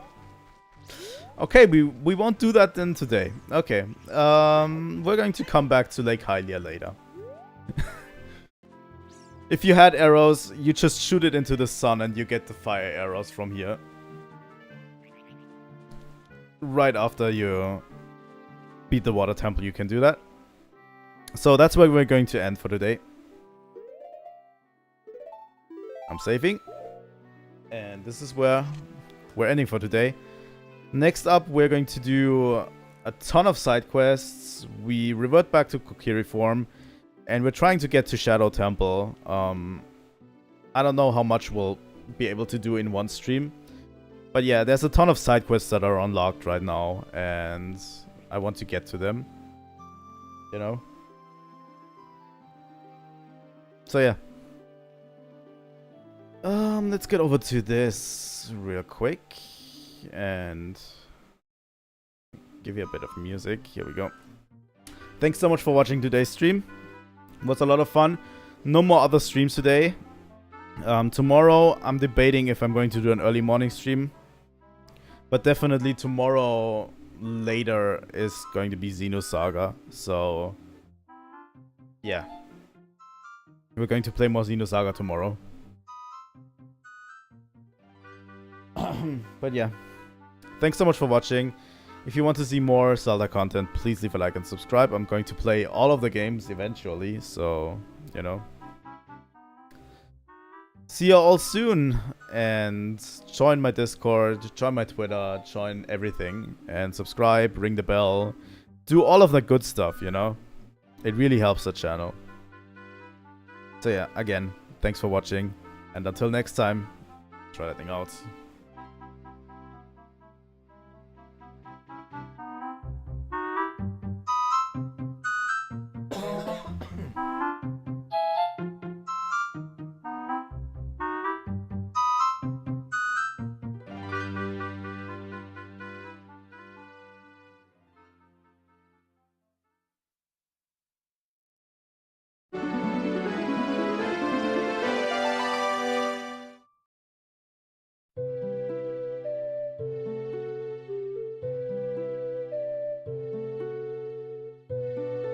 Okay, we won't do that then today. Okay. We're going to come back to Lake Hylia later. If you had arrows, you just shoot it into the sun and you get the fire arrows from here. Right after you beat the water temple, you can do that. So that's where we're going to end for today. I'm saving. And this is where we're ending for today. Next up, we're going to do a ton of side quests. We revert back to Kokiri form. And we're trying to get to Shadow Temple. I don't know how much we'll be able to do in one stream. But yeah, there's a ton of side quests that are unlocked right now. And I want to get to them. You know? So yeah. Let's get over to this real quick. And give you a bit of music. Here we go. Thanks so much for watching today's stream. It was a lot of fun. No more other streams today. Tomorrow I'm debating if I'm going to do an early morning stream. But definitely tomorrow later is going to be Xenosaga. So yeah. We're going to play more Xenosaga tomorrow. But yeah. Thanks so much for watching. If you want to see more Zelda content, please leave a like and subscribe. I'm going to play all of the games eventually, so, you know. See you all soon, and join my Discord, join my Twitter, join everything, and subscribe, ring the bell, do all of the good stuff, you know. It really helps the channel. So yeah, again, thanks for watching, and until next time, Trilightning out.